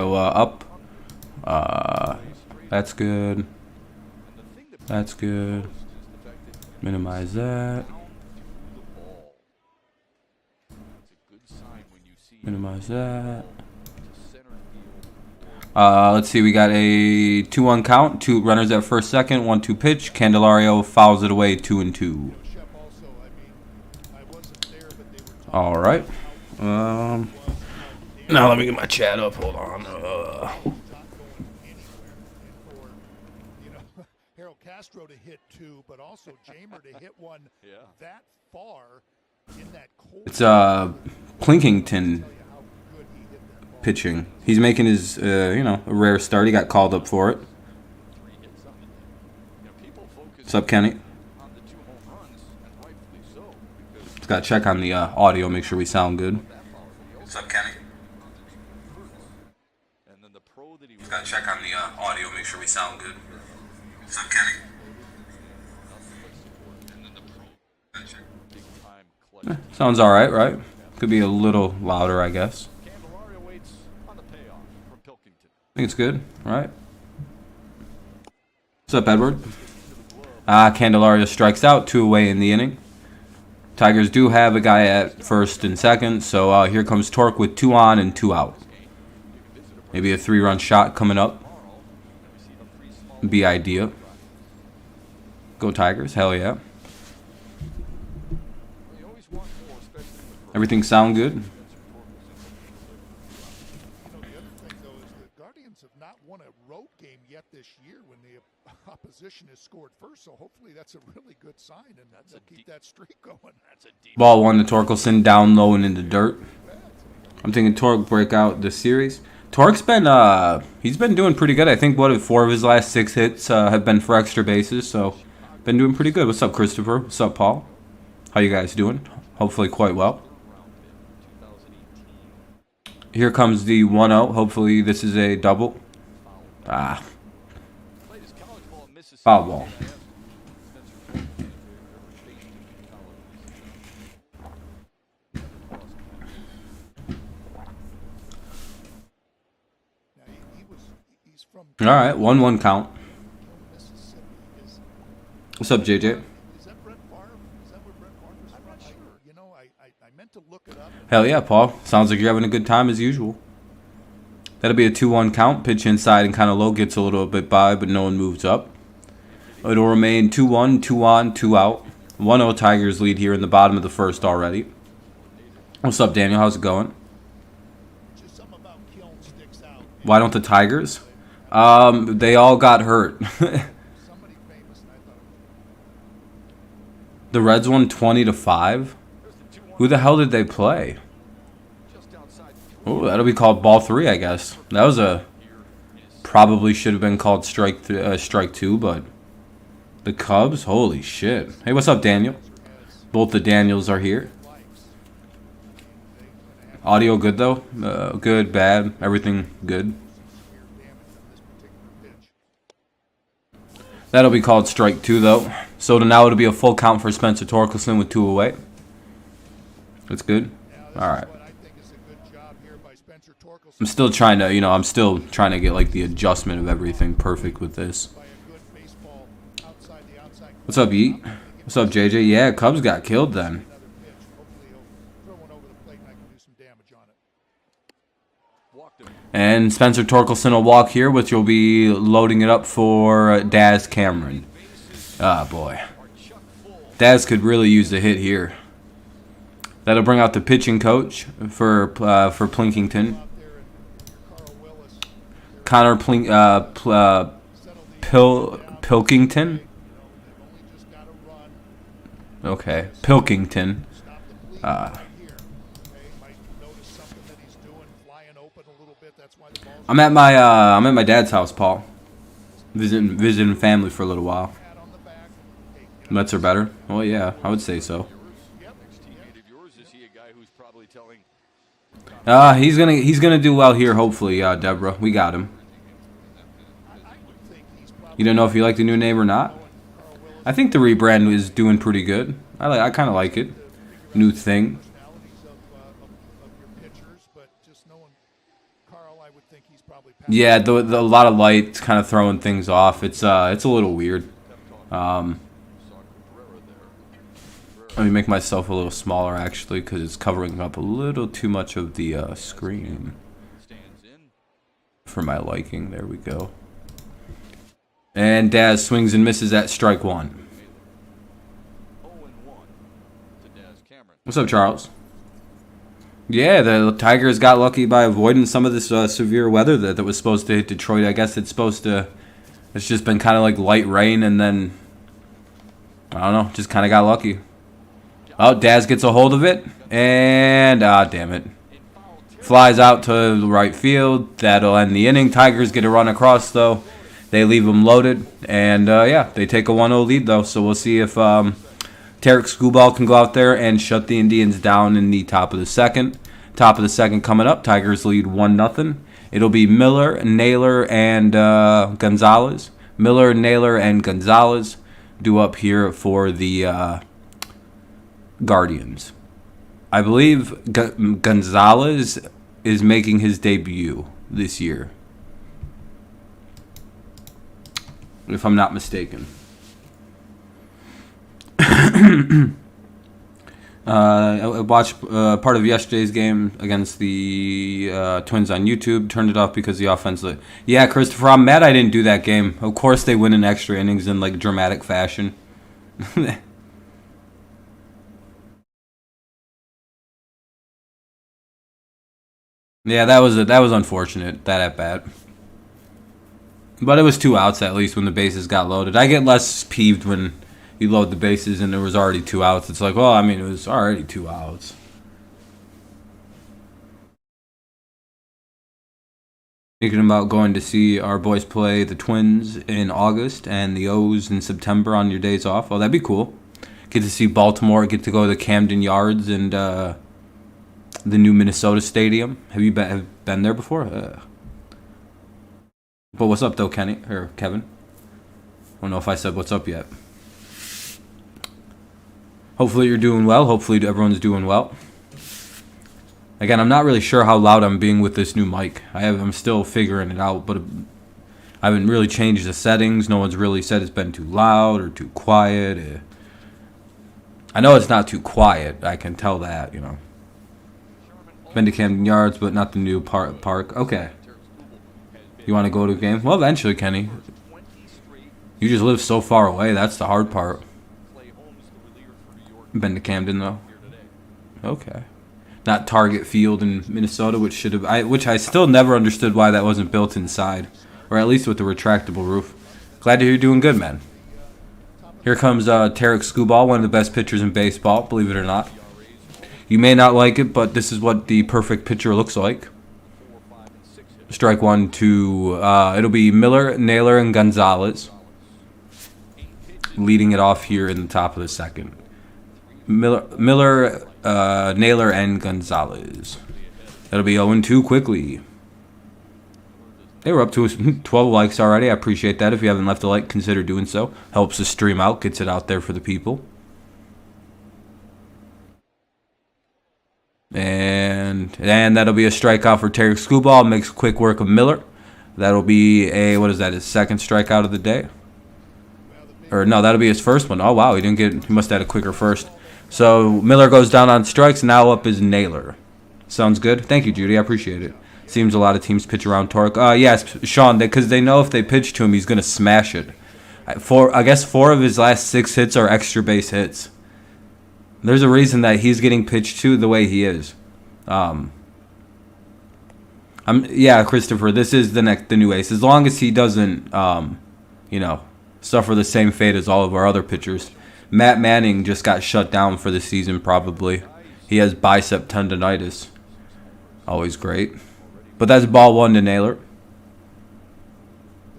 Go up. That's good. That's good. Minimize that. Minimize that. Let's see. We got a 2-1 count. 2 runners at first, second. 1-2 pitch. Candelario fouls it away. 2-2. All right. Now let me get my chat up. Hold on. Castro to hit 2, but also Jamer to hit 1 that far in that cold. It's Plinkington pitching. He's making his a rare start. He got called up for it. What's up, Kenny? Just gotta check on the audio, make sure we sound good. What's up, Kenny? Just gotta check on the audio, make sure we sound good. What's up, Kenny? Sounds alright, right? Could be a little louder, I guess. I think it's good, right? What's up, Edward? Candelario strikes out, 2 away in the inning. Tigers do have a guy at first and second, so here comes Torque with 2 on and 2 out. Maybe a 3-run shot coming up. Be idea. Go Tigers, hell yeah. Everything sound good? The other thing, though, is the Guardians have not won a road game yet this year when the opposition has scored first, so hopefully that's a really good sign, and they'll keep that streak going. Ball 1 to Torkelson, down low and in the dirt. I'm thinking Torque break out this series. Torque's been he's been doing pretty good. I think 4 of his last 6 hits have been for extra bases, so been doing pretty good. What's up, Christopher? What's up, Paul? How you guys doing? Hopefully quite well. Here comes the 1-0. Hopefully this is a double. Foul ball. All right, 1-1 count. What's up, JJ? Hell yeah, Paul. Sounds like you're having a good time as usual. That'll be a 2-1 count. Pitch inside and kind of low. Gets a little bit by, but no one moves up. It'll remain 2-1, 2 on, 2 out. 1-0 Tigers lead here in the bottom of the first already. What's up, Daniel? How's it going? Why don't the Tigers? They all got hurt. The Reds won 20-5. Who the hell did they play? Oh, that'll be called ball 3, I guess. That was probably should have been called strike 2, but the Cubs, holy shit. Hey, what's up, Daniel? Both the Daniels are here. Audio good though? Good, bad, everything good. That'll be called strike 2 though. So now it'll be a full count for Spencer Torkelson with 2 away. That's good. All right. I'm still trying to, I'm still trying to get like the adjustment of everything perfect with this. What's up, Yeet? What's up, JJ? Yeah, Cubs got killed then. And Spencer Torkelson will walk here, which will be loading it up for Daz Cameron. Ah, boy. Daz could really use a hit here. That'll bring out the pitching coach for Plinkington. Connor Pilkington. Okay, Pilkington. I'm at my dad's house, Paul. Visiting family for a little while. Mets are better. Well, yeah, I would say so. He's gonna do well here, hopefully, Deborah. We got him. You don't know if you like the new name or not? I think the rebrand is doing pretty good. I kind of like it. New thing. Yeah, the a lot of light kind of throwing things off. It's a little weird. Let me make myself a little smaller actually, because it's covering up a little too much of the screen for my liking. There we go. And Daz swings and misses at strike one. What's up, Charles? Yeah, the Tigers got lucky by avoiding some of this severe weather that was supposed to hit Detroit. I guess it's just been kind of like light rain, and then, I don't know, just kind of got lucky. Oh, Daz gets a hold of it, and, damn it. Flies out to right field. That'll end the inning. Tigers get a run across, though. They leave them loaded, and, yeah, they take a 1-0 lead, though. So we'll see if Tarek Skubal can go out there and shut the Indians down in the top of the second. Top of the second coming up. Tigers lead 1-0. It'll be Miller, Naylor, and Gonzalez. Miller, Naylor, and Gonzalez due up here for the Guardians. I believe Gonzalez is making his debut this year, if I'm not mistaken. I watched part of yesterday's game against the Twins on YouTube. Turned it off because the offense. Yeah, Christopher, I'm mad I didn't do that game. Of course, they win in extra innings in like dramatic fashion. Yeah, that was unfortunate. That at bat. But it was 2 outs at least when the bases got loaded. I get less peeved when you load the bases and there was already 2 outs. It's like, well, I mean, it was already 2 outs. Thinking about going to see our boys play the Twins in August and the O's in September on your days off. Oh, that'd be cool. Get to see Baltimore. Get to go to the Camden Yards and the new Minnesota Stadium. Have you been there before? But what's up, though, Kenny or Kevin? I don't know if I said what's up yet. Hopefully you're doing well. Hopefully everyone's doing well. Again, I'm not really sure how loud I'm being with this new mic. I'm still figuring it out, but I haven't really changed the settings. No one's really said it's been too loud or too quiet. I know it's not too quiet. I can tell that, you know. Been to Camden Yards, but not the new park. Okay. You want to go to a game? Well, eventually, Kenny. You just live so far away. That's the hard part. Been to Camden, though. Okay. Not Target Field in Minnesota, which I still never understood why that wasn't built inside, or at least with the retractable roof. Glad to hear you're doing good, man. Here comes Tarek Skubal, one of the best pitchers in baseball, believe it or not. You may not like it, but this is what the perfect pitcher looks like. Strike 1 to, it'll be Miller, Naylor, and Gonzalez leading it off here in the top of the second. Miller, Naylor, and Gonzalez. That'll be 0-2 quickly. They were up to 12 likes already. I appreciate that. If you haven't left a like, consider doing so. Helps the stream out, gets it out there for the people. And that'll be a strikeout for Tarek Skubal. Makes quick work of Miller. That'll be his second strikeout of the day. Or no, that'll be his first one. Oh wow, he must have had a quicker first. So Miller goes down on strikes. Now up is Naylor. Sounds good. Thank you, Judy. I appreciate it. Seems a lot of teams pitch around Torque. Yes, Sean, because they know if they pitch to him, he's gonna smash it. I guess 4 of his last 6 hits are extra base hits. There's a reason that he's getting pitched to the way he is. Christopher, this is the new ace. As long as he doesn't, suffer the same fate as all of our other pitchers. Matt Manning just got shut down for the season, probably. He has bicep tendonitis. Always great. But that's ball 1 to Naylor.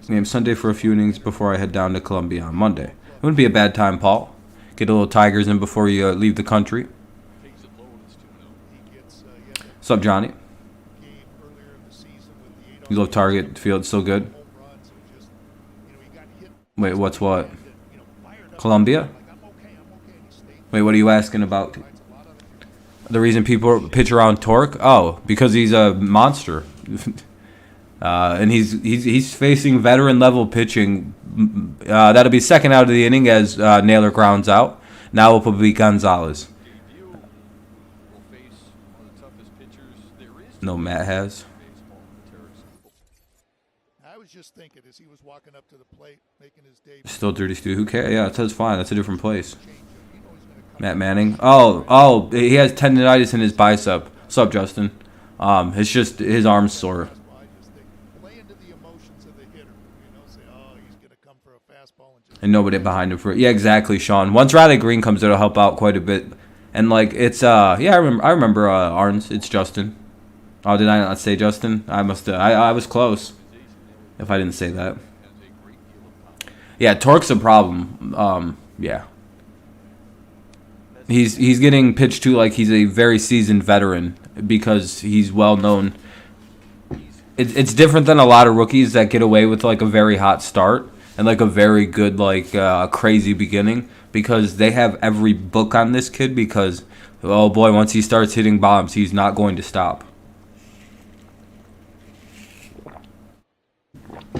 Game Sunday for a few innings before I head down to Columbia on Monday. It wouldn't be a bad time, Paul. Get a little Tigers in before you leave the country. What's up, Johnny? You love Target Field, so good. Wait, what? Columbia? Wait, what are you asking about? The reason people pitch around Torque? Oh, because he's a monster. And he's facing veteran level pitching. That'll be second out of the inning as Naylor grounds out. Now it will be Gonzalez. No, Matt has. I was just thinking as he was walking up to the plate, making his debut. Still Dirty Stu. Who cares? Yeah, that's fine. That's a different place. Matt Manning. Oh, he has tendonitis in his bicep. What's up, Justin? It's just his arm's sore. And nobody behind him for it. Yeah, exactly, Sean. Once Riley Green comes, it'll help out quite a bit. And like it's yeah, I remember Arns. It's Justin. Oh, did I not say Justin? I must. I was close. If I didn't say that. Yeah, Torque's a problem. Yeah. He's getting pitched to like he's a very seasoned veteran because he's well known. It's different than a lot of rookies that get away with like a very hot start and like a very good like crazy beginning because they have every book on this kid because oh boy, once he starts hitting bombs, he's not going to stop.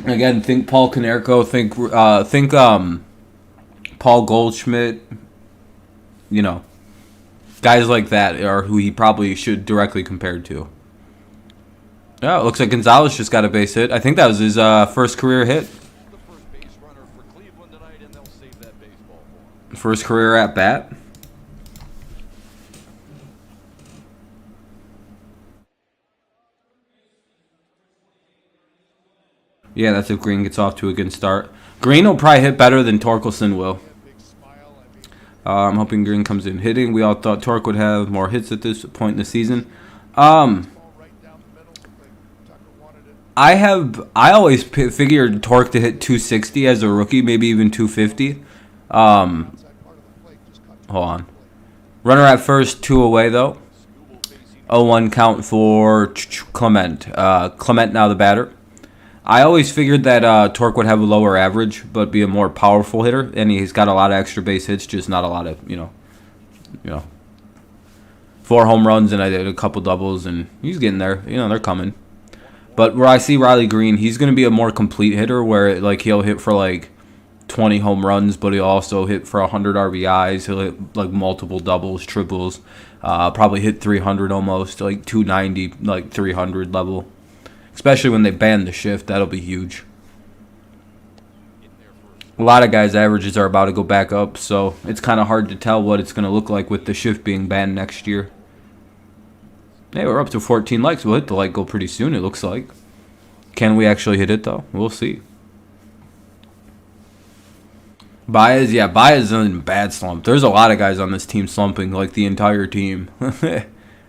Again, think Paul Konerko, think Paul Goldschmidt, you know, guys like that are who he probably should directly compare to. Yeah, it looks like Gonzalez just got a base hit. I think that was his first career hit. First career at bat. Yeah, that's if Green gets off to a good start. Green will probably hit better than Torkelson will. I'm hoping Green comes in hitting. We all thought Torque would have more hits at this point in the season. I always figured Torque to hit 260 as a rookie, maybe even 250. Hold on. Runner at first, 2 away though. 0-1 count for Clement. Clement now the batter. I always figured that Torque would have a lower average, but be a more powerful hitter, and he's got a lot of extra base hits, just not a lot of, you know, 4 home runs, and I did a couple doubles, and he's getting there. You know, they're coming. But where I see Riley Green, he's going to be a more complete hitter, where like he'll hit for like 20 home runs, but he'll also hit for 100 RBIs. He'll hit like multiple doubles, triples, probably hit 300 almost, like 290, like 300 level. Especially when they ban the shift, that'll be huge. A lot of guys' averages are about to go back up, so it's kind of hard to tell what it's going to look like with the shift being banned next year. Hey, we're up to 14 likes. We'll hit the like goal pretty soon, it looks like. Can we actually hit it, though? We'll see. Baez, yeah, Baez is in a bad slump. There's a lot of guys on this team slumping, like the entire team. The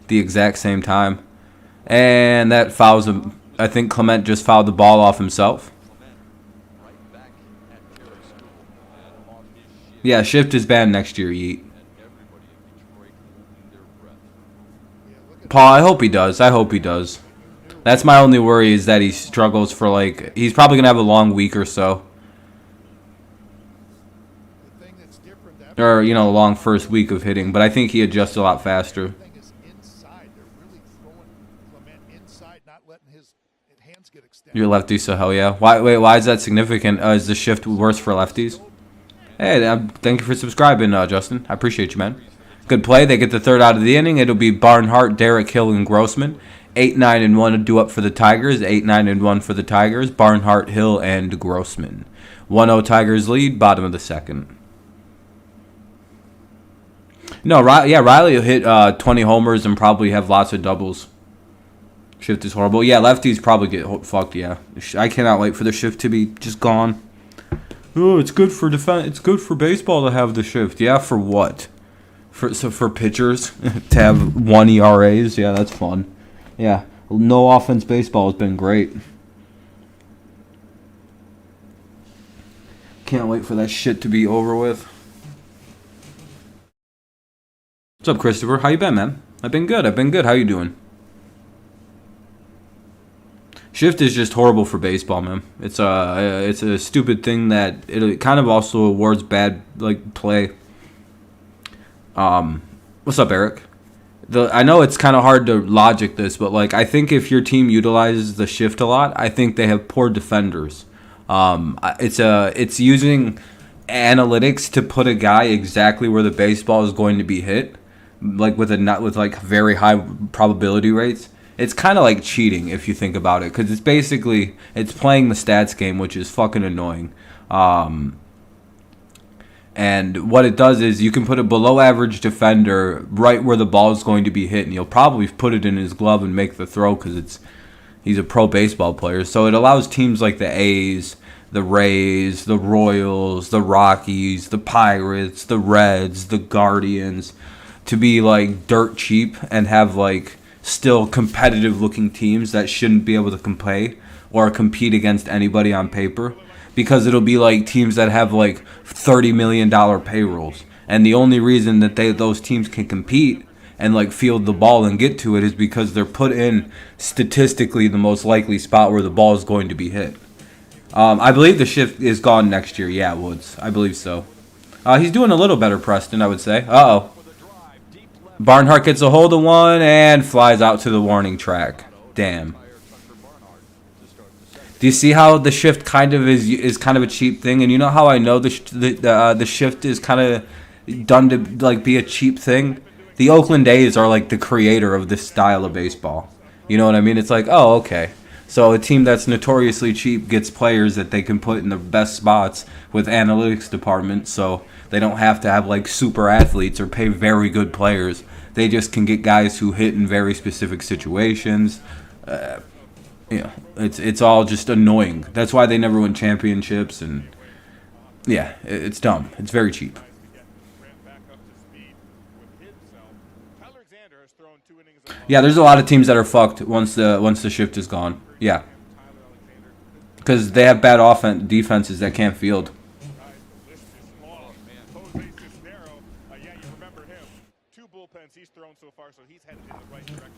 exact same time. And that fouls him. I think Clement just fouled the ball off himself. Yeah, shift is banned next year, Yeet. Paul, I hope he does. I hope he does. That's my only worry is that he struggles for like... He's probably going to have a long week or so. Or, you know, a long first week of hitting. But I think he adjusts a lot faster. You're lefty, so hell yeah. Why is that significant? Is the shift worse for lefties? Hey, thank you for subscribing, Justin. I appreciate you, man. Good play. They get the third out of the inning. It'll be Barnhart, Derek Hill, and Grossman. 8-9-1 to do up for the Tigers. 8-9-1 for the Tigers. Barnhart, Hill, and Grossman. 1-0 Tigers lead, bottom of the second. No, Riley will hit 20 homers and probably have lots of doubles. Shift is horrible. Yeah, lefties probably get fucked, yeah. I cannot wait for the shift to be just gone. Oh, it's good for defense. It's good for baseball to have the shift. Yeah, for what? For pitchers to have 1 ERAs. Yeah, that's fun. Yeah, no offense baseball has been great. Can't wait for that shit to be over with. What's up, Christopher? How you been, man? I've been good. How you doing? Shift is just horrible for baseball, man. It's a stupid thing that it kind of also awards bad like play. What's up, Eric? I know it's kind of hard to logic this, but like I think if your team utilizes the shift a lot, I think they have poor defenders. It's using analytics to put a guy exactly where the baseball is going to be hit, like with like very high probability rates. It's kind of like cheating if you think about it, because it's playing the stats game, which is fucking annoying. And what it does is you can put a below average defender right where the ball is going to be hit, and you'll probably put it in his glove and make the throw because he's a pro baseball player. So it allows teams like the A's, the Rays, the Royals, the Rockies, the Pirates, the Reds, the Guardians to be like dirt cheap and have like still competitive looking teams that shouldn't be able to compete against anybody on paper, because it'll be like teams that have like $30 million payrolls, and the only reason that those teams can compete and like field the ball and get to it is because they're put in statistically the most likely spot where the ball is going to be hit. I believe the shift is gone next year. Yeah, Woods. I believe so. He's doing a little better, Preston, I would say. Uh-oh. Barnhart gets a hold of one and flies out to the warning track. Damn. Do you see how the shift kind of is kind of a cheap thing? And you know how I know the shift is kind of done to like be a cheap thing? The Oakland A's are like the creator of this style of baseball. You know what I mean? It's like, oh, okay. So a team that's notoriously cheap gets players that they can put in the best spots with analytics department, so they don't have to have like super athletes or pay very good players. They just can get guys who hit in very specific situations. It's all just annoying. That's why they never win championships, and yeah, it's dumb. It's very cheap. Yeah, there's a lot of teams that are fucked once the shift is gone. Yeah, because they have bad defenses that can't field.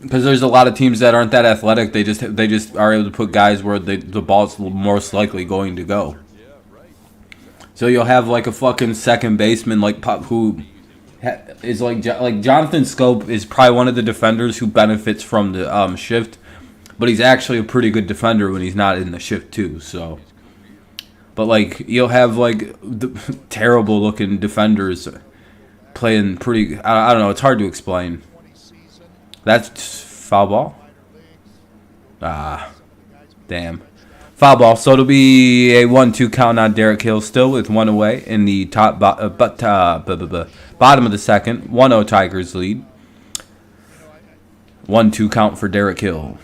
Because there's a lot of teams that aren't that athletic. They just are able to put guys where the ball's most likely going to go. So you'll have like a fucking second baseman like who is like Jonathan Scope is probably one of the defenders who benefits from the shift, but he's actually a pretty good defender when he's not in the shift too. So, but like you'll have like terrible looking defenders playing pretty. I don't know. It's hard to explain. That's foul ball. Damn. Foul ball. So it'll be a 1-2 count on Derek Hill still with one away in the bottom of the second. 1-0 Tigers lead. 1-2 count for Derek Hill.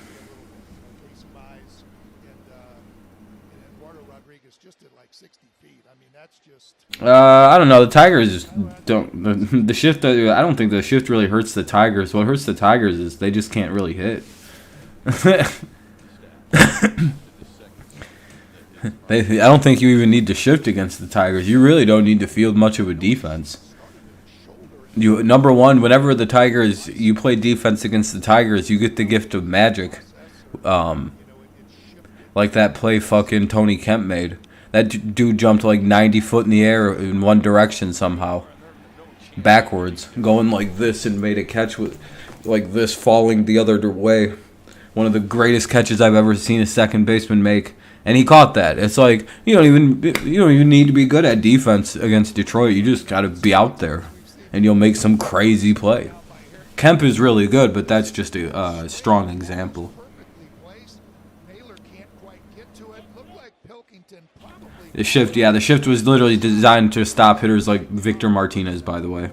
I don't know. The Tigers don't. The shift. I don't think the shift really hurts the Tigers. What hurts the Tigers is they just can't really hit. I don't think you even need to shift against the Tigers. You really don't need to field much of a defense. Number one, whenever you play defense against the Tigers, you get the gift of magic. Like that play fucking Tony Kemp made. That dude jumped like 90 foot in the air in one direction somehow. Backwards. Going like this and made a catch with like this falling the other way. One of the greatest catches I've ever seen a second baseman make. And he caught that. It's like you don't even need to be good at defense against Detroit. You just gotta be out there. And you'll make some crazy play. Kemp is really good, but that's just a strong example. The shift was literally designed to stop hitters like Victor Martinez, by the way.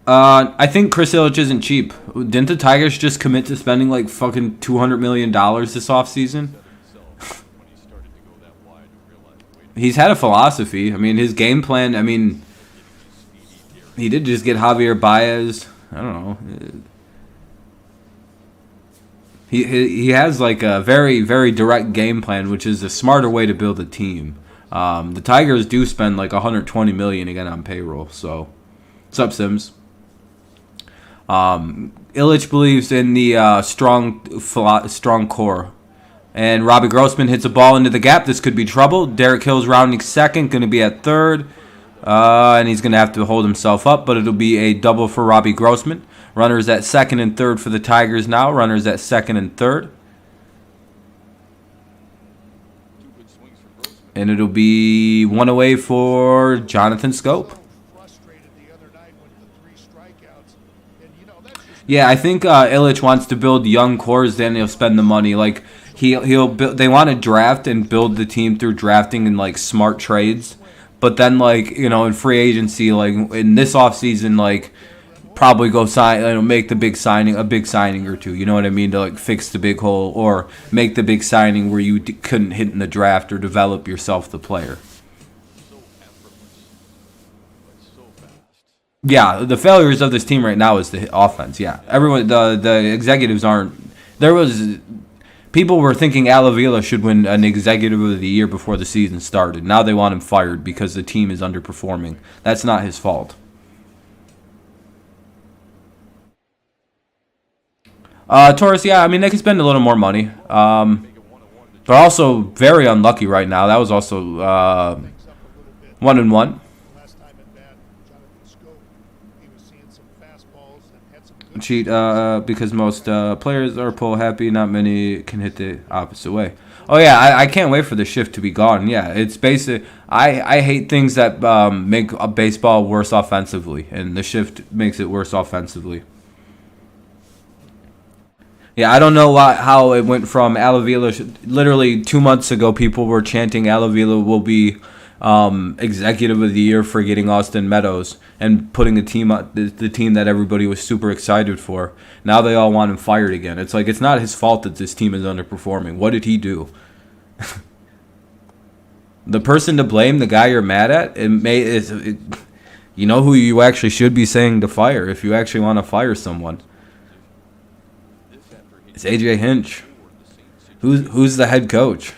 I think Chris Ilitch isn't cheap. Didn't the Tigers just commit to spending like fucking $200 million this offseason? He's had a philosophy. I mean, his game plan, he did just get Javier Baez. I don't know. He has like a very, very direct game plan, which is a smarter way to build a team. The Tigers do spend like $120 million again on payroll. So, what's up, Sims? Ilitch believes in the strong core. And Robbie Grossman hits a ball into the gap. This could be trouble. Derek Hill's rounding second, going to be at third. And he's going to have to hold himself up, but it'll be a double for Robbie Grossman. Runners at second and third for the Tigers now. Runners at second and third. And it'll be one away for Jonathan Scope. Yeah, I think Illich wants to build young cores, then he'll spend the money. Like he'll build, they want to draft and build the team through drafting and like smart trades. But then like, in free agency, like in this offseason, like probably go sign, make the big signing, a big signing or two. You know what I mean? To like fix the big hole or make the big signing where you couldn't hit in the draft or develop yourself the player. Yeah, the failures of this team right now is the offense. Yeah, everyone, the executives aren't. People were thinking Al Avila should win an executive of the year before the season started. Now they want him fired because the team is underperforming. That's not his fault. Torres, yeah, I mean they can spend a little more money. They're also very unlucky right now. That was also 1-1. Cheat because most players are pull happy, not many can hit the opposite way. Oh yeah, I can't wait for the shift to be gone. Yeah, it's basic. I hate things that make a baseball worse offensively, and the shift makes it worse offensively. Yeah, I don't know how it went from Al Avila. Literally 2 months ago, people were chanting Al Avila will be executive of the year for getting Austin Meadows and putting the team that everybody was super excited for. Now they all want him fired again. It's like it's not his fault that this team is underperforming. What did he do? The person to blame, the guy you're mad at, you know who you actually should be saying to fire if you actually want to fire someone. It's AJ Hinch. Who's the head coach?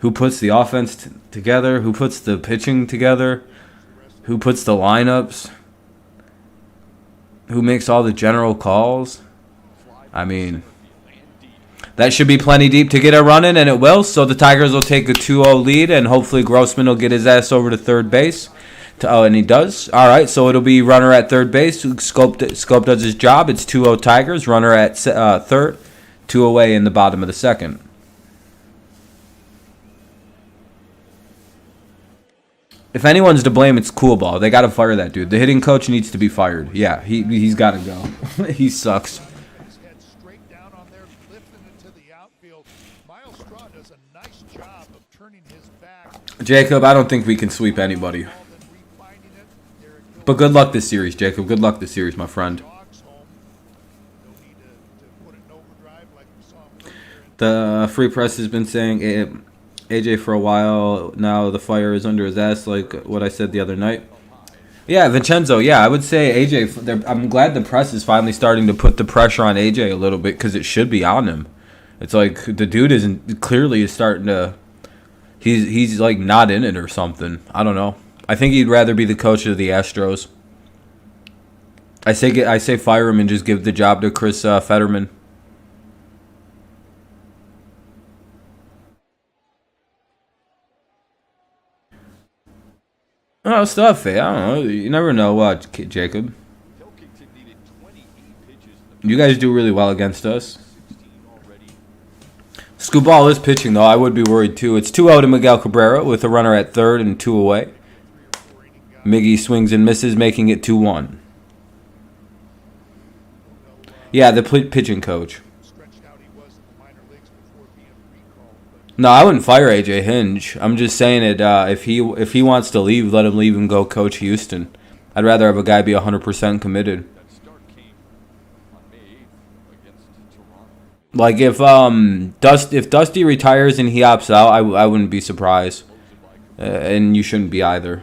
Who puts the offense together? Who puts the pitching together? Who puts the lineups? Who makes all the general calls? I mean, that should be plenty deep to get a run in, and it will. So the Tigers will take a 2-0 lead, and hopefully Grossman will get his ass over to third base. And he does. All right, so it'll be runner at third base. Scope does his job. It's 2-0 Tigers. Runner at third. 2 away in the bottom of the second. If anyone's to blame, it's Cool Ball. They got to fire that dude. The hitting coach needs to be fired. Yeah, he's got to go. He sucks. Jacob, I don't think we can sweep anybody. But good luck this series, Jacob. Good luck this series, my friend. The Free Press has been saying AJ for a while now. The fire is under his ass, like what I said the other night. Yeah, Vincenzo. Yeah, I would say AJ. I'm glad the press is finally starting to put the pressure on AJ a little bit because it should be on him. It's like the dude is starting to. He's like not in it or something. I don't know. I think he'd rather be the coach of the Astros. I say fire him and just give the job to Chris Fetterman. Oh, stuff. I don't know. You never know, Jacob. You guys do really well against us. Scooball is pitching, though. I would be worried, too. It's 2-0 to Miguel Cabrera with a runner at third and 2 away. Miggy swings and misses, making it 2-1. Yeah, the pitching coach. No, I wouldn't fire AJ Hinch. I'm just saying it. If he wants to leave, let him leave and go coach Houston. I'd rather have a guy be 100% committed. Like if Dusty retires and he opts out, I wouldn't be surprised, and you shouldn't be either.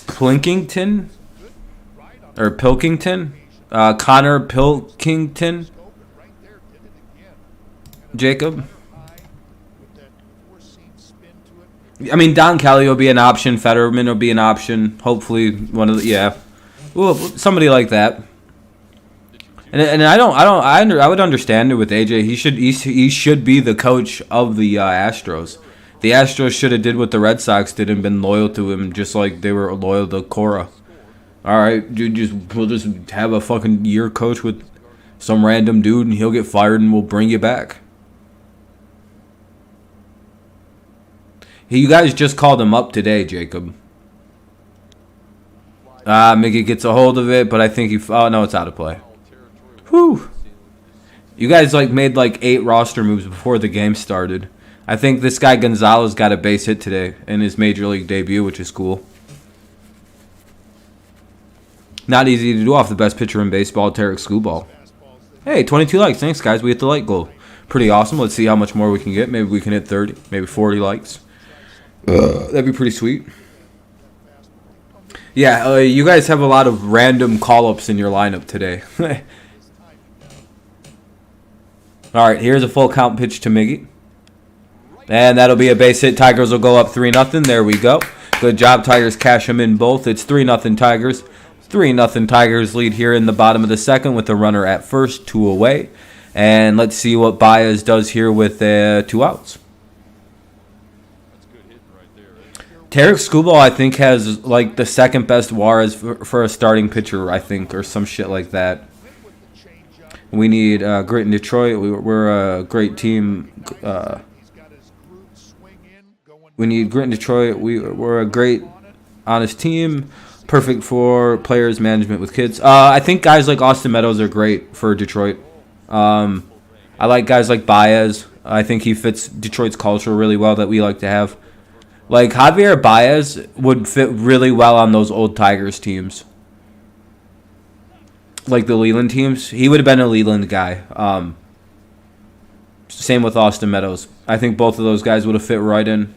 Pilkington or Pilkington, Connor Pilkington. Jacob. I mean, Don Kelly will be an option. Fetterman will be an option. Hopefully, somebody like that. And I would understand it with AJ. He should be the coach of the Astros. The Astros should have did what the Red Sox did and been loyal to him, just like they were loyal to Cora. All right, dude, we'll just have a fucking year coach with some random dude, and he'll get fired, and we'll bring you back. You guys just called him up today, Jacob. Mickey gets a hold of it, but I think he... Oh, no, it's out of play. Whew. You guys made 8 roster moves before the game started. I think this guy Gonzalez got a base hit today in his major league debut, which is cool. Not easy to do off the best pitcher in baseball, Tarek Skubal. Hey, 22 likes. Thanks, guys. We hit the like goal. Pretty awesome. Let's see how much more we can get. Maybe we can hit 30, maybe 40 likes. That'd be pretty sweet. Yeah, you guys have a lot of random call-ups in your lineup today. All right, here's a full count pitch to Miggy. And that'll be a base hit. Tigers will go up 3-0. There we go. Good job, Tigers. Cash them in both. It's 3-0 Tigers. 3-0 Tigers lead here in the bottom of the second with the runner at first, 2 away. And let's see what Baez does here with 2 outs. Tarek Skubal, I think, has the second best WAR for a starting pitcher, I think, or some shit like that. We need grit in Detroit. We're a great team. We need grit in Detroit. We're a great, honest team. Perfect for players, management with kids. I think guys like Austin Meadows are great for Detroit. I like guys like Baez. I think he fits Detroit's culture really well that we like to have. Javier Baez would fit really well on those old Tigers teams. The Leland teams. He would have been a Leland guy. Same with Austin Meadows. I think both of those guys would have fit right in.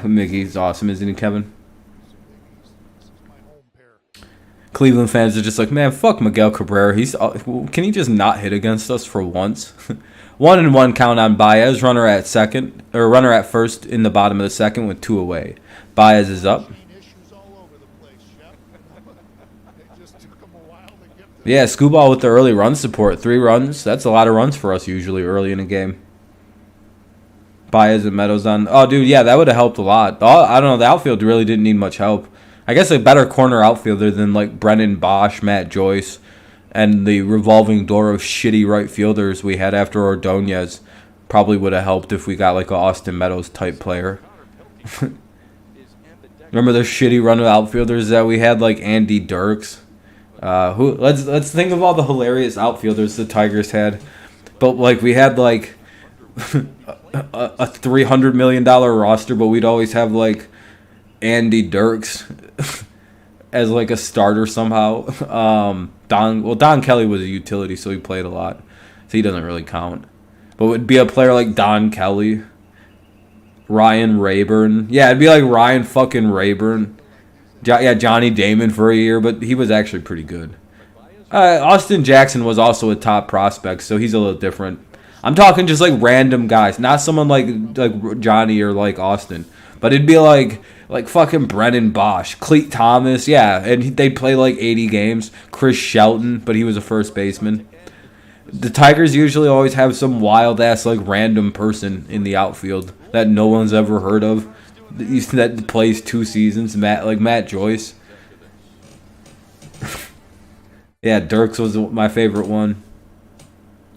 Mickey's awesome, isn't he, Kevin? Cleveland fans are just man, fuck Miguel Cabrera. Can he just not hit against us for once? 1-1 count on Baez. Runner at first in the bottom of the second with 2 away. Baez is up. Yeah, Skubal with the early run support. 3 runs. That's a lot of runs for us usually early in a game. Baez and Meadows on. Oh, dude, yeah, that would have helped a lot. I don't know. The outfield really didn't need much help. I guess a better corner outfielder than Brennan Bosch, Matt Joyce, and the revolving door of shitty right fielders we had after Ordonez probably would have helped if we got a Austin Meadows type player. Remember those shitty run of outfielders that we had, Andy Dirks? Let's think of all the hilarious outfielders the Tigers had. But we had a $300 million roster, but we'd always have Andy Dirks as a starter somehow. Don Kelly was a utility, so he played a lot, so he doesn't really count. But it would be a player like Don Kelly, Ryan Rayburn. Yeah, it'd be Ryan fucking Rayburn. Johnny Damon for a year, but he was actually pretty good. Austin Jackson was also a top prospect, so he's a little different. I'm talking just random guys, not someone like Johnny or Austin, but it'd be like fucking Brennan Bosch, Cleet Thomas, yeah, and they'd play 80 games. Chris Shelton, but he was a first baseman. The Tigers usually always have some wild ass random person in the outfield that no one's ever heard of, that plays 2 seasons. Matt Joyce. Yeah, Dirks was my favorite one.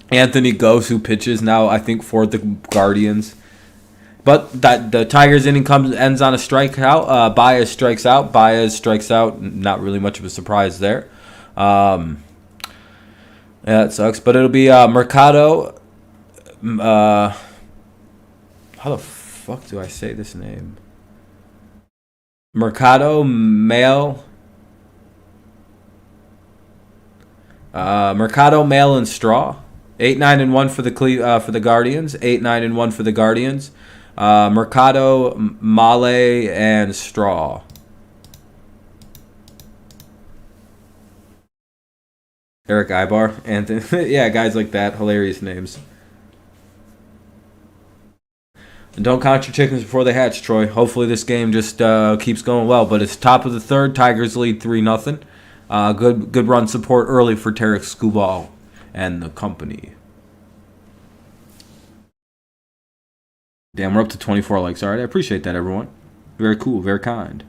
Anthony Gose, who pitches now, I think, for the Guardians. But the Tigers inning ends on a strikeout. Baez strikes out. Not really much of a surprise there. Yeah, it sucks. But it'll be Mercado. How the fuck do I say this name? Mercado Mail. Mercado Mail and Straw. 8-9-1 for the Guardians. 8-9-1 for the Guardians. Mercado, Male, and Straw. Eric Ibar, Anthony. Yeah, guys like that. Hilarious names. And don't count your chickens before they hatch, Troy. Hopefully this game just keeps going well. But it's top of the third. Tigers lead 3-0. Good run support early for Tarek Skubal and the company. Damn, we're up to 24 likes. All right, I appreciate that, everyone. Very cool, very kind.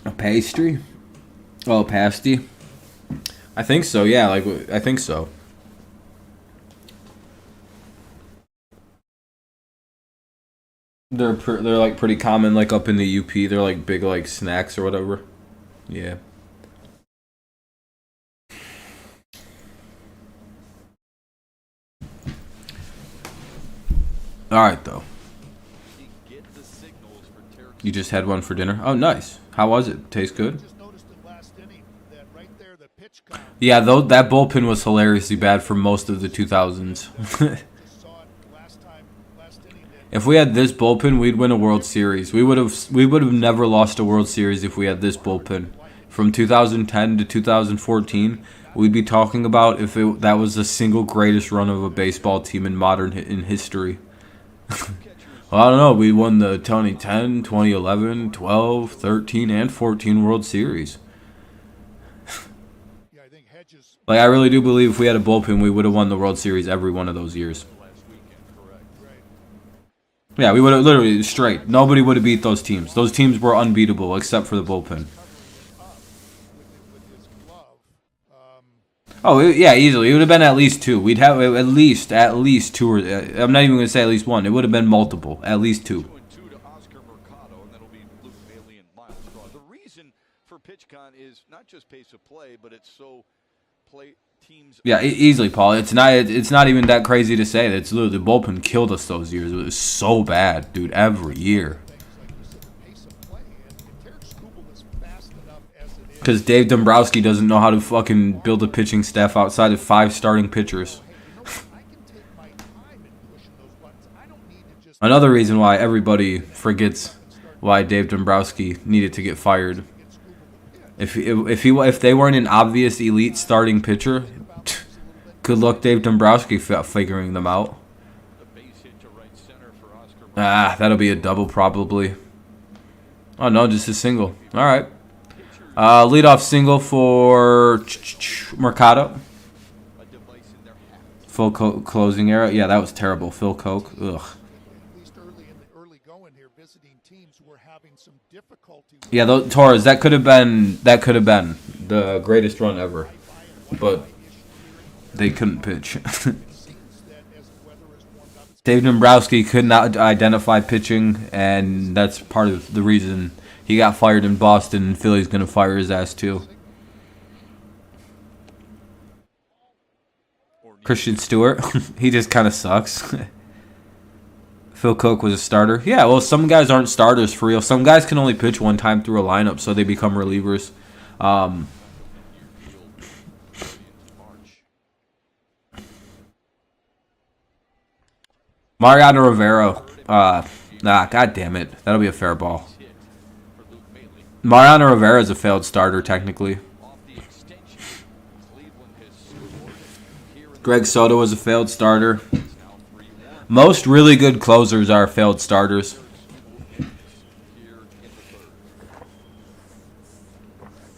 A pastry? Oh, pasty? I think so, yeah. I think so. They're like pretty common, like up in the UP. They're like big like snacks or whatever. Yeah. All right, though. You just had one for dinner. Oh, nice. How was it? Taste good? Yeah, though that bullpen was hilariously bad for most of the 2000s. If we had this bullpen, we'd win a World Series. We would have never lost a World Series if we had this bullpen. From 2010 to 2014, we'd be talking about if that was the single greatest run of a baseball team in history. Well, I don't know. We won the 2010, 2011, 12, 13, and 14 World Series. Like, I really do believe if we had a bullpen, we would have won the World Series every one of those years. Yeah, we would have literally straight. Nobody would have beat those teams. Those teams were unbeatable except for the bullpen. Oh, yeah, easily. It would have been at least two. We'd have at least two. Or I'm not even going to say at least one. It would have been multiple. At least two. The reason for PitchCon is not just pace of play, but it's so teams. Yeah, easily, Paul. It's not even that crazy to say. It's literally the bullpen killed us those years. It was so bad, dude. Every year. Because Dave Dombrowski doesn't know how to fucking build a pitching staff outside of 5 starting pitchers. Another reason why everybody forgets why Dave Dombrowski needed to get fired. If they weren't an obvious elite starting pitcher, good luck Dave Dombrowski figuring them out. That'll be a double probably. Oh no, just a single. All right. Leadoff single for Mercado. Full closing error. Yeah, that was terrible. Phil Koch. Ugh. Yeah, Torres. That could have been the greatest run ever, but they couldn't pitch. Dave Dombrowski could not identify pitching, and that's part of the reason he got fired in Boston, and Philly's going to fire his ass too. Christian Stewart, he just kind of sucks. Phil Koch was a starter. Yeah, well, some guys aren't starters for real. Some guys can only pitch one time through a lineup, so they become relievers. Mariano Rivera. God damn it. That'll be a fair ball. Mariano Rivera is a failed starter, technically. Greg Soto was a failed starter. Most really good closers are failed starters.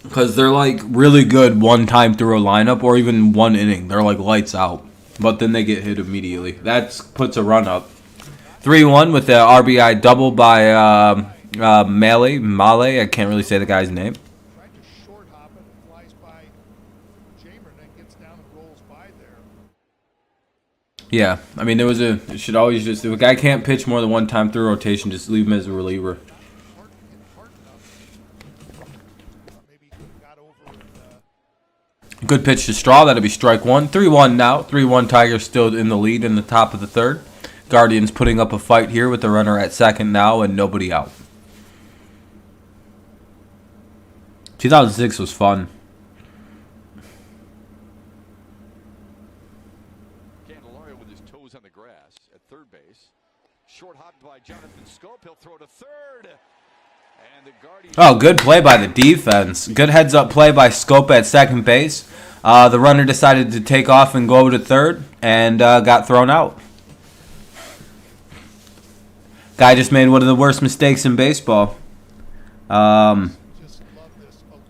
Because they're like really good one time through a lineup or even one inning. They're like lights out. But then they get hit immediately. That puts a run up. 3-1 with the RBI double by Male. I can't really say the guy's name. Yeah, I mean, it should always just, if a guy can't pitch more than one time through rotation, just leave him as a reliever. Good pitch to Straw. That'll be strike one. 3-1 now. 3-1 Tigers still in the lead in the top of the third. Guardians putting up a fight here with the runner at second now and nobody out. 2006 was fun. Candelario with his toes on the grass at third base. Short hop by Jonathan Scope. He'll throw to third. Oh, good play by the defense. Good heads-up play by Scope at second base. The runner decided to take off and go over to third and got thrown out. Guy just made one of the worst mistakes in baseball. I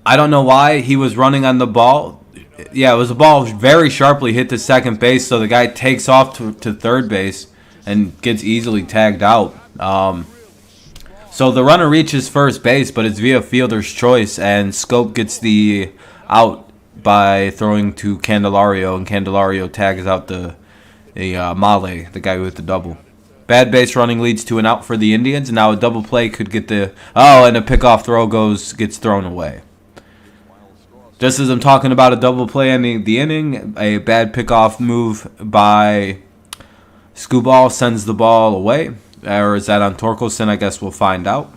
don't know why he was running on the ball. Yeah, it was a ball very sharply hit to second base, so the guy takes off to third base and gets easily tagged out. So the runner reaches first base, but it's via fielder's choice, and Scope gets the out by throwing to Candelario, and Candelario tags out the Male, the guy with the double. Bad base running leads to an out for the Indians. Now a double play could get the... Oh, and a pickoff throw gets thrown away. Just as I'm talking about a double play ending the inning, a bad pickoff move by Scooball sends the ball away. Or is that on Torkelson? I guess we'll find out.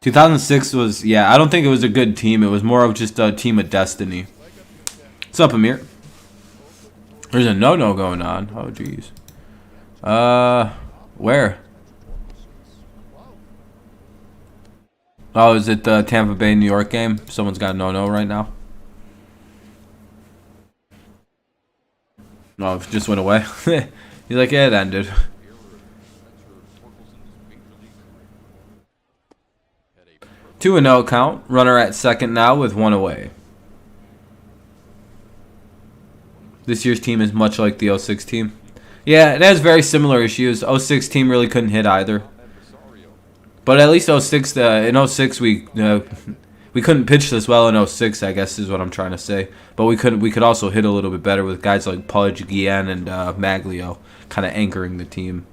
...2006 was... Yeah, I don't think it was a good team. It was more of just a team of destiny. What's up, Amir? There's a no-no going on. Oh, jeez. Where? Oh, is it the Tampa Bay, New York game? Someone's got a no-no right now. No, it just went away. He's like, yeah, it ended. 2-0 count. Runner at second now with one away. This year's team is much like the 06 team. Yeah, it has very similar issues. 06 team really couldn't hit either. But at least 06, in 06 we couldn't pitch this well in 06, I guess is what I'm trying to say. But we could also hit a little bit better with guys like Pudge, Guillen, and Maglio kind of anchoring the team.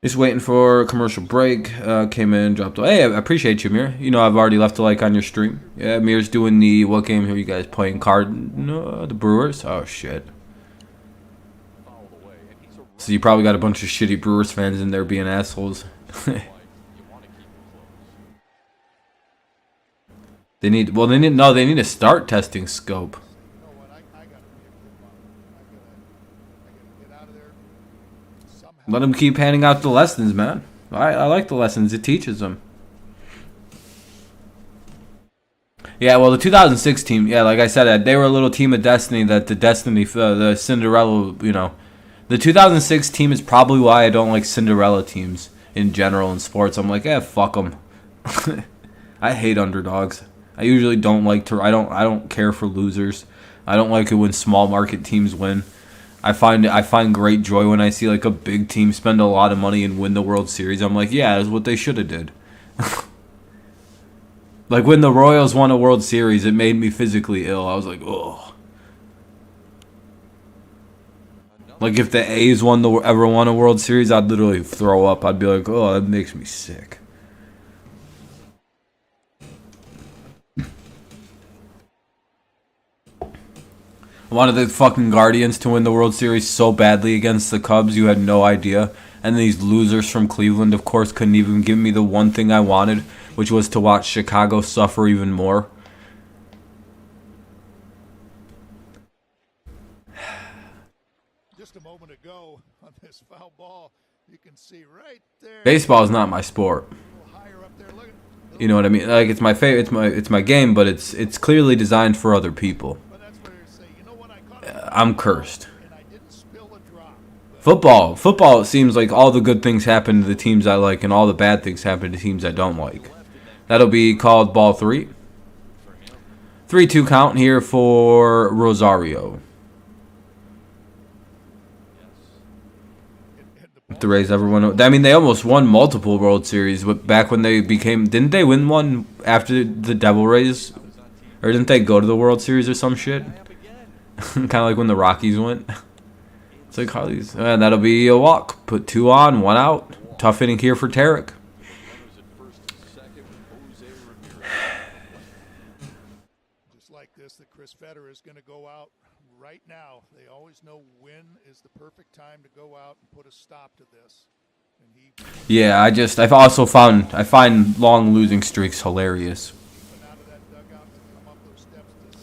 Just waiting for a commercial break. Came in, dropped. Hey, I appreciate you, Amir. You know I've already left a like on your stream. Yeah, Amir's doing the... What game are you guys playing? No, the Brewers? Oh, shit. So you probably got a bunch of shitty Brewers fans in there being assholes. They need to start testing Scope. Let them keep handing out the lessons, man. I like the lessons. It teaches them. Yeah, well, the 2006 team, yeah, like I said, they were a little team of destiny that the Cinderella, you know. The 2006 team is probably why I don't like Cinderella teams in general in sports. I'm like, fuck them. I hate underdogs. I usually don't like to. I don't care for losers. I don't like it when small market teams win. I find great joy when I see like a big team spend a lot of money and win the World Series. I'm like, yeah, that's what they should have did. Like when the Royals won a World Series, it made me physically ill. I was like, oh. Like if the A's ever won a World Series, I'd literally throw up. I'd be like, oh, that makes me sick. I wanted the fucking Guardians to win the World Series so badly against the Cubs, you had no idea. And these losers from Cleveland, of course, couldn't even give me the one thing I wanted, which was to watch Chicago suffer even more. Just a moment ago on this foul ball, you can see right there. Baseball is not my sport. You know what I mean? Like it's my favorite, it's my game, but it's clearly designed for other people. I'm cursed. Football, it seems like all the good things happen to the teams I like and all the bad things happen to teams I don't like. That'll be called ball 3. 3-2 count here for Rosario. If the Rays ever won, I mean, they almost won multiple World Series, but back when they became, didn't they win one after the Devil Rays? Or didn't they go to the World Series or some shit? Kind of like when the Rockies went. It's like Harley's. And that'll be a walk. Put 2 on, 1 out. Tough inning here for Tarek. Just like this, that Chris Fetter is going to go out right now. They always know when is the perfect time to go out and put a stop to this. Yeah, I find long losing streaks hilarious.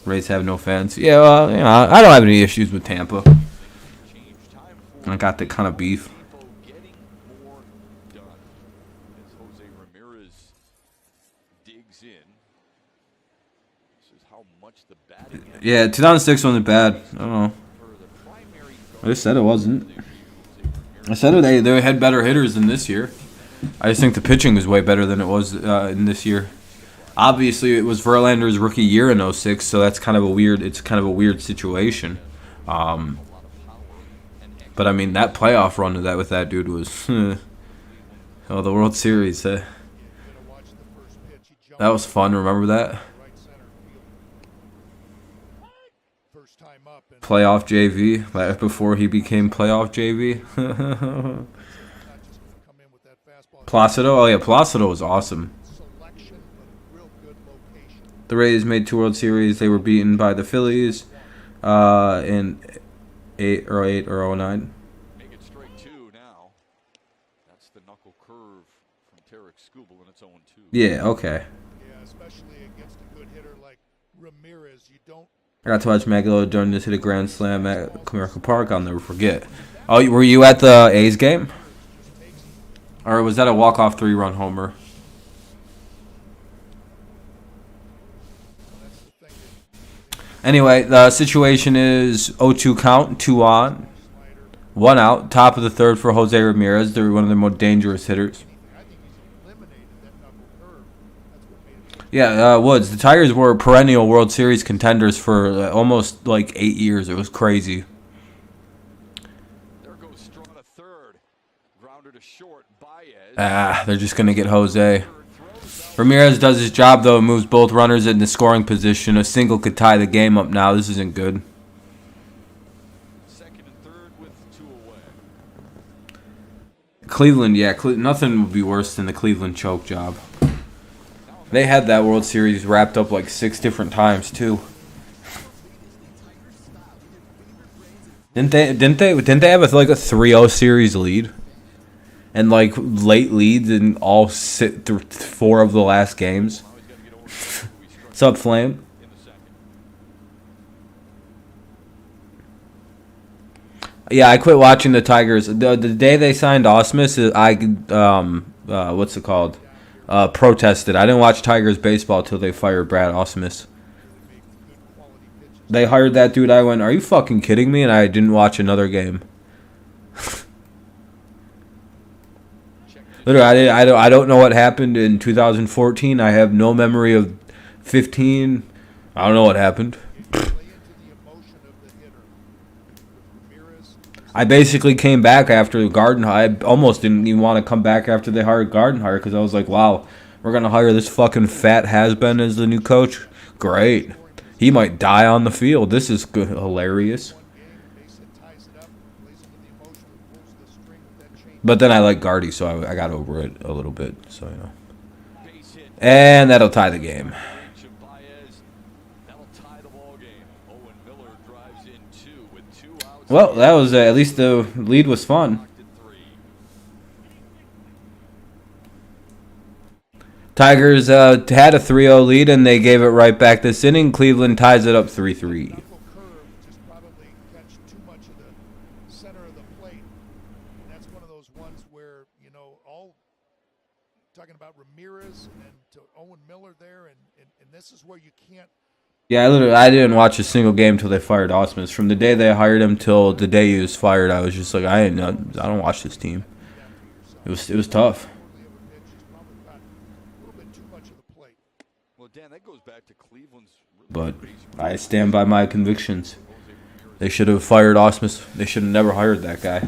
Rays have no fans. Yeah, well, I don't have any issues with Tampa. I got the kind of beef. Getting more done as Jose Ramirez digs in. This is how much the batting Yeah, 2006 wasn't bad. I don't know. I just said it wasn't. I said they had better hitters than this year. I just think the pitching was way better than it was in this year. Obviously, it was Verlander's rookie year in 06, so that's kind of a weird situation. But I mean, that playoff run with that dude was the World Series. That was fun. Remember that? Playoff JV, right before he became playoff JV. Placido, oh yeah, Placido was awesome. The Rays made 2 World Series. They were beaten by the Phillies in 8 or 09. Make it straight 2 now. That's the knuckle curve from Tarek Skubal, and it's 0-2. Yeah, okay. Yeah, especially against a good hitter like Ramirez. You don't. I got to watch Magalo during this hit a grand slam at Comerica Park. I'll never forget. Oh, were you at the A's game? Or was that a walk-off 3-run homer? Anyway, the situation is 0-2 count, 2 on, 1 out, top of the third for Jose Ramirez. They're one of the more dangerous hitters. Yeah, Woods. The Tigers were perennial World Series contenders for almost like 8 years. It was crazy. There goes Straw to third. Grounder to short. Baez. They're just going to get Jose. Ramirez does his job, though, and moves both runners in the scoring position. A single could tie the game up now. This isn't good. Second and third with 2 away. Cleveland, yeah. Nothing would be worse than the Cleveland choke job. They had that World Series wrapped up like 6 different times, too. Didn't they have like a 3-0 series lead? And like late leads in all 4 of the last games. What's up, Flame? Yeah, I quit watching the Tigers. The day they signed Osmus, what's it called? Protested. I didn't watch Tigers baseball till they fired Brad Osmus. They hired that dude. I went, are you fucking kidding me? And I didn't watch another game. Literally, I don't know what happened in 2014. I have no memory of 15. I don't know what happened. I basically came back after Gardenhire. I almost didn't even want to come back after they hired Gardenhire because I was like, wow, we're going to hire this fucking fat has-been as the new coach? Great. He might die on the field. This is good, hilarious. But then I like Gardy, so I got over it a little bit. So, you know. And that'll tie the game. Well, that was at least the lead was fun. Tigers had a 3-0 lead, and they gave it right back this inning. Cleveland ties it up 3-3. Talking about Ramirez and to Owen Miller there, and this is where you can't. Yeah, I didn't watch a single game until they fired Osmus. From the day they hired him till the day he was fired, I was just like, I don't watch this team. It was tough. But I stand by my convictions. They should have fired Osmus. They should have never hired that guy.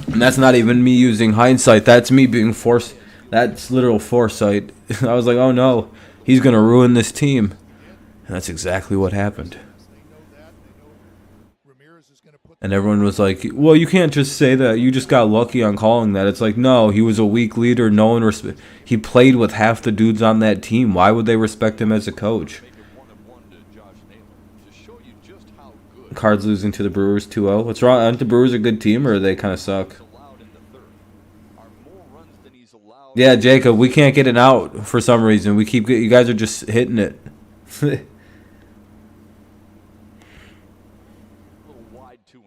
And that's not even me using hindsight. That's me being forced. That's literal foresight. I was like, oh no, he's going to ruin this team. And that's exactly what happened. And everyone was like, well, you can't just say that. You just got lucky on calling that. It's like, no, he was a weak leader. No one he played with half the dudes on that team. Why would they respect him as a coach? Cards losing to the Brewers 2-0. What's wrong? Aren't the Brewers a good team, or they kind of suck? Yeah, Jacob, we can't get it out for some reason. You guys are just hitting it. wide 2-1.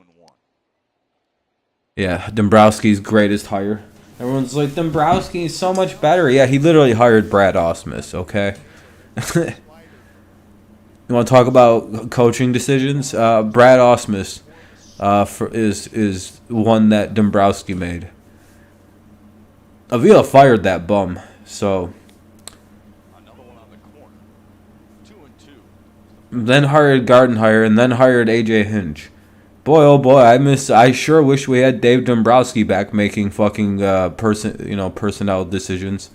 Yeah, Dombrowski's greatest hire. Everyone's like, Dombrowski's so much better. Yeah, he literally hired Brad Ausmus, okay? You want to talk about coaching decisions? Brad Ausmus is one that Dombrowski made. Avila fired that bum, so... Another one on the corner. 2-2. Then hired Gardenhire, and then hired A.J. Hinch. Boy, oh boy, I sure wish we had Dave Dombrowski back making fucking personnel decisions.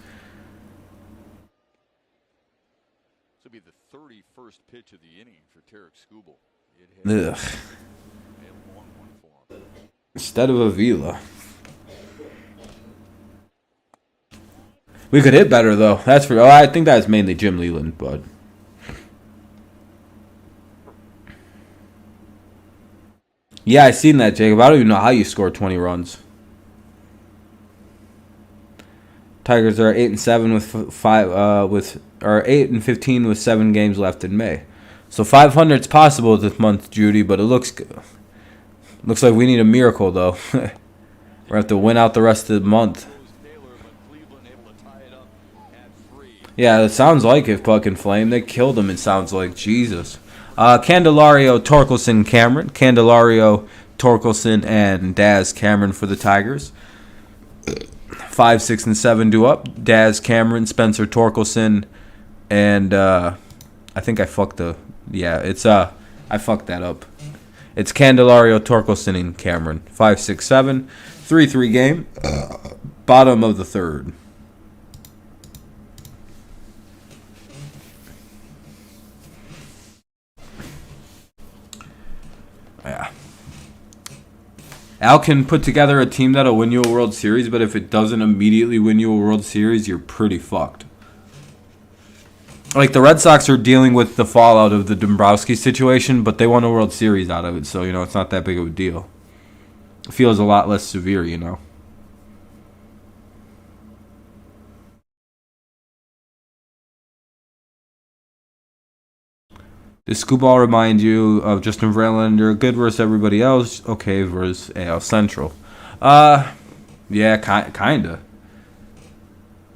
This will be the 31st pitch of the inning for Tarek Skubal. Ugh. A long one for him. Instead of Avila. We could hit better though. That's for. Oh, I think that's mainly Jim Leland, but. Yeah, I seen that, Jacob. I don't even know how you scored 20 runs. Tigers are 8-7 with 8-15 with 7 games left in May. So 500's possible this month, Judy, but it looks like we need a miracle though. We're gonna have to win out the rest of the month. Yeah, it sounds like it, fucking Flame. They killed him, it sounds like. Jesus. Candelario, Torkelson, Cameron. Candelario, Torkelson, and Daz Cameron for the Tigers. 5, 6, and 7 do up. Daz Cameron, Spencer Torkelson, and I think I fucked the... Yeah, it's... I fucked that up. It's Candelario, Torkelson, and Cameron. 5, 6, 7. 3-3 game. Bottom of the third. Yeah. Al can put together a team that'll win you a World Series, but if it doesn't immediately win you a World Series, you're pretty fucked. Like, the Red Sox are dealing with the fallout of the Dombrowski situation, but they won a World Series out of it, so, it's not that big of a deal. It feels a lot less severe, Does Scooball remind you of Justin Verlander? Good versus everybody else. Okay versus AL Central. Yeah, kinda.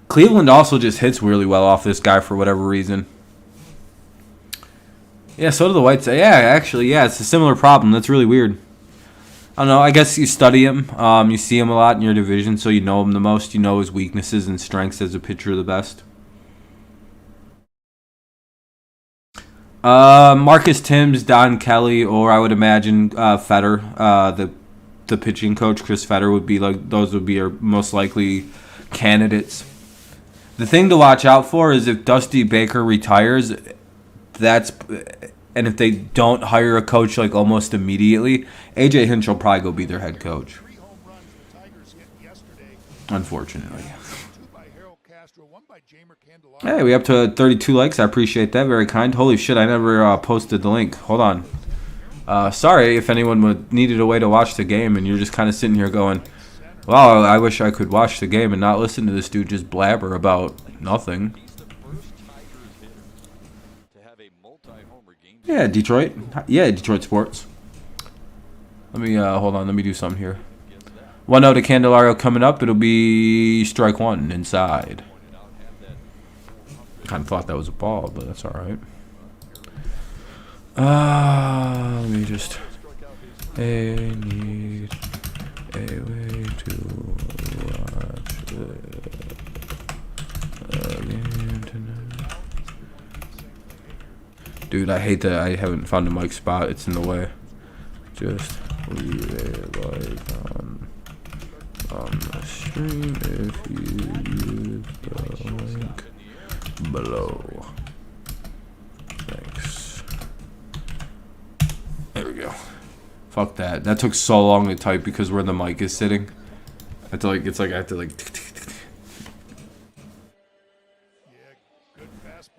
Cleveland also just hits really well off this guy for whatever reason. Yeah, so do the White Sox. Yeah, actually, yeah, it's a similar problem. That's really weird. I don't know. I guess you study him. You see him a lot in your division, so you know him the most. You know his weaknesses and strengths as a pitcher the best. Marcus Timms, Don Kelly, or I would imagine Fetter, the pitching coach, Chris Fetter, would be like those would be our most likely candidates. The thing to watch out for is if Dusty Baker retires, and if they don't hire a coach like almost immediately, AJ Hinch will probably go be their head coach. Unfortunately. Hey, we up to 32 likes. I appreciate that. Very kind. Holy shit, I never posted the link. Hold on. Sorry if anyone needed a way to watch the game and you're just kind of sitting here going, wow, I wish I could watch the game and not listen to this dude just blabber about nothing. Yeah, Detroit. Yeah, Detroit sports. Let me, hold on. Let me do something here. 1-0 to Candelario coming up. It'll be strike one inside. Kind of thought that was a ball, but that's all right. Let me just... I need a way to watch the game tonight. Dude, I hate that I haven't found a mic spot. It's in the way. Just leave a like on the stream if you use the link below. Thanks. There we go. Fuck that. That took so long to type because where the mic is sitting. I have to I have to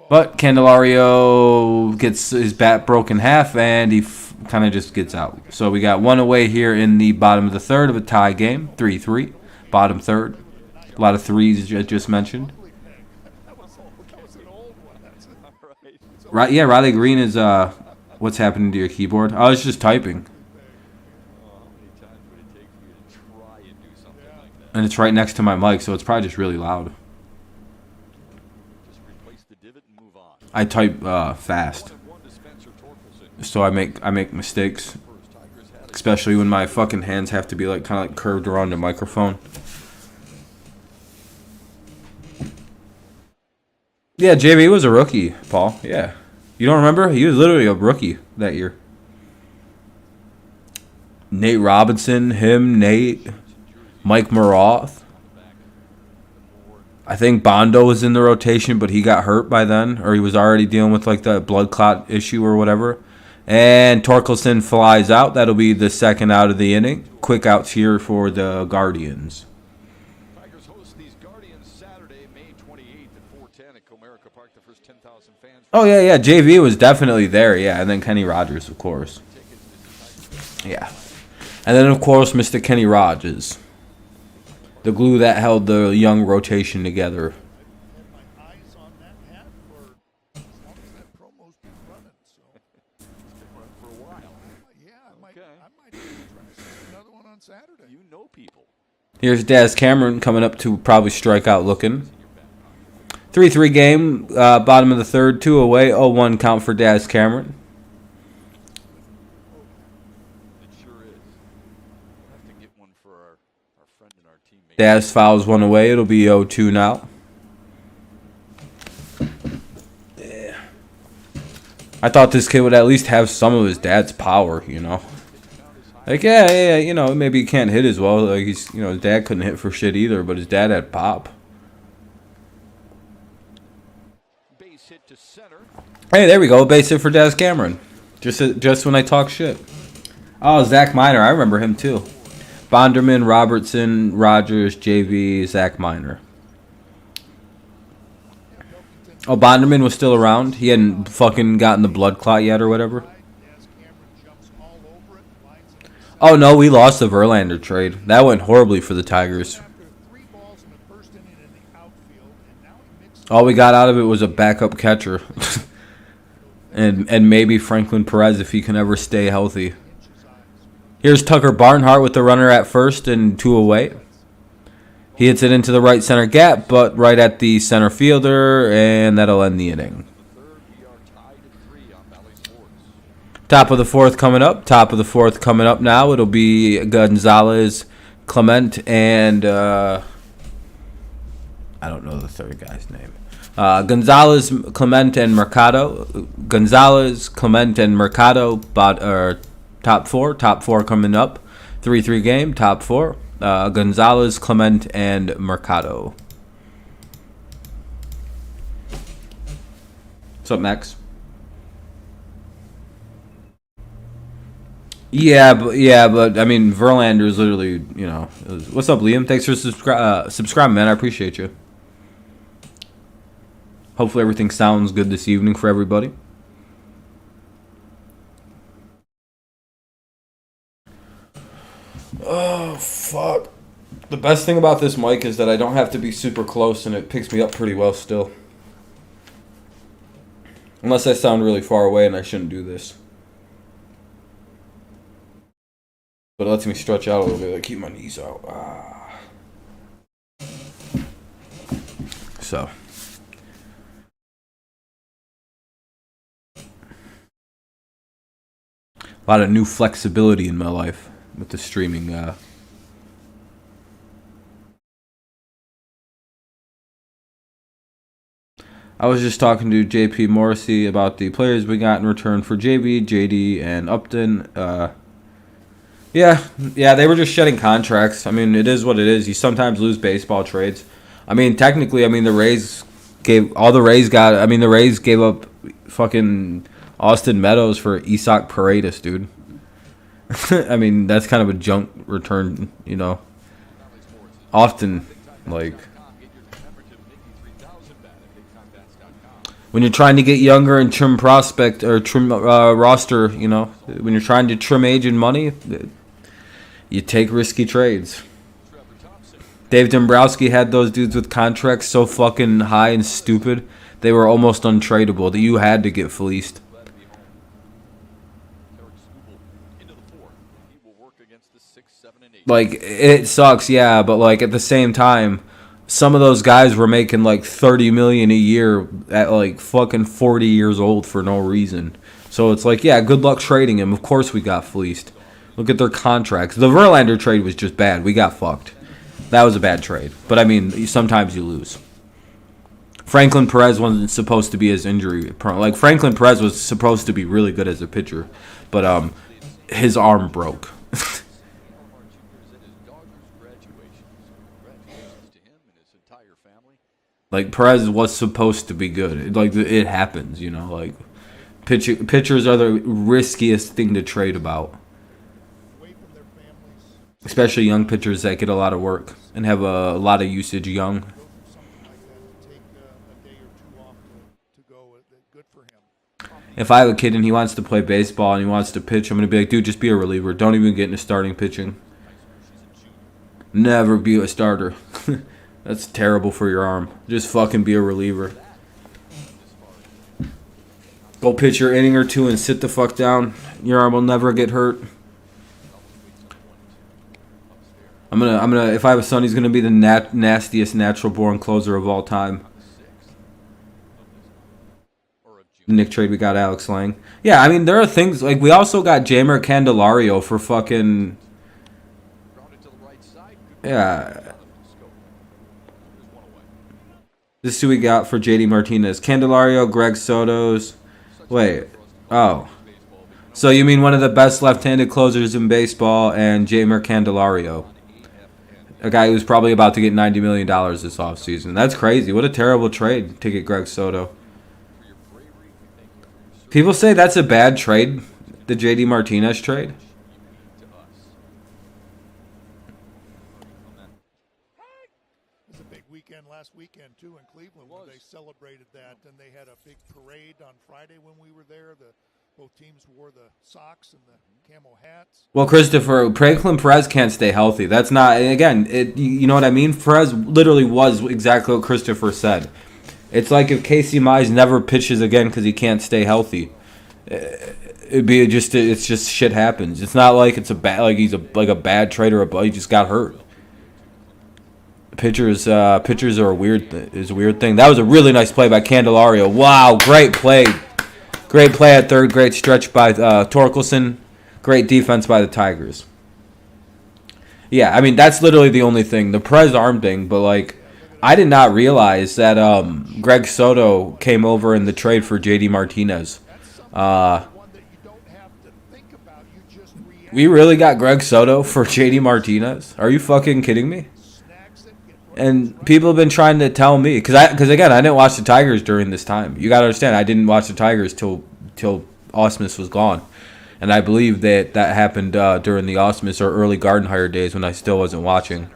But Candelario gets his bat broken in half and he kind of just gets out. So we got one away here in the bottom of the third of a tie game. 3-3. Bottom third. A lot of threes just mentioned. Right, yeah, Riley Green is what's happening to your keyboard? I was just typing. And it's right next to my mic, so it's probably just really loud. Just replace the divot and move on. I type fast, so I make mistakes, especially when my fucking hands have to be like kind of like curved around the microphone. Yeah, JB was a rookie, Paul. Yeah, you don't remember? He was literally a rookie that year. Nate Robinson, Nate, Mike Maroth. I think Bondo was in the rotation, but he got hurt by then, or he was already dealing with like the blood clot issue or whatever. And Torkelson flies out. That'll be the second out of the inning. Quick outs here for the Guardians. Tigers host these Guardians Saturday, May 28th at 4:10 at Comerica Park. The first 10,000 fans. Oh, yeah. JV was definitely there, yeah. And then Kenny Rogers, of course. Yeah. And then, of course, Mr. Kenny Rogers. The glue that held the young rotation together. Had my eyes on that hat for as long as that promo's been running. So Run for a while. yeah, I might Okay. try another one on Saturday. You know people. Here's Daz Cameron coming up to probably strike out looking. 3-3 game, bottom of the third, 2 away, 0-1 count for Daz Cameron. It sure is. We'll have to get one for our friend and our teammate. Daz fouls one away. It'll be 0-2 now. Yeah. I thought this kid would at least have some of his dad's power, you know. Like, yeah, you know, maybe he can't hit as well. Like, his dad couldn't hit for shit either, but his dad had pop. Base hit to center. Hey, there we go. Base hit for Daz Cameron. Just when I talk shit. Oh, Zach Miner. I remember him, too. Bonderman, Robertson, Rogers, JV, Zach Miner. Oh, Bonderman was still around? He hadn't fucking gotten the blood clot yet or whatever? Daz Cameron jumps all over it, lines it Oh, no, we lost the Verlander trade. That went horribly for the Tigers. after 3 balls in the first inning in the outfield, and now he mixes All we got out of it was a backup catcher. and maybe Franklin Perez if he can ever stay healthy. inches eyes. Here's Tucker Barnhart with the runner at first and 2 away. He hits it into the right center gap, but right at the center fielder, and that'll end the inning. Third, we are tied at 3 on Valley Sports. Top of the fourth coming up. Top of the fourth coming up now. It'll be Gonzalez, Clement, and I don't know the third guy's name. Gonzalez, Clement, and Mercado. Gonzalez, Clement, and Mercado. Top four. Top 4 coming up. 3-3 game. Top 4. Gonzalez, Clement, and Mercado. What's up, Max? Yeah, but I mean, Verlander is literally, What's up, Liam? Thanks for subscribing, man. I appreciate you. Hopefully everything sounds good this evening for everybody. Oh, fuck. The best thing about this mic is that I don't have to be super close and it picks me up pretty well still. Unless I sound really far away and I shouldn't do this. But it lets me stretch out a little bit, like keep my knees out. So. A lot of new flexibility in my life with the streaming. I was just talking to JP Morrissey about the players we got in return for JB, JD, and Upton. Yeah, they were just shedding contracts. I mean, it is what it is. You sometimes lose baseball trades. I mean, technically, the Rays gave up fucking Austin Meadows for Isak Paredes, dude. I mean, that's kind of a junk return, Often, like, when you're trying to get younger and trim prospect or trim roster, when you're trying to trim age and money, you take risky trades. Dave Dombrowski had those dudes with contracts so fucking high and stupid, they were almost untradeable, that you had to get fleeced. against the 6, 7, and 8. Like, it sucks, yeah, but like at the same time, some of those guys were making like $30 million a year at like fucking 40 years old for no reason. So it's like, yeah, good luck trading him. Of course we got fleeced. Look at their contracts. The Verlander trade was just bad. We got fucked. That was a bad trade. But I mean, sometimes you lose. Franklin Perez wasn't supposed to be as injury prone. Like, Franklin Perez was supposed to be really good as a pitcher, but his arm broke. Like, Perez was supposed to be good. Like, it happens, you know. Like, pitchers are the riskiest thing to trade about. Especially young pitchers that get a lot of work and have a lot of usage young. If I have a kid and he wants to play baseball and he wants to pitch, I'm going to be like, dude, just be a reliever. Don't even get into starting pitching. Never be a starter. That's terrible for your arm. Just fucking be a reliever. Go pitch your inning or two and sit the fuck down. Your arm will never get hurt. I'm gonna. If I have a son, he's gonna be the nastiest natural-born closer of all time. Nick trade, we got Alex Lang. Yeah, I mean, there are things like we also got Jeimer Candelario for fucking. Yeah. This is who we got for JD Martinez. Candelario, Greg Soto's. Wait. Oh. So you mean one of the best left-handed closers in baseball and Jeimer Candelario. A guy who's probably about to get $90 million this offseason. That's crazy. What a terrible trade to get Greg Soto. People say that's a bad trade, the JD Martinez trade. It was a big weekend last weekend, too, in Cleveland when they celebrated that. And they had a big parade on Friday when we were there. Both teams wore the socks and the camo hats. Well, Christopher, Franklin Perez can't stay healthy. That's not, again, you know what I mean? Perez literally was exactly what Christopher said. It's like if Casey Mize never pitches again because he can't stay healthy. It's just shit happens. It's not like it's a bad, like he's a bad trade or he just got hurt. Pitchers are a weird thing. That was a really nice play by Candelario. Wow, great play. Great play at third. Great stretch by Torkelson. Great defense by the Tigers. Yeah, I mean, that's literally the only thing. The Perez arm thing, but, like, I did not realize that Greg Soto came over in the trade for JD Martinez. We really got Greg Soto for JD Martinez? Are you fucking kidding me? And people have been trying to tell me, because again, I didn't watch the Tigers during this time. You got to understand, I didn't watch the Tigers till Ausmus was gone. And I believe that happened during the Ausmus or early Gardenhire days when I still wasn't watching.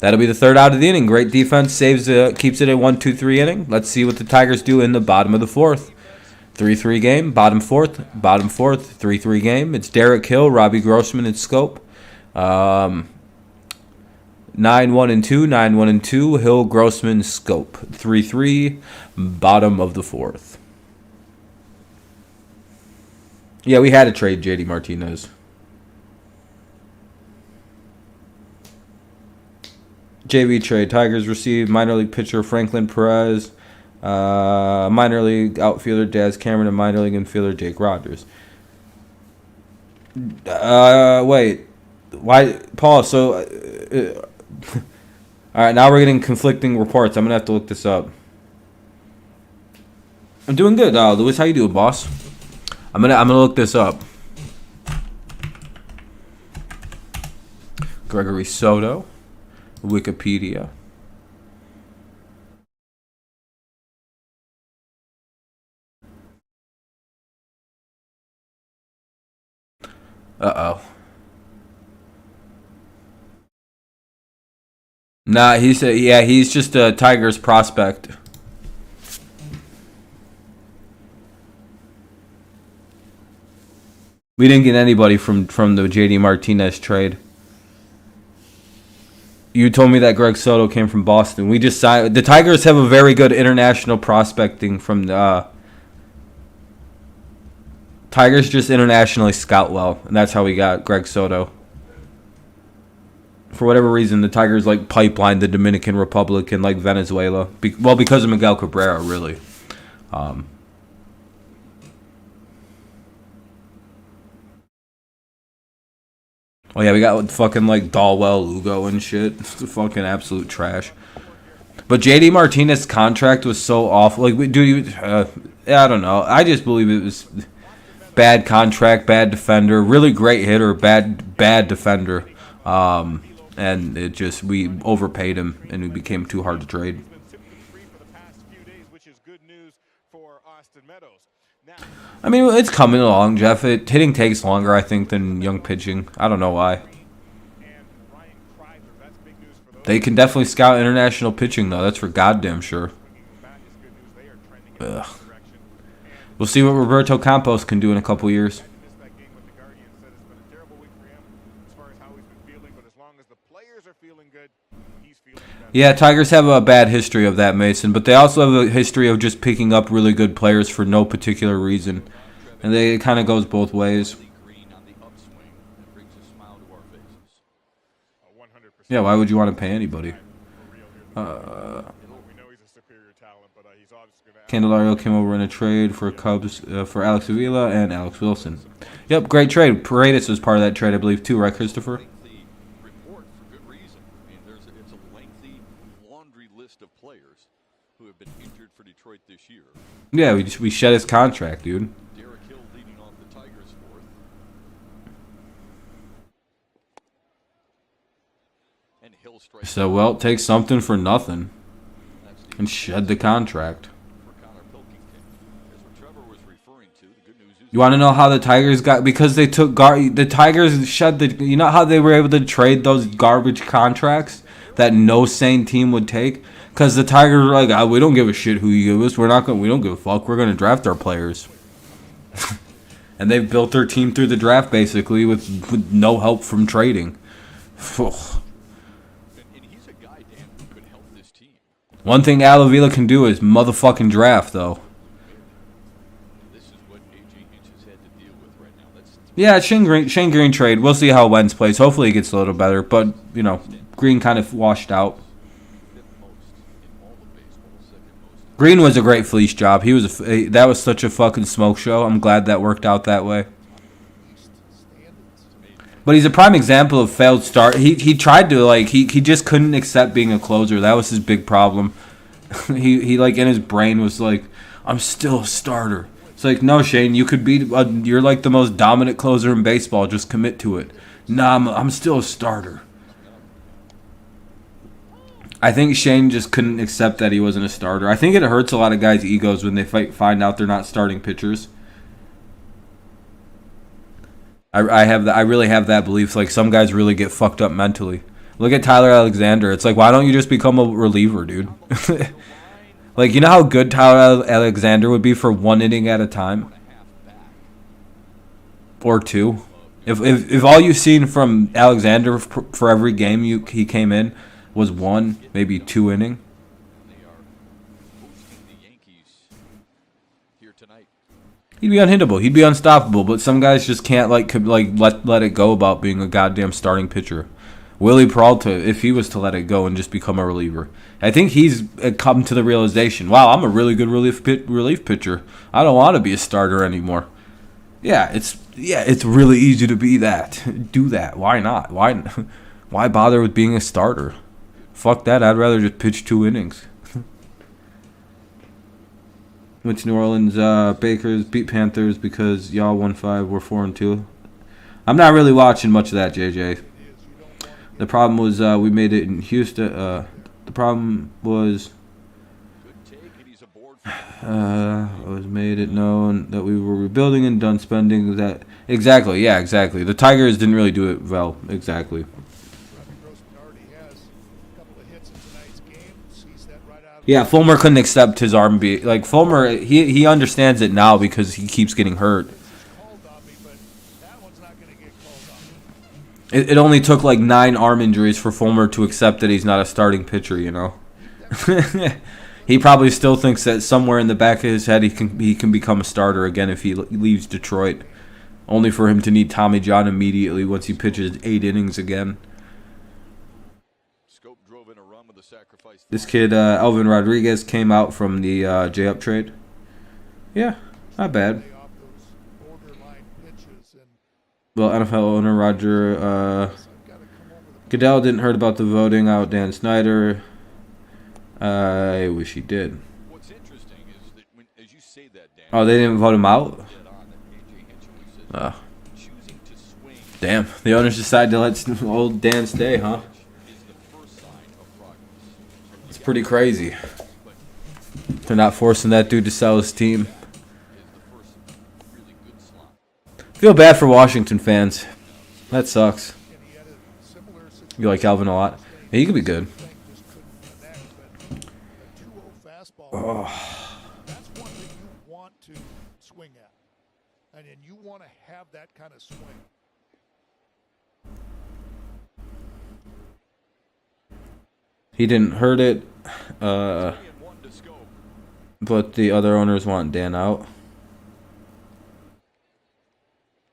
That'll be the third out of the inning. Great defense, keeps it at 1-2-3 inning. Let's see what the Tigers do in the bottom of the fourth. 3-3 game, bottom fourth, 3-3 game. It's Derek Hill, Robbie Grossman, and Scope. 9-1-2, 9-1-2, Hill, Grossman, Scope. 3-3, bottom of the fourth. Yeah, we had to trade JD Martinez. JV trade. Tigers received minor league pitcher Franklin Perez, minor league outfielder Daz Cameron, and minor league infielder Jake Rogers. Wait. Why, Paul, so... all right, now we're getting conflicting reports. I'm going to have to look this up. I'm doing good, Lewis. How you doing, boss? I'm gonna look this up. Gregory Soto, Wikipedia. Uh-oh. Nah, he's just a Tigers prospect. We didn't get anybody from the JD Martinez trade. You told me that Greg Soto came from Boston. We just signed. The Tigers have a very good international prospecting from Tigers just internationally scout well, and that's how we got Greg Soto. For whatever reason, the Tigers like pipeline the Dominican Republic and like Venezuela. Because of Miguel Cabrera, really. Oh yeah, we got fucking like Dalwell, Lugo, and shit. It's fucking absolute trash. But JD Martinez's contract was so awful. Like, dude, I don't know. I just believe it was bad contract, bad defender, really great hitter, bad defender. And it just, we overpaid him, and it became too hard to trade. I mean, it's coming along, Jeff. Hitting takes longer, I think, than young pitching. I don't know why. They can definitely scout international pitching, though. That's for goddamn sure. Ugh. We'll see what Roberto Campos can do in a couple years. Yeah, Tigers have a bad history of that, Mason, but they also have a history of just picking up really good players for no particular reason. And it kind of goes both ways. Yeah, why would you want to pay anybody? Candelario came over in a trade for Cubs for Alex Avila and Alex Wilson. Yep, great trade. Paredes was part of that trade, I believe, too, right, Christopher? Yeah, we shed his contract, dude. So, well, take something for nothing and shed the contract. You want to know how the Tigers got? Because they took the Tigers shed the. You know how they were able to trade those garbage contracts that no sane team would take? Because the Tigers were like, we don't give a shit who you give us. We don't give a fuck. We're gonna draft our players. And they've built their team through the draft basically with no help from trading. One thing Al Avila can do is motherfucking draft, though. Yeah, Shane Green trade. We'll see how Wentz plays. Hopefully he gets a little better. But, you know, Green kind of washed out. Green was a great fleece job. That was such a fucking smoke show. I'm glad that worked out that way. But he's a prime example of failed start. He tried to, like, he just couldn't accept being a closer. That was his big problem. he like, in his brain was like, I'm still a starter. It's like, no, Shane, you could be, you're like the most dominant closer in baseball. Just commit to it. Nah, I'm still a starter. I think Shane just couldn't accept that he wasn't a starter. I think it hurts a lot of guys' egos when they find out they're not starting pitchers. I really have that belief. Like, some guys really get fucked up mentally. Look at Tyler Alexander. It's like, why don't you just become a reliever, dude? Like, you know how good Tyler Alexander would be for 1 inning at a time? Or 2? If all you've seen from Alexander for every game he came in was 1, maybe 2 inning. He'd be unhittable. He'd be unstoppable. But some guys just can't let it go about being a goddamn starting pitcher. Willie Peralta, if he was to let it go and just become a reliever, I think he's come to the realization, wow, I'm a really good relief pitcher. I don't want to be a starter anymore. Yeah, it's really easy to be that. Do that. Why not? Why bother with being a starter? Fuck that. I'd rather just pitch 2 innings. Which New Orleans Bakers beat Panthers because y'all won 5, we're 4-2. I'm not really watching much of that, JJ. The problem was we made it in Houston. The problem was made it known that we were rebuilding and done spending that. Exactly, yeah, exactly. The Tigers didn't really do it well, exactly. Yeah, Fulmer couldn't accept his arm being like Fulmer. He understands it now because he keeps getting hurt. It only took like 9 arm injuries for Fulmer to accept that he's not a starting pitcher. You know, He probably still thinks that somewhere in the back of his head he can become a starter again if he leaves Detroit, only for him to need Tommy John immediately once he pitches 8 innings again. This kid, Elvin Rodriguez, came out from the J-Up trade. Yeah, not bad. Well, NFL owner Roger Goodell didn't heard about the voting out Dan Snyder. I wish he did. What's interesting is that as you say that, Dan, oh, they didn't vote him out? Damn, the owners decided to let old Dan stay, huh? It's pretty crazy. They're not forcing that dude to sell his team. Feel bad for Washington fans. That sucks. You like Alvin a lot. Yeah, he could be good. Oh. That's one that you want to swing at. And you want to have that kind of swing. He didn't hurt it. But the other owners want Dan out.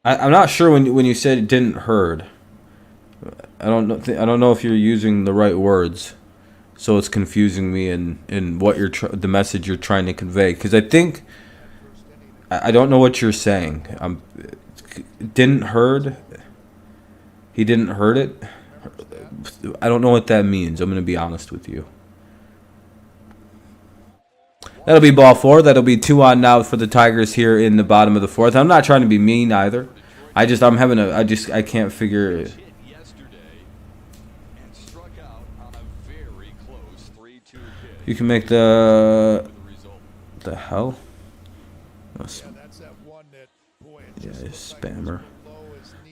I'm not sure when you said it didn't hurt. I don't know if you're using the right words, so it's confusing me in what the message you're trying to convey. Because I think I don't know what you're saying. Didn't hurt. He didn't hurt it. I don't know what that means. I'm going to be honest with you. That'll be ball 4. That'll be 2 on now for the Tigers here in the bottom of the 4th. I'm not trying to be mean either. I can't figure. You can make the hell. Yeah, spammer.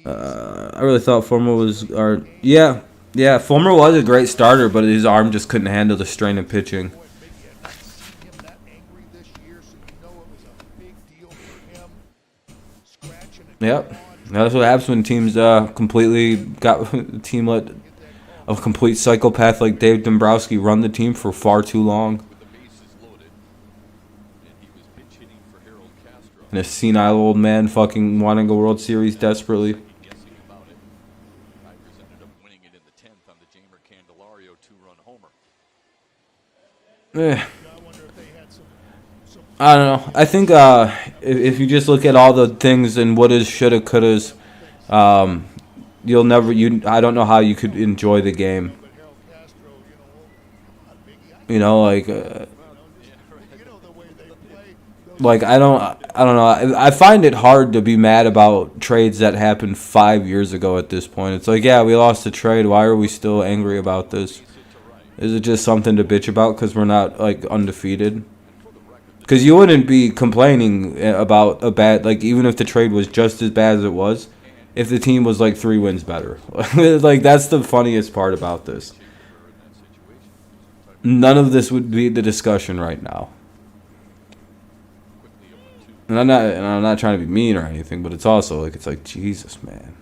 I really thought Fulmer was Fulmer was a great starter, but his arm just couldn't handle the strain of pitching. Yep, that's what happens when teams completely got a team let a complete psychopath like Dave Dombrowski run the team for far too long. And a senile old man fucking wanting a World Series desperately. I don't know. I think if you just look at all the things and what is, shoulda, couldas, you'll never. I don't know how you could enjoy the game. You know, like I don't know. I find it hard to be mad about trades that happened 5 years ago. At this point, it's like, yeah, we lost the trade. Why are we still angry about this? Is it just something to bitch about because we're not like undefeated? Because you wouldn't be complaining about a bad, like, even if the trade was just as bad as it was, if the team was like 3 wins better. Like, that's the funniest part about this. None of this would be the discussion right now. And I'm not trying to be mean or anything, but it's also like, it's like, Jesus, man.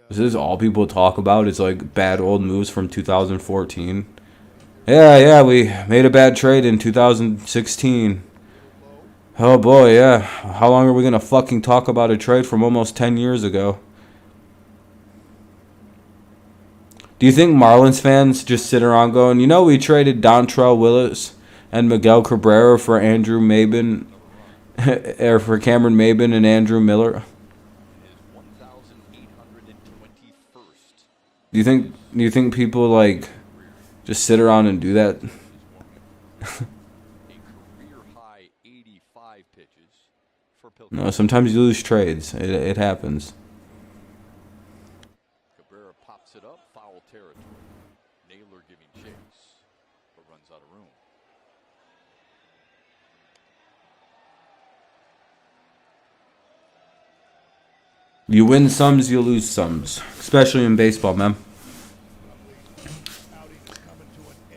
This is all people talk about is like bad old moves from 2014. Yeah, we made a bad trade in 2016. Oh boy, yeah. How long are we gonna fucking talk about a trade from almost 10 years ago? Do you think Marlins fans just sit around going, you know, we traded Dontrell Willis and Miguel Cabrera for Andrew Maben, or for Cameron Maben and Andrew Miller? Do you think people like just sit around and do that? No, sometimes you lose trades. It happens. Cabrera pops it up, foul territory. Naylor giving chase, but runs out of room. You win some, you lose some, especially in baseball, man.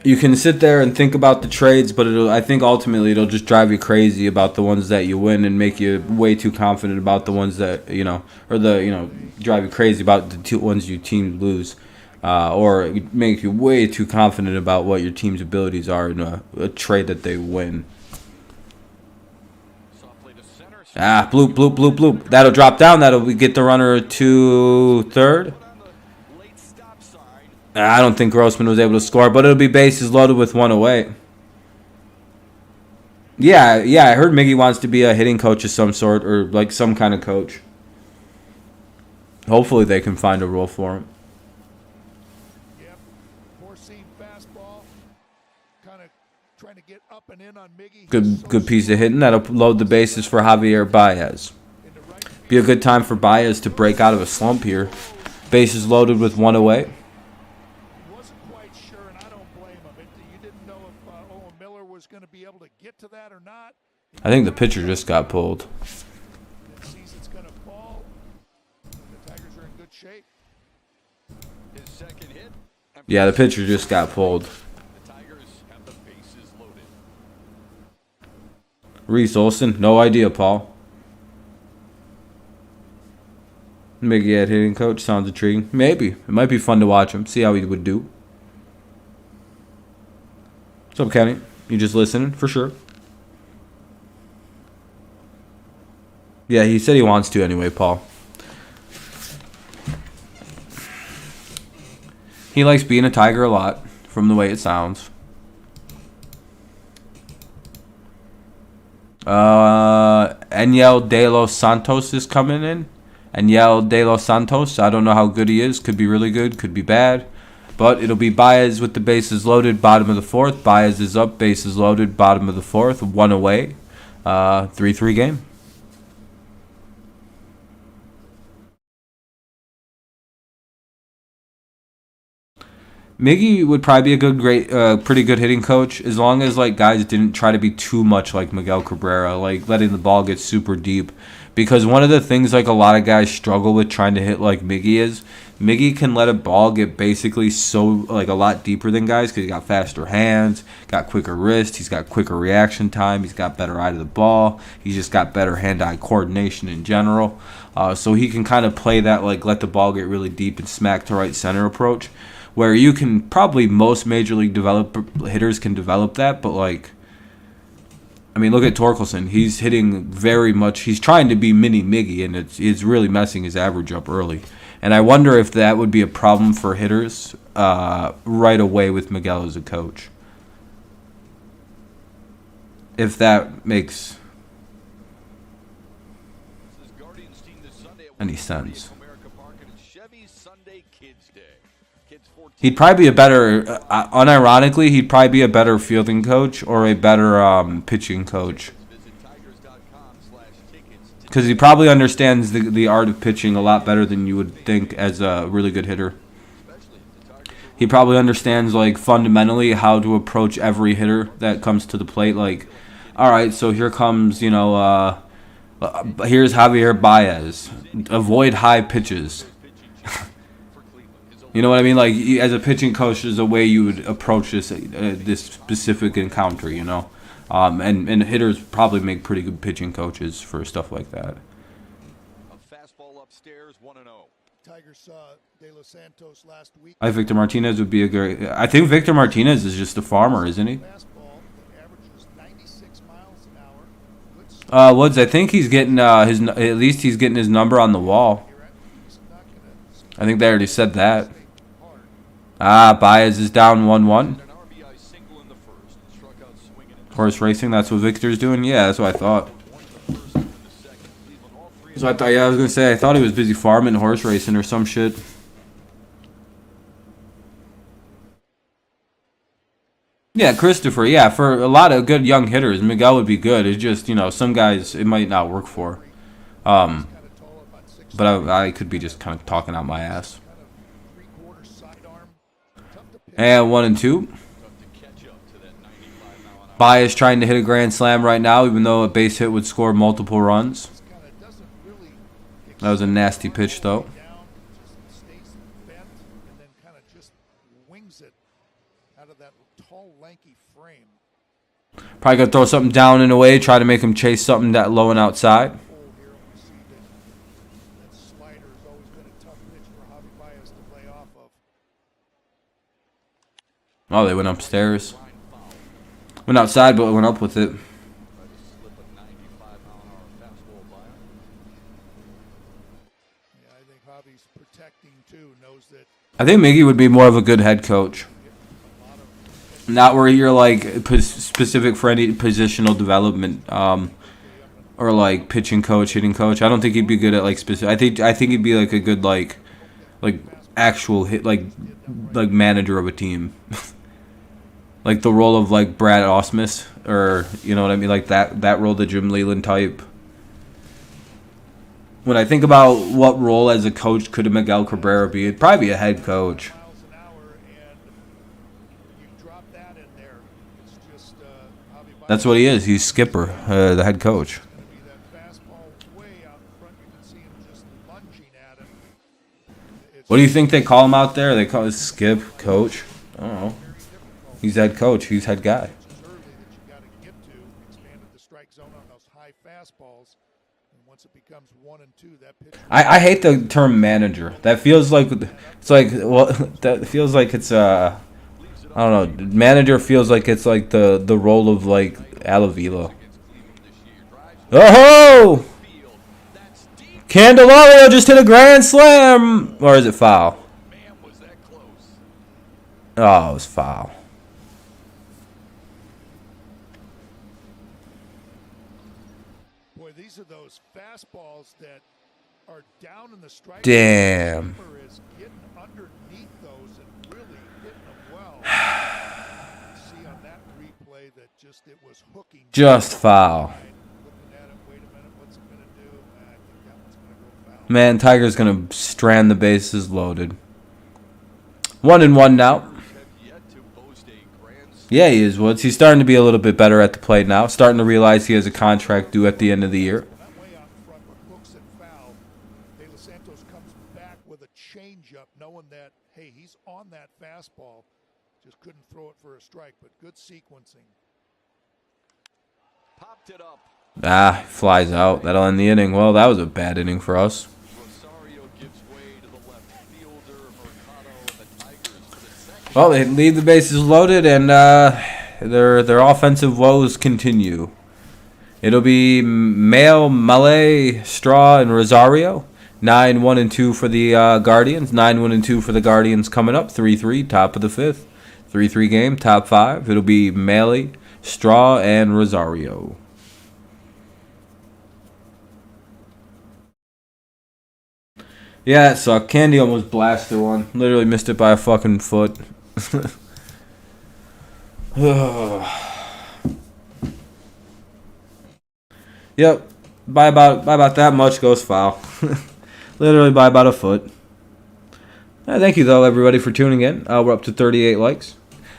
You can sit there and think about the trades, but I think ultimately it'll just drive you crazy about the ones that you win and make you way too confident about the ones that, drive you crazy about the ones you teams lose. or it makes you way too confident about what your team's abilities are in a trade that they win. Bloop, bloop, bloop, bloop. That'll drop down. That'll get the runner to third. I don't think Grossman was able to score, but it'll be bases loaded with one away. Yeah, I heard Miggy wants to be a hitting coach of some sort, or like some kind of coach. Hopefully they can find a role for him. Yep. Four-seam fastball. Kind of trying to get up and in on Miggy. Good piece of hitting. That'll load the bases for Javier Baez. Be a good time for Baez to break out of a slump here. Bases loaded with one away. Going to be able to get to that or not. I think the pitcher just got pulled. Sees it's going to fall. The Tigers are in good shape. His second hit. Yeah, the pitcher just got pulled. The Tigers have the bases loaded. Reese Olson, no idea, Paul. Miggy at hitting coach sounds intriguing. Maybe. It might be fun to watch him, see how he would do. What's up, Kenny? You just listening? For sure. Yeah, he said he wants to anyway, Paul. He likes being a Tiger a lot, from the way it sounds. Enyel De Los Santos is coming in. Enyel De Los Santos. I don't know how good he is. Could be really good. Could be bad. But it'll be Baez with the bases loaded, bottom of the fourth. Baez is up, bases loaded, bottom of the fourth. One away. 3-3 game. Miggy would probably be pretty good hitting coach as long as like guys didn't try to be too much like Miguel Cabrera, like letting the ball get super deep. Because one of the things like a lot of guys struggle with trying to hit like Miggy is, Miggy can let a ball get basically so like a lot deeper than guys because he's got faster hands, got quicker wrist, he's got quicker reaction time, he's got better eye to the ball, he's just got better hand-eye coordination in general. So he can kind of play that like let the ball get really deep and smack to right center approach, where you can probably most major league hitters can develop that, but like, I mean, look at Torkelson. He's hitting very much. He's trying to be mini Miggy, and it's really messing his average up early. And I wonder if that would be a problem for hitters right away with Miguel as a coach. If that makes any sense. He'd probably be a better, unironically, he'd probably be a better fielding coach or a better pitching coach. Because he probably understands the art of pitching a lot better than you would think as a really good hitter. He probably understands, like, fundamentally how to approach every hitter that comes to the plate. Like, all right, so here comes, here's Javier Baez. Avoid high pitches. You know what I mean? Like, as a pitching coach, there's a way you would approach this specific encounter, and hitters probably make pretty good pitching coaches for stuff like that. A fastball upstairs, 1-0. Tigers saw De Los Santos last week. I think Victor Martinez would be a great. I think Victor Martinez is just a farmer, isn't he? Fastball that averages 96 miles an hour. Woods. I think he's getting at least he's getting his number on the wall. I think they already said that. Baez is down 1-1. Horse racing, that's what Victor's doing? Yeah, that's what I thought. I was going to say, I thought he was busy farming horse racing or some shit. Yeah, Christopher, yeah, for a lot of good young hitters, Miguel would be good. It's just, some guys it might not work for. But I could be just kind of talking out my ass. And 1-2. Baez trying to hit a grand slam right now, even though a base hit would score multiple runs. That was a nasty pitch, though. Probably going to throw something down and away, try to make him chase something that low and outside. Oh, they went upstairs. Went outside, but went up with it. I think Javi's protecting too, knows that I think Miggy would be more of a good head coach. Not where you're like specific for any positional development, or like pitching coach, hitting coach. I don't think he'd be good at like specific. I think he'd be like a good like actual hit like manager of a team. Like the role of like Brad Ausmus, or you know what I mean, like that role, the Jim Leyland type. When I think about what role as a coach could a Miguel Cabrera be, it'd probably be a head coach. That's what he is. He's skipper, the head coach. What do you think they call him out there? They call him skip coach. I don't know. He's head coach. He's head guy. I hate the term manager. That feels like it's like that feels like it's I don't know. Manager feels like it's like the role of like Alavila. Oh! Candelario just hit a grand slam, or is it foul? Oh, it was foul. Boy, these are those fastballs that are down in the strike. Damn. Is getting underneath those and really hitting them well. See on that replay that just it was hooking. Just foul. Looking at it, wait a minute, what's it gonna do? I think that one's gonna go foul. Man, Tiger's gonna strand the bases loaded. 1-1 now. Yeah, he is, Woods. He's starting to be a little bit better at the plate now. Starting to realize he has a contract due at the end of the year. That way out front with hooks and foul, De Los Santos comes back with a changeup, knowing that, hey, he's on that fastball. Just couldn't throw it for a strike, but good sequencing. Popped it up. Ah, flies out. That'll end the inning. Well, that was a bad inning for us. Well, they leave the bases loaded, and their offensive woes continue. It'll be Mail, Malay, Straw, and Rosario. 9-1-2 for the Guardians. 9-1-2 for the Guardians coming up. 3-3, top of the fifth. 3-3 game, top five. It'll be Maley, Straw, and Rosario. Yeah, that sucked. Candy almost blasted one. Literally missed it by a fucking foot. Yep. By about that much goes foul. Literally by about a foot. Thank you, though, everybody, for tuning in. We're up to 38 likes.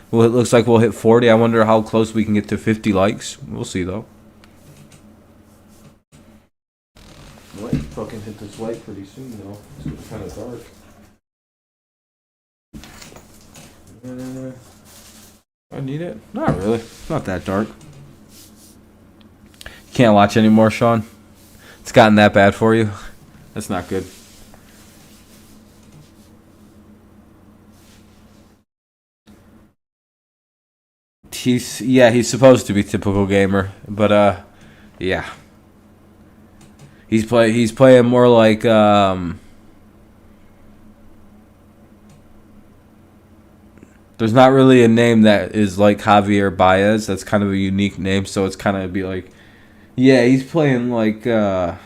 Well, it looks like we'll hit 40. I wonder how close we can get to 50 likes. We'll see, though. Might fucking hit this light pretty soon, though. It's kind of dark. I need it? Not really. It's not that dark. You can't watch anymore, Sean? It's gotten that bad for you? That's not good. He's supposed to be typical gamer, but yeah. He's playing more like there's not really a name that is like Javier Baez. That's kind of a unique name, so it's kind of be like, yeah, he's playing like you know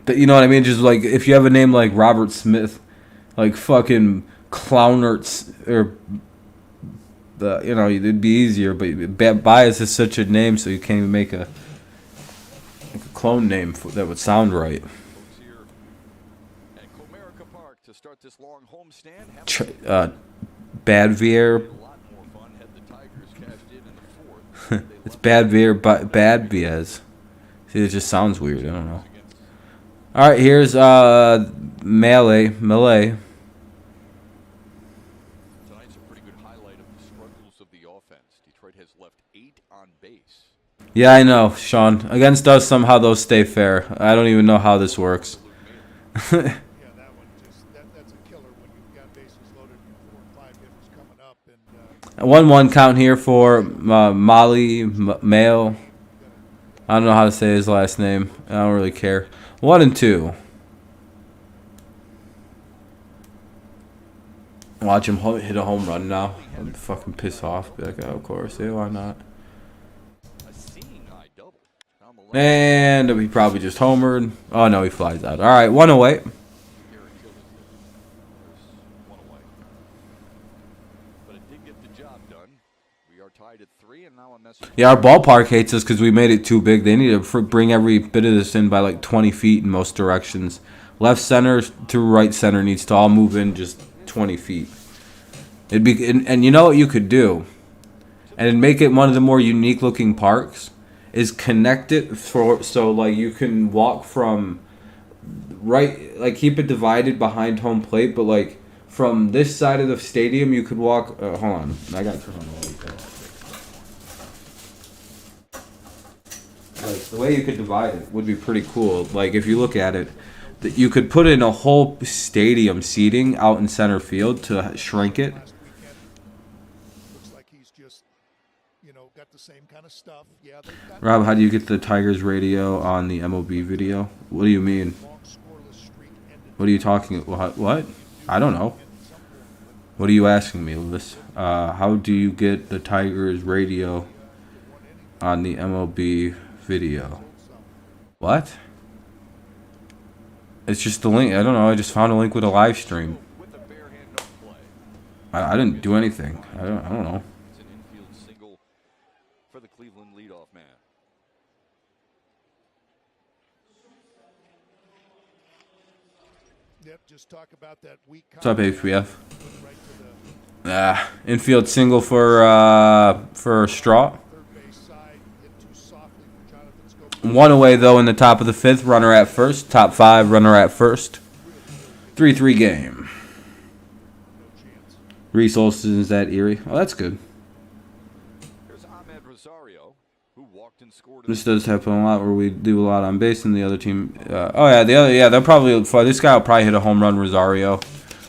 what I mean? Just like if you have a name like Robert Smith, like fucking Clownerts, or the, you know, it'd be easier. But Baez is such a name, so you can't even make a clone name that would sound right. Badvier. It's Badvier, Bad Baez. See, it just sounds weird. I don't know. All right, here's Malay. Tonight's a pretty good highlight of the struggles of the offense. Detroit has left 8 on base. Yeah, I know, Sean. Against us, somehow those stay fair. I don't even know how this works. Yeah, that one just that's a killer when you've got bases loaded 1-1 count here for Molly Mail. I don't know how to say his last name. I don't really care. 1-2. Watch him hit a home run now. I'm fucking pissed off. Be like, oh, of course. Yeah, why not? And he probably just homered. Oh, no, he flies out. All right, 1 away. Yeah, our ballpark hates us because we made it too big. They need to bring every bit of this in by like 20 feet in most directions. Left center to right center needs to all move in just 20 feet. It'd be, and you know what you could do, and it'd make it one of the more unique looking parks, is connect it so like you can walk from right, like keep it divided behind home plate, but like from this side of the stadium you could walk. Hold on, I got to turn on the light there. Like the way you could divide it would be pretty cool. Like if you look at it, that you could put in a whole stadium seating out in center field to shrink it. Looks like he's just, got the same kind of stuff. Yeah. Rob, how do you get the Tigers radio on the MLB video? What do you mean? What are you talking about? What? I don't know. What are you asking me, Lewis? How do you get the Tigers radio on the MLB video? What? It's just the link. I don't know. I just found a link with a live stream. I didn't do anything. I don't know. It's an infield single for the Cleveland leadoff man. Yep, just talk about that weak. What's up, HPF? Infield single for Straw. 1 away, though, in the top of the 5th. Runner at first. Top 5, runner at first. 3-3 game. Reese Olson is at Erie. Oh, that's good. This does happen a lot where we do a lot on base and the other team. They'll probably. This guy will probably hit a home run, Rosario.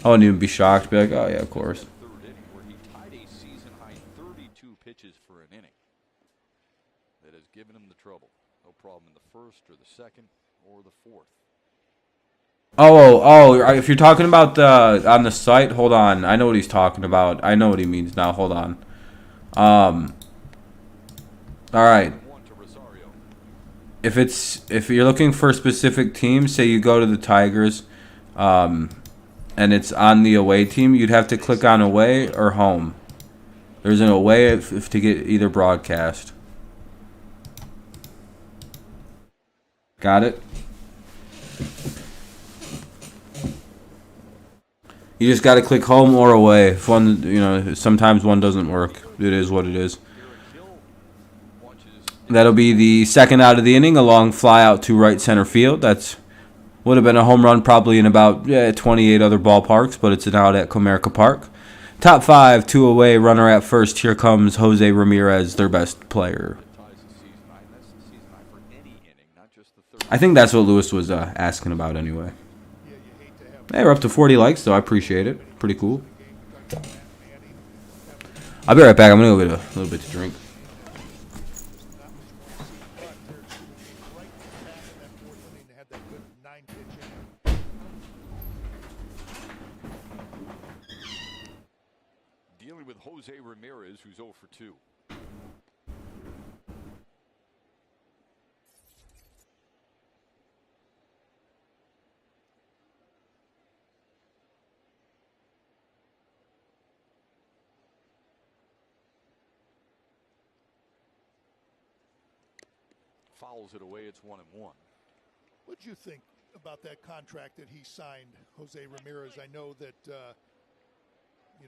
I wouldn't even be shocked. Be like, oh, yeah, of course. That has given him the trouble. No problem in the first or the second or the fourth. If you're talking about the on the site, hold on. I know what he's talking about. I know what he means now. Hold on. All right. If you're looking for a specific team, say you go to the Tigers, and it's on the away team, you'd have to click on away or home. There's an away if to get either broadcast. Got it? You just got to click home or away. If one, sometimes one doesn't work. It is what it is. That'll be the second out of the inning. A long fly out to right center field. That's would have been a home run probably in about 28 other ballparks, but it's an out at Comerica Park. Top 5, 2 away, runner at first. Here comes Jose Ramirez, their best player. I think that's what Lewis was asking about anyway. Hey, we're up to 40 likes, so I appreciate it. Pretty cool. I'll be right back. I'm going to go get a little bit to drink. Dealing with Jose Ramirez, who's 0 for 2. Fouls it away. It's 1-1. What did you think about that contract that he signed, Jose Ramirez? I know that a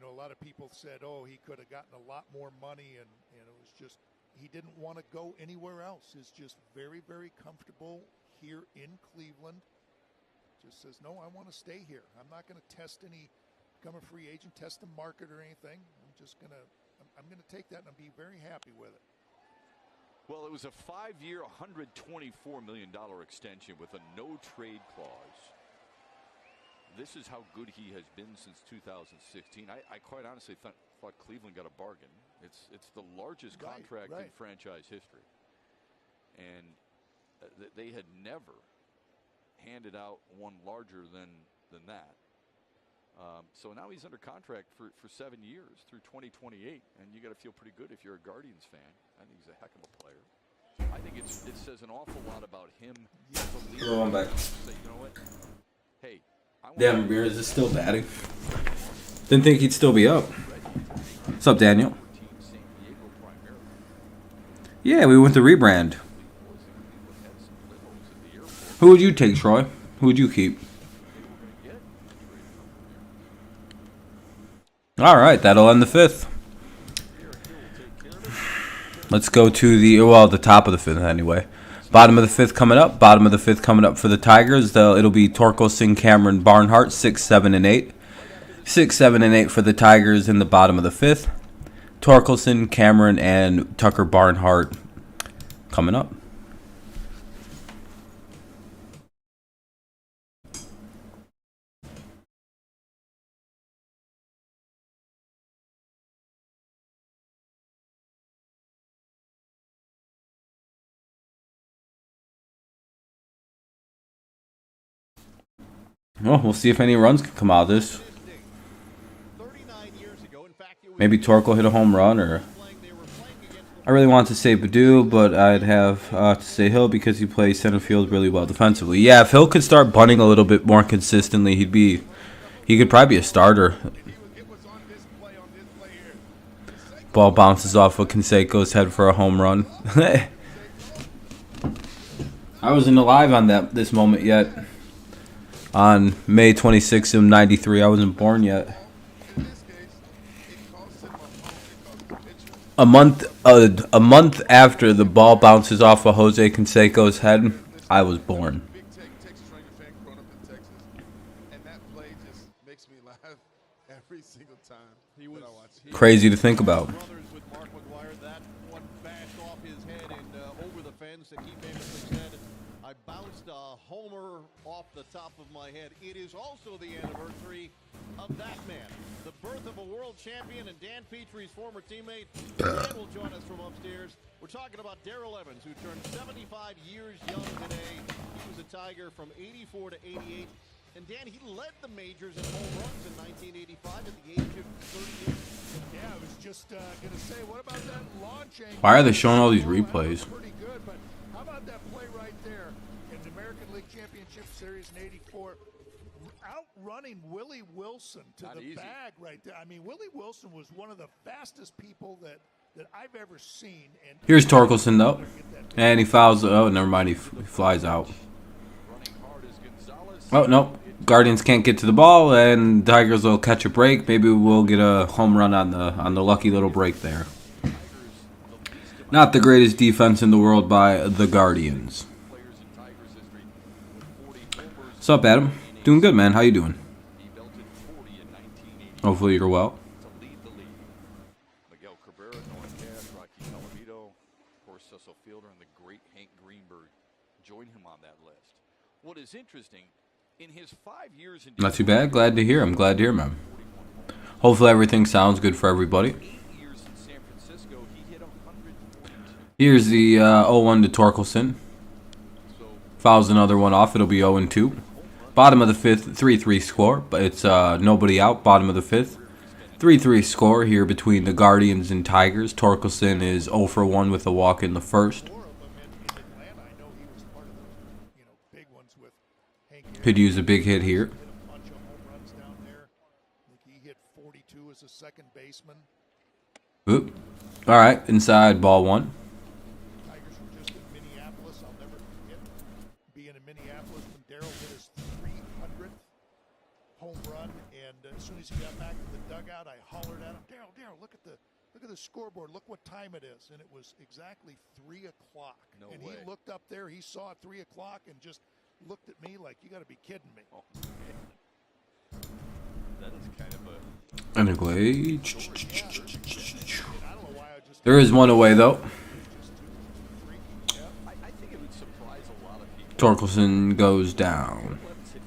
lot of people said, oh, he could have gotten a lot more money, and it was just he didn't want to go anywhere else. He's just very, very comfortable here in Cleveland. Just says, no, I want to stay here. I'm not going to become a free agent, test the market or anything. I'm going to take that and I'll be very happy with it. Well, it was a 5-year, $124 million extension with a no-trade clause. This is how good he has been since 2016. I quite honestly thought Cleveland got a bargain. It's the largest contract in franchise history, and they had never handed out one larger than that. So now he's under contract for 7 years through 2028, and you got to feel pretty good if you're a Guardians fan. I think he's a heck of a player. I think it says an awful lot about him. Go on back. Say, you know what? Hey, Damn, Ramirez is still batting. Didn't think he'd still be up. What's up, Daniel? Yeah, we went to rebrand. Who would you take, Troy? Who would you keep? All right, that'll end the 5th. Let's go to the top of the 5th anyway. Bottom of the 5th coming up. Bottom of the 5th coming up for the Tigers. It'll be Torkelson, Cameron, Barnhart, 6, 7, and 8. 6, 7, and 8 for the Tigers in the bottom of the 5th. Torkelson, Cameron, and Tucker Barnhart coming up. Well, we'll see if any runs can come out of this. Maybe Torque will hit a home run, or I really want to say Badu, but I'd have to say Hill because he plays center field really well defensively. Yeah, if Hill could start bunting a little bit more consistently, he could probably be a starter. Ball bounces off of Canseco's head for a home run. I wasn't alive on this moment yet. On May 26th of '93, I wasn't born yet. A month after the ball bounces off of Jose Canseco's head, I was born. Crazy to think about. Homer off the top of my head. It is also the anniversary of that man, the birth of a world champion and Dan Petrie's former teammate. Dan will join us from upstairs. We're talking about Darrell Evans, who turned 75 years young today. He was a Tiger from '84 to '88. And Dan, he led the majors in home runs in 1985 at the age of 38. Yeah, I was just going to say, what about that launch angle? Why are they showing all these replays? Pretty good, but how about that play right there in the American League Championship Series in '84? Outrunning Willie Wilson to the bag right there. I mean, Willie Wilson was one of the fastest people that I've ever seen. And here's Torkelson, though. And he fouls. Oh, never mind. He flies out. Oh, no. Guardians can't get to the ball, and Tigers will catch a break. Maybe we'll get a home run on the lucky little break there. Not the greatest defense in the world by the Guardians. What's up, Adam? Doing good, man. How you doing? Hopefully you're well. Miguel Cabrera, Norm Cash, Rocky Talavito, of course, Cecil Fielder, and the great Hank Greenberg join him on that list. What is interesting, in his 5 years in not too bad. Glad to hear. I'm glad to hear, man. Hopefully everything sounds good for everybody. 8 years in San Francisco, he hit 142. Here's the 0-1 to Torkelson. Fouls another one off. It'll be 0-2. Bottom of the 5th, 3-3 score, but it's nobody out. Bottom of the 5th, 3-3 score here between the Guardians and Tigers. Torkelson is 0 for 1 with a walk in the first. Could use a big hit here. He hit 42 as a second baseman. Oop. All right, inside ball 1. Tigers were just in Minneapolis. I'll never forget being in Minneapolis when Darrell hit his 300th home run, and as soon as he got back to the dugout, I hollered at him, Darrell, look at the scoreboard. Look what time it is, and it was exactly 3 o'clock. No and way. He looked up there. He saw 3 o'clock and just looked at me like, you got to be kidding me. Oh. That is kind of a... Anyway, there is one away though. I think it would surprise a lot of people. Torkelson goes down. Hit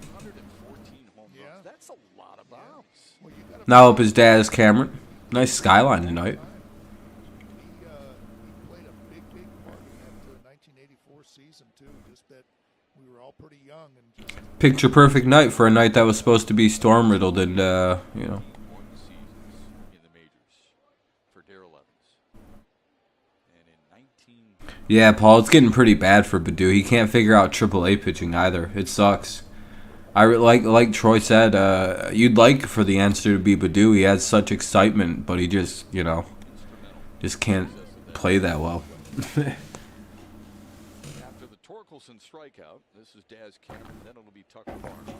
414 home runs. That's a lot of bounce. Well, you got to Now up his dad is Cameron. Nice skyline tonight. He played a big part in that 1984 season too. Just that we were all pretty young and just Picture perfect night for a night that was supposed to be storm riddled and you know. Yeah, Paul, it's getting pretty bad for Baду. He can't figure out AAA pitching either. It sucks. Like Troy said, you'd like for the answer to be Badu. He has such excitement, but he just, you know, just can't play that well. After the Torkelson strikeout, this is Daz Cameron. Then it'll be Tucker Barnhart.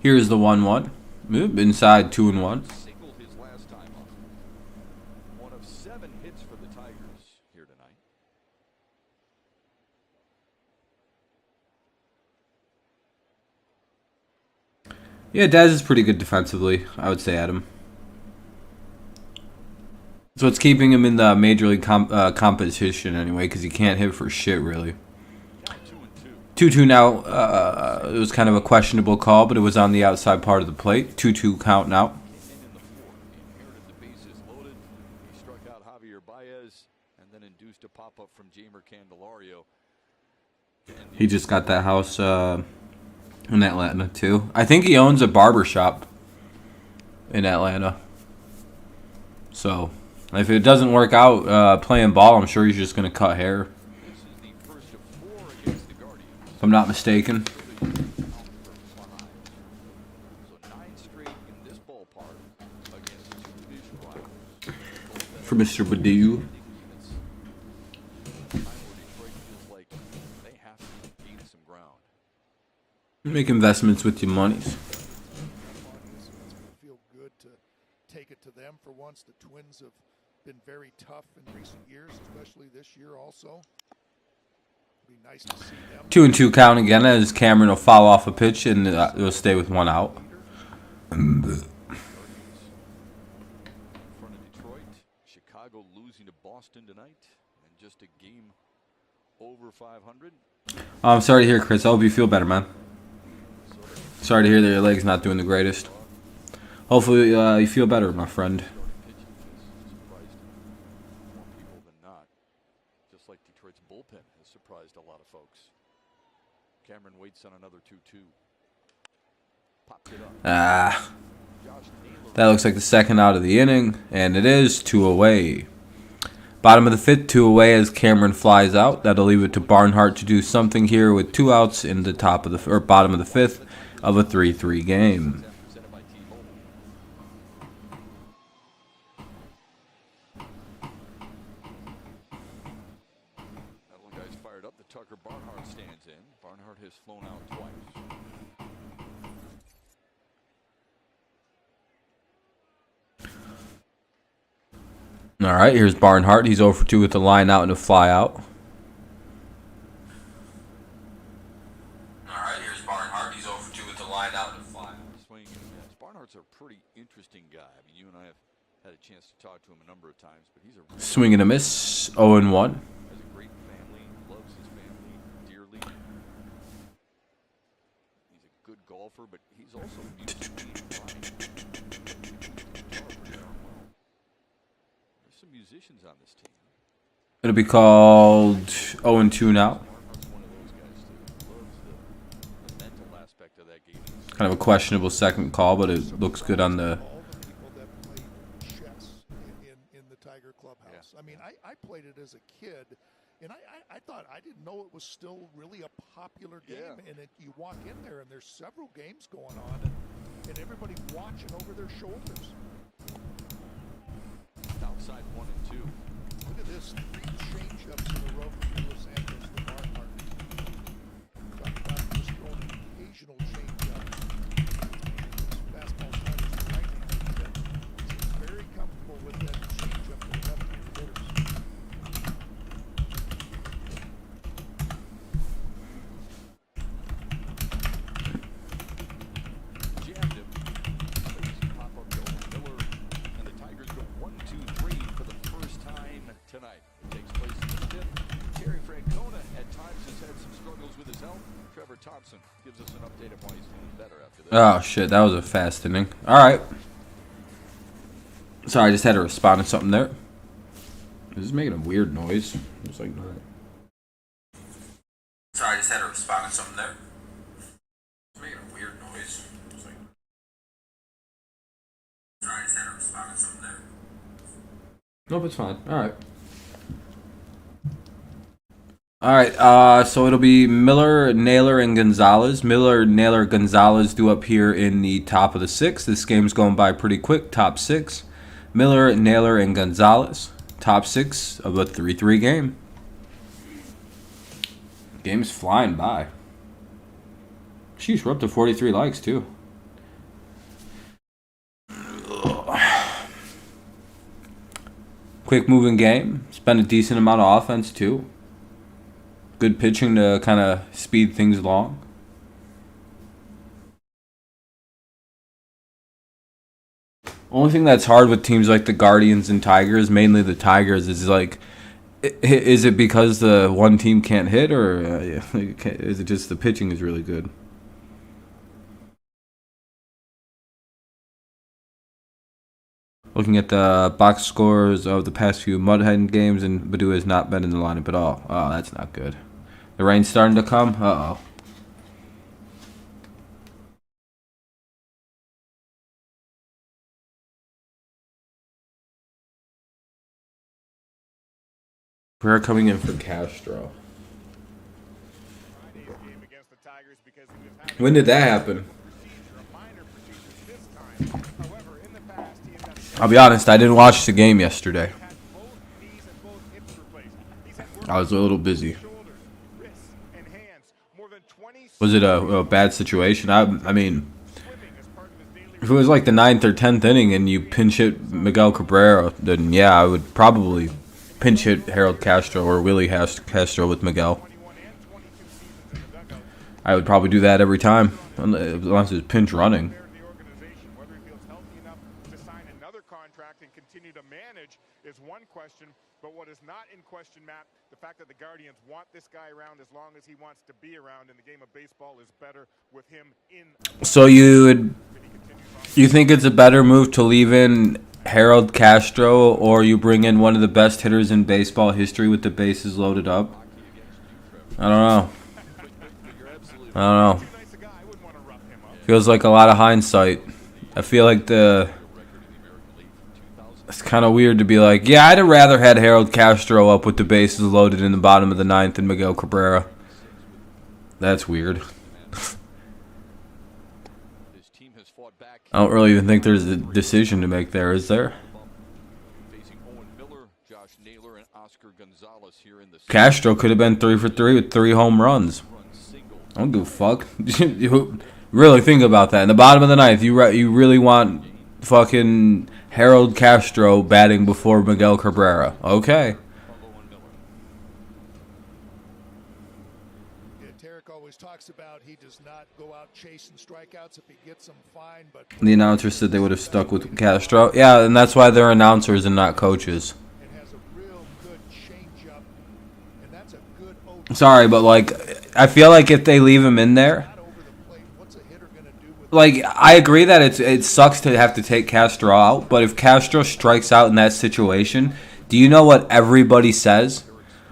Here's the 1-1. Inside 2-1. Singled his last time up. One of 7 hits for the Tigers here tonight. Yeah, Daz is pretty good defensively, I would say, Adam. So it's keeping him in the major league competition anyway, because he can't hit for shit, really. 2-2 now. It was kind of a questionable call, but it was on the outside part of the plate. 2-2 count now. Inherited the bases loaded. He struck out Javier Baez and then induced a pop-up from Jamer Candelario. He just got that house in Atlanta, too. I think he owns a barber shop in Atlanta. So, if it doesn't work out playing ball, I'm sure he's just going to cut hair. If I'm not mistaken. So 9 straight in this ballpark against 2 division rivals. For Mr. Baду. Like they have to gain some ground. Make investments with your monies. it's going to feel good to take it to them for once. The Twins have been very tough in recent years, especially this year also. Be nice to see them. 2-2 count again as Cameron will foul off a pitch and it'll stay with 1 out. In front of Detroit, Chicago losing to Boston tonight, and just a game over 500. I'm sorry to hear, Chris. I hope you feel better, man. Sorry to hear that your leg's not doing the greatest. Hopefully you feel better, my friend. Like Detroit's bullpen has surprised a lot of folks. Cameron waits on another 2-2. Popped it up. That looks like the second out of the inning, and it is 2 away. Bottom of the 5th, 2 away as Cameron flies out. That'll leave it to Barnhart to do something here with 2 outs in the top of the or bottom of the 5th of a 3-3 game. Tucker Barnhart stands in. Barnhart has flown out twice. All right, here's Barnhart. He's 0 for 2 with the line out and a fly out. Swing and miss. Barnhart's a pretty interesting guy. I mean, you and I have had a chance to talk to him a number of times, but he's a really swing and a miss. 0-1. Good golfer, but he's also there's some musicians on this team. It'll be called 0-2 now. Kind of a questionable second call, but it looks good on the. In the Tiger clubhouse. Yeah. I mean, I played it as a kid. And I thought, I didn't know it was still really a popular game. Yeah. And you walk in there, and there's several games going on, and everybody watching over their shoulders. Outside 1 and 2. Look at this, 3 change-ups in a row from Los Angeles to Barnhart. Talk about just throwing an occasional change-up. This fastball's not his right hand, but he's very comfortable with that change-up to left-handed hitters. Tonight. It takes place in the 5th. Terry Francona at Thompson gives us an update of why he's feeling better after this. Oh, shit. That was a fast inning. All right. Sorry, I just had to respond to something there. This is making a weird noise. It's like, no. Sorry, I just had to respond to something there. It's making a weird noise. It's like, sorry, I just had to respond to something there. Nope, it's fine. All right. All right, so it'll be Miller, Naylor, and Gonzalez. Miller, Naylor, Gonzalez do up here in the top of the 6th. This game's going by pretty quick. Top 6. Miller, Naylor, and Gonzalez. Top 6 of a 3-3 game. Game's flying by. Sheesh, we're up to 43 likes, too. Quick moving game. Spent a decent amount of offense, too. Good pitching to kind of speed things along. Only thing that's hard with teams like the Guardians and Tigers, mainly the Tigers, is like, is it because the one team can't hit, or is it just the pitching is really good? Looking at the box scores of the past few Mudhead games, and Badu has not been in the lineup at all. Oh, that's not good. The rain's starting to come. Uh-oh. We're coming in for Castro. When did that happen? I'll be honest, I didn't watch the game yesterday. I was a little busy. Was it a bad situation? I mean, if it was like the 9th or 10th inning and you pinch hit Miguel Cabrera, then yeah, I would probably pinch hit Harold Castro or Willie Castro with Miguel. I would probably do that every time, unless it's pinch running. Is one question, but what is not in question, Matt, the fact that the Guardians want this guy around as long as he wants to be around in the game of baseball is better with him in. So you think it's a better move to leave in Harold Castro, or you bring in one of the best hitters in baseball history with the bases loaded up? I don't know. Feels like a lot of hindsight. I feel like it's kind of weird to be like, yeah, I'd have rather had Harold Castro up with the bases loaded in the bottom of the 9th than Miguel Cabrera. That's weird. I don't really even think there's a decision to make there, is there? Castro could have been 3 for 3 with 3 home runs. I don't give a fuck. Really think about that. In the bottom of the 9th, you really want fucking Harold Castro batting before Miguel Cabrera. Okay. Yeah, Tarek always talks about he does not go out chasing strikeouts. If he gets them, fine. But the announcer said they would have stuck with Castro. Yeah, and that's why they're announcers and not coaches. It has a real good changeup, and that's a good. Sorry, but like, I feel like if they leave him in there. Like, I agree that it sucks to have to take Castro out, but if Castro strikes out in that situation, do you know what everybody says?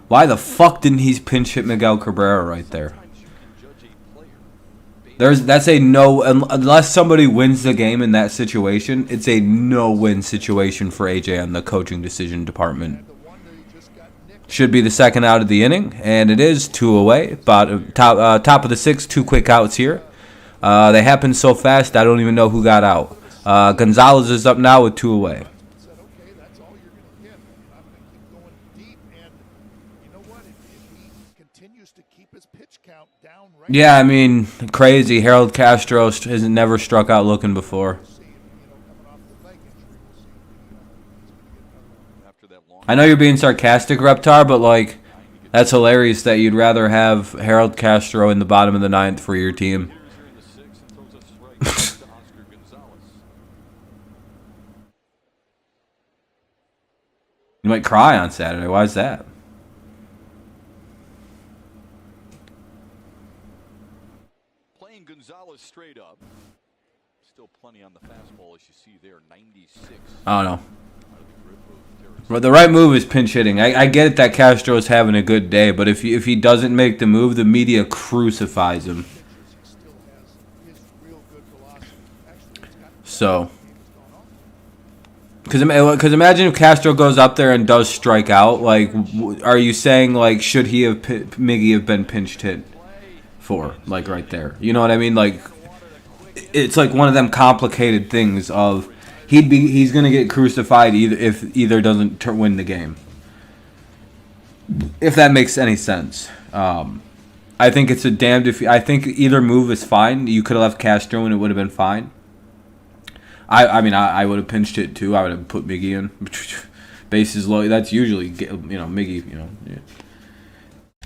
Why the fuck didn't he pinch hit Miguel Cabrera right there? That's a no, unless somebody wins the game in that situation, it's a no-win situation for AJ on the coaching decision department. Should be the second out of the inning, and it is 2 away. Top of the 6th, 2 quick outs here. They happened so fast, I don't even know who got out. Gonzalez is up now with 2 away. Yeah, I mean, crazy. Harold Castro has never struck out looking before. I know you're being sarcastic, Reptar, but like, that's hilarious that you'd rather have Harold Castro in the bottom of the 9th for your team. You might cry on Saturday. Why is that? straight up. Still plenty on the fastball, as you see there. 96. I don't know. Well, the right move is pinch hitting. I get it that Castro's having a good day, but if he doesn't make the move, the media crucifies him. So, because imagine if Castro goes up there and does strike out. Like, are you saying, like, should he have Miggy have been pinched hit for, like, right there? You know what I mean? Like, it's like one of them complicated things of he's gonna get crucified if either doesn't win the game. If that makes any sense. I think it's a damned if. I think either move is fine. You could have left Castro and it would have been fine. I mean I would have pinched it too. I would have put Miggy in. Bases low. That's usually Miggy. Yeah.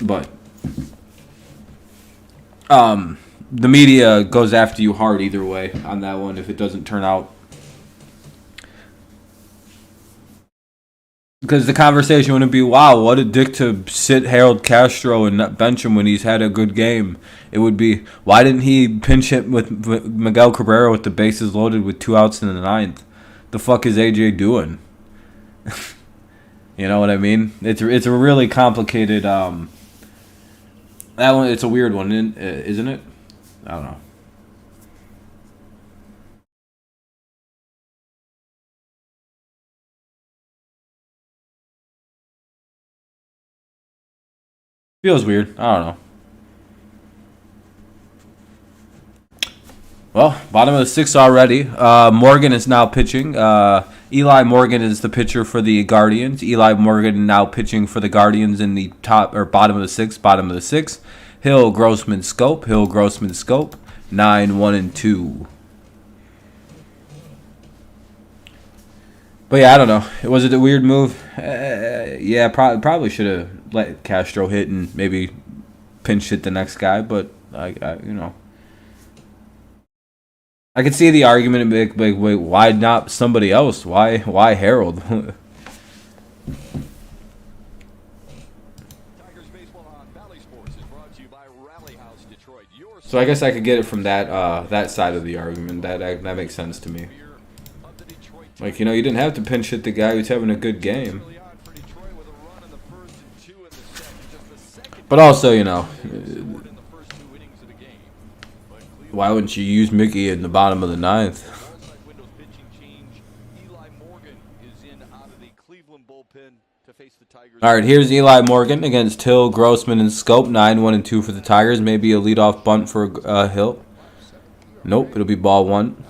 But the media goes after you hard either way on that one if it doesn't turn out. Because the conversation wouldn't be, wow, what a dick to sit Harold Castro and not bench him when he's had a good game. It would be, why didn't he pinch hit with Miguel Cabrera with the bases loaded with 2 outs in the 9th? The fuck is AJ doing? You know what I mean? It's a really complicated. That one, it's a weird one, isn't it? I don't know. Feels weird. I don't know. Well, bottom of the 6th already. Morgan is now pitching. Eli Morgan is the pitcher for the Guardians. Eli Morgan now pitching for the Guardians in the bottom of the 6th. Bottom of the 6th. Hill, Grossman, Scope. Hill, Grossman, Scope. 9, 1, and 2. But yeah, I don't know. Was it a weird move? Yeah, probably should have let Castro hit and maybe pinch hit the next guy. But I could see the argument. Wait, why not somebody else? Why Harold? So I guess I could get it from that side of the argument. That makes sense to me. Like, you didn't have to pinch hit the guy who's having a good game. But also, why wouldn't you use Mickey in the bottom of the 9th? All right, here's Eli Morgan against Hill, Grossman, and Scope. 9, 1, and 2 for the Tigers. Maybe a leadoff bunt for Hill. Nope, it'll be ball 1.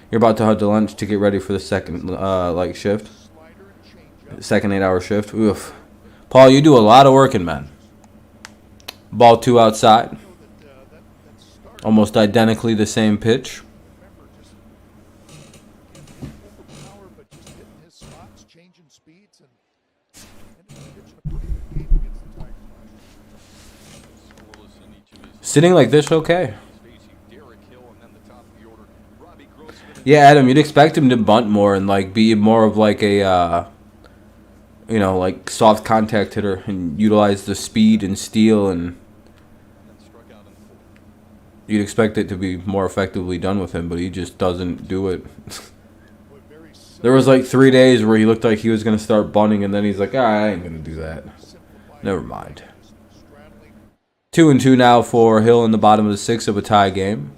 You're about to head to lunch to get ready for the second shift. Second 8-hour shift. Oof. Paul, you do a lot of working, man. Ball 2 outside. Almost identically the same pitch. Sitting like this, okay. Yeah, Adam, you'd expect him to bunt more and be more of a soft contact hitter and utilize the speed and steal, and you'd expect it to be more effectively done with him, but he just doesn't do it. There was 3 days where he looked like he was going to start bunting, and then he's like, I ain't going to do that. Never mind. 2 and 2 now for Hill in the bottom of the 6th of a tie game.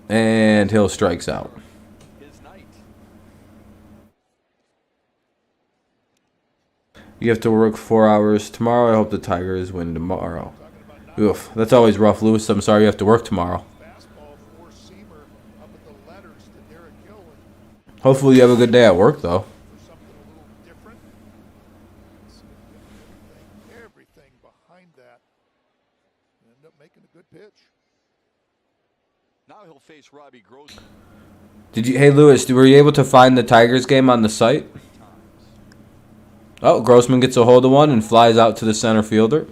And Hill strikes out. You have to work 4 hours tomorrow. I hope the Tigers win tomorrow. Oof, that's always rough, Lewis. I'm sorry you have to work tomorrow. Hopefully you have a good day at work, though. Everything behind that. End up making a good pitch. Now he'll face Robbie Grossman. Hey Lewis, were you able to find the Tigers game on the site? Oh, Grossman gets a hold of one and flies out to the center fielder.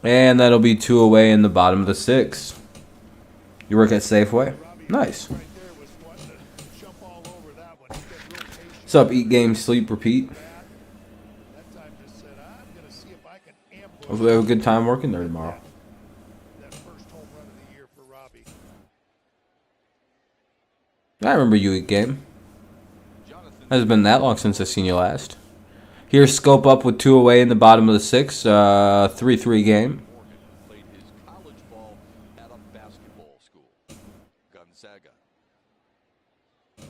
And that'll be 2 away in the bottom of the 6th. You work at Safeway? Nice. What's up, eat, game, sleep, repeat? Hopefully, I have a good time working there tomorrow. That first home run of the year for Robbie. I remember you game. Hasn't been that long since I seen you last. Here's Scope up with 2 away in the bottom of the 6th. 3-3 game. Played his college ball at a basketball school, Gonzaga. But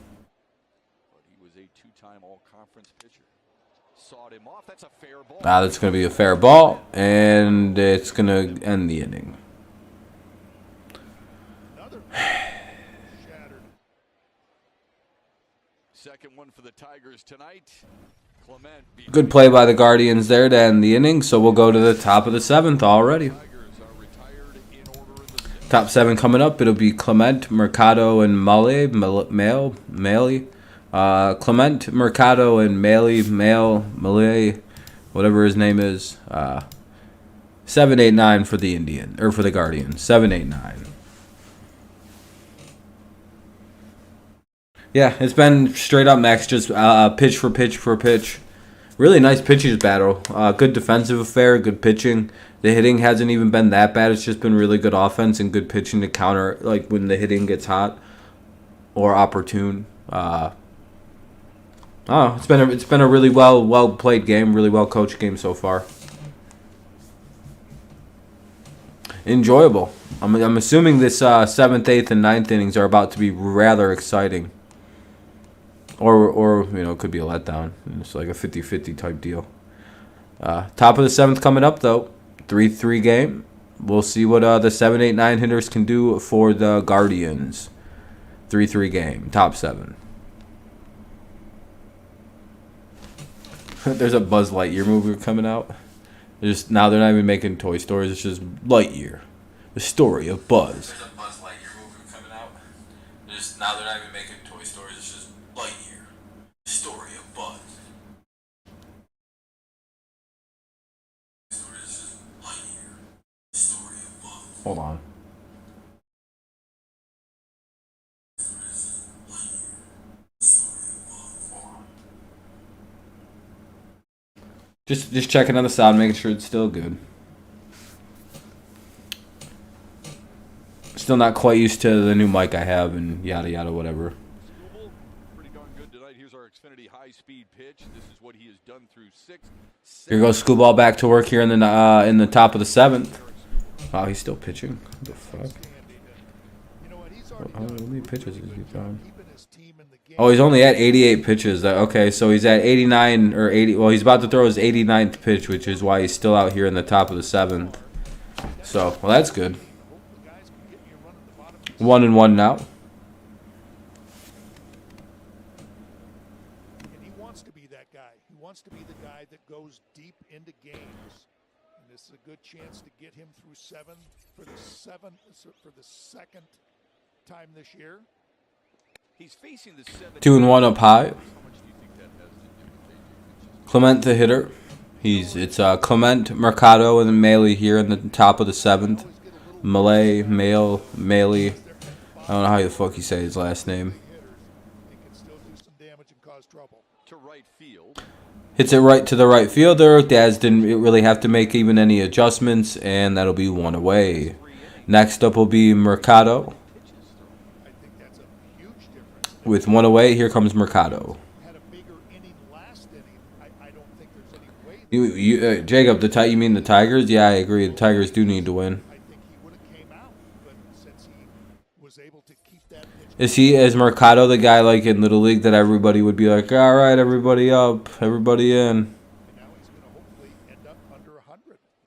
he was a 2-time all-conference pitcher. Sawed him off. That's a fair ball. That's going to be a fair ball, and it's going to end the inning. Shattered. Second one for the Tigers tonight. Clement. Good play by the Guardians there to end the inning, so we'll go to the top of the 7th already. Tigers are retired in order in the 6th. Top 7 coming up. It'll be Clement, Mercado, and Maley. Clement, Mercado, and Maley, whatever his name is. 7-8-9 for the for the Guardians. 7-8-9. Yeah, it's been straight up Max, just pitch for pitch for pitch. Really nice pitchers battle. Good defensive affair, good pitching. The hitting hasn't even been that bad. It's just been really good offense and good pitching to counter, like when the hitting gets hot or opportune. It's been a really well played game, really well coached game so far. Enjoyable. I'm assuming this 7th, 8th, and 9th innings are about to be rather exciting. Or it could be a letdown. It's like a 50-50 type deal. Top of the 7th coming up, though. 3-3 game. We'll see what the 7-8-9 hitters can do for the Guardians. 3-3 game. Top 7. There's a Buzz Lightyear movie coming out. Now they're not even making Toy Stories. It's just Lightyear. The story of Buzz. There's a Buzz Lightyear movie coming out. Now they're not even making Toy Stories. It's just Lightyear. The story of Buzz. Hold on. Just checking on the sound, making sure it's still good. Still not quite used to the new mic I have and yada yada whatever. Pretty darn good tonight. Here's our Xfinity high-speed pitch. This is what he has done through 6. Here goes Screwball back to work here in the top of the 7th. Wow, he's still pitching. What the fuck? How many pitches is he throwing? Oh, he's only at 88 pitches. Okay, so he's at 89 or 80. Well, he's about to throw his 89th pitch, which is why he's still out here in the top of the 7th. So, well, that's good. 1-1 now. And he wants to be that guy. He wants to be the guy that goes deep into games. And this is a good chance to get him through 7 for the second time this year. He's facing the 2-1 up high. Clement the hitter. It's Clement, Mercado, and then Maley here in the top of the 7th. Maley. I don't know how the fuck you say his last name. to right field. Hits it right to the right fielder. Daz didn't really have to make even any adjustments, and that'll be 1 away. Next up will be Mercado. With 1 away, here comes Mercado. Jacob, you mean the Tigers? Yeah, I agree. The Tigers do need to win. Is Mercado the guy like in Little League that everybody would be like, all right, everybody up, everybody in?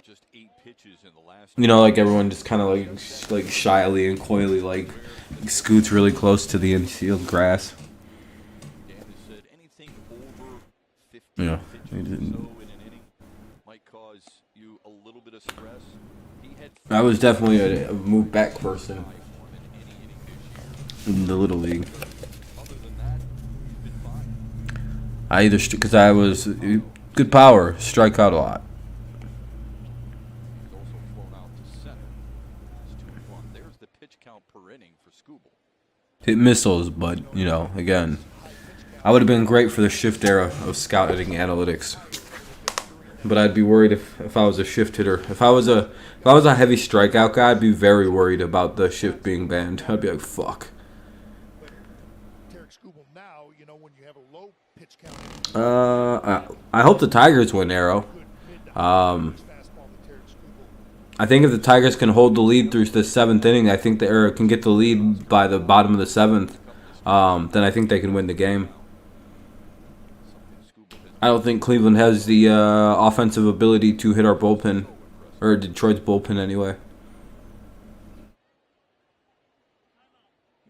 Just 8 pitches in the last. Like everyone just kind of like shyly and coyly like scoots really close to the infield grass. Dan has said anything over 50 Yeah. pitches or so in an inning might cause you a little bit of stress. I was definitely a move back person in the Little League. Because I was good power, strike out a lot. He's also flown out to center. It's 2-1. There's the pitch count per inning for Scooble. Hit missiles, but again, I would have been great for the shift era of scouting analytics. But I'd be worried if I was a shift hitter. If I was a heavy strikeout guy, I'd be very worried about the shift being banned. I'd be like, fuck. I hope the Tigers win, Arrow. I think if the Tigers can hold the lead through the 7th inning, I think they can get the lead by the bottom of the 7th. Then I think they can win the game. I don't think Cleveland has the offensive ability to hit our bullpen, or Detroit's bullpen anyway.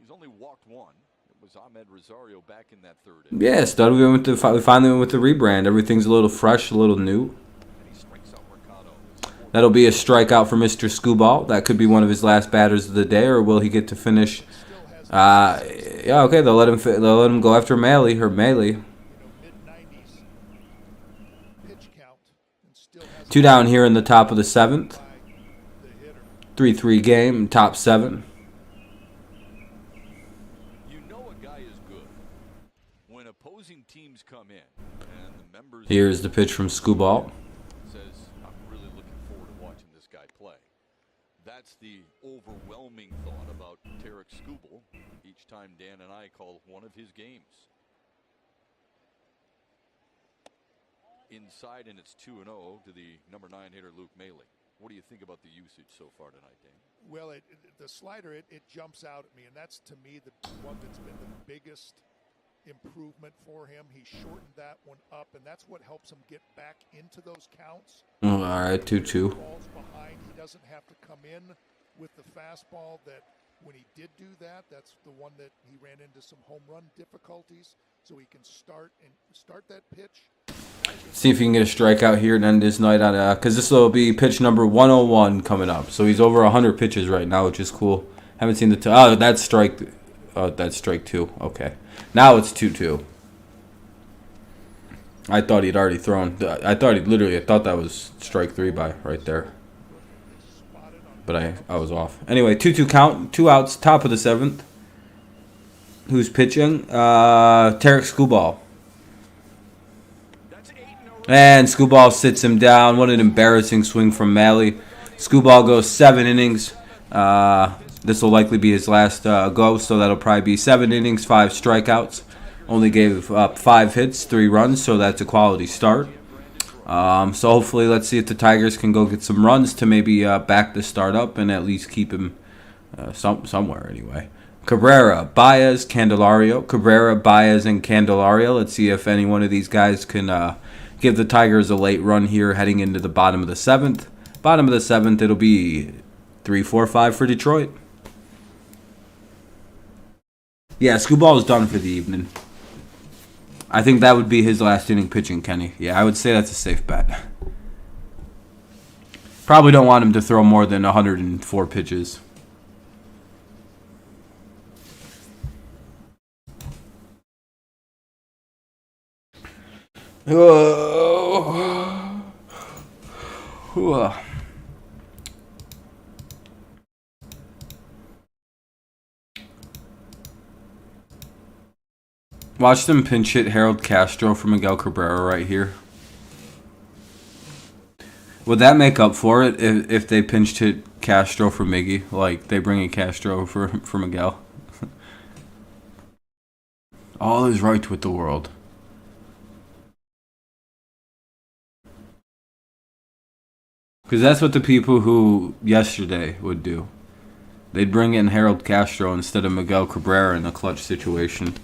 He's only walked one. It was Ahmed Rosario back in that 3rd. Yeah, Stud. We finally went with the rebrand. Everything's a little fresh, a little new. That'll be a strikeout for Mr. Scooball. That could be one of his last batters of the day, or will he get to finish? Yeah, okay. They'll let him go after Maley. 2 down here in the top of the 7th. 3-3 game, top 7. You know a guy is good when opposing teams come in and the members. Here's the pitch from Scooball. Says, I'm really looking forward to watching this guy play. That's the overwhelming thought about Tarek Skubal each time Dan and I call one of his games. Inside, and it's 2-0 to the number 9 hitter, Luke Maley. What do you think about the usage so far tonight, Dan? Well, the slider, it jumps out at me, and that's, to me, the one that's been the biggest improvement for him. He shortened that one up, and that's what helps him get back into those counts. All right, 2-2. Balls behind. He doesn't have to come in with the fastball. That when he did do that, that's the one that he ran into some home run difficulties. So he can start that pitch. See if he can get a strikeout here and end his night on because this will be pitch number 101 coming up. So he's over 100 pitches right now, which is cool. Haven't seen the that's strike 2. Okay, now it's 2-2. I thought he'd already thrown. I thought that was strike 3 by right there. But I was off. Anyway, 2-2 count, 2 outs, top of the 7th. Who's pitching? Tarek Skubal. And Scooball sits him down. What an embarrassing swing from Maley. Scooball goes 7 innings. This will likely be his last go, so that'll probably be 7 innings, 5 strikeouts. Only gave up 5 hits, 3 runs, so that's a quality start. So hopefully, let's see if the Tigers can go get some runs to maybe back the start up and at least keep him somewhere anyway. Cabrera, Baez, Candelario. Cabrera, Baez, and Candelario. Let's see if any one of these guys can give the Tigers a late run here heading into the bottom of the 7th. Bottom of the 7th, it'll be 3-4-5 for Detroit. Yeah, Scooball is done for the evening. I think that would be his last inning pitching, Kenny. Yeah, I would say that's a safe bet. Probably don't want him to throw more than 104 pitches. Watch them pinch hit Harold Castro for Miguel Cabrera right here. Would that make up for it if they pinched hit Castro for Miggy? Like, they bring in Castro for Miguel? All is right with the world. Because that's what the people who yesterday would do. They'd bring in Harold Castro instead of Miguel Cabrera in a clutch situation.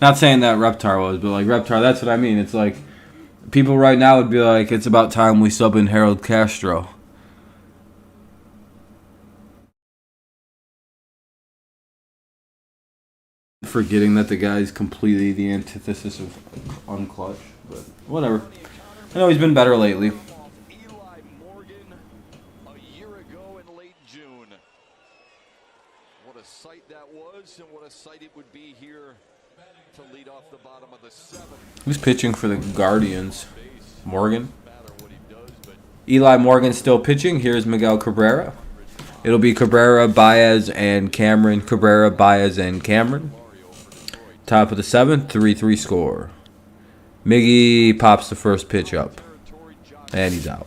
Not saying that Reptar was, but like Reptar, that's what I mean. It's like people right now would be like, it's about time we sub in Harold Castro. Forgetting that the guy's completely the antithesis of unclutch, but whatever. I know he's been better lately. Eli Morgan a year ago in late June. What a sight that was, and what a sight it would be here to lead off the bottom of the 7th. Who's pitching for the Guardians? Morgan? Eli Morgan still pitching. Here's Miguel Cabrera. It'll be Cabrera, Baez, and Cameron. Cabrera, Baez, and Cameron. Top of the 7th, 3-3 score. Miggy pops the first pitch up. And he's out.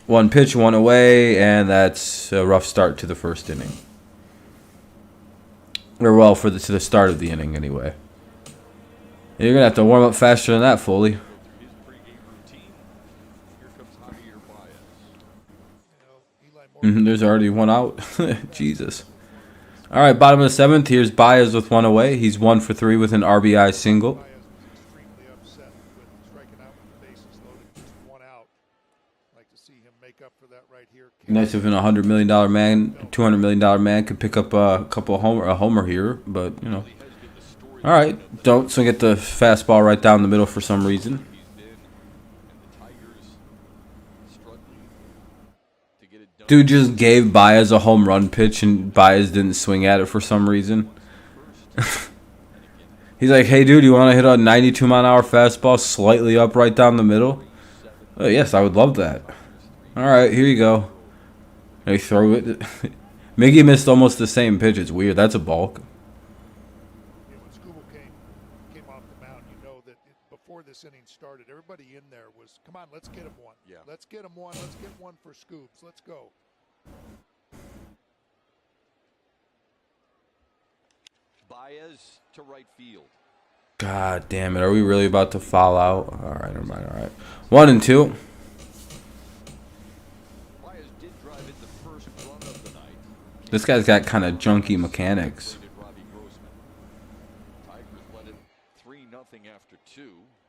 One pitch, one away, and that's a rough start to the first inning. Or well, to the start of the inning anyway. You're going to have to warm up faster than that, Foley. There's already one out. Jesus. All right, bottom of the 7th. Here's Baez with one away. He's 1 for 3 with an RBI single. Nice if a $100 million man, $200 million man could pick up a homer here, but you know. All right, don't swing at the fastball right down the middle for some reason. Dude just gave Baez a home run pitch, and Baez didn't swing at it for some reason. He's like, hey, dude, you want to hit a 92-mile-an-hour fastball slightly up right down the middle? Yes, I would love that. All right, here you go. They throw it. Miggy missed almost the same pitch. It's weird. That's a balk. When Scooble came off the mound, you know that before this inning started, everybody in there was, come on, let's get him one. Yeah. Let's get him one. Let's get one for Scoobs. Let's go. Baez to right field. God damn it. Are we really about to foul out? All right, never mind. All right. 1 and 2. This guy's got kind of junky mechanics.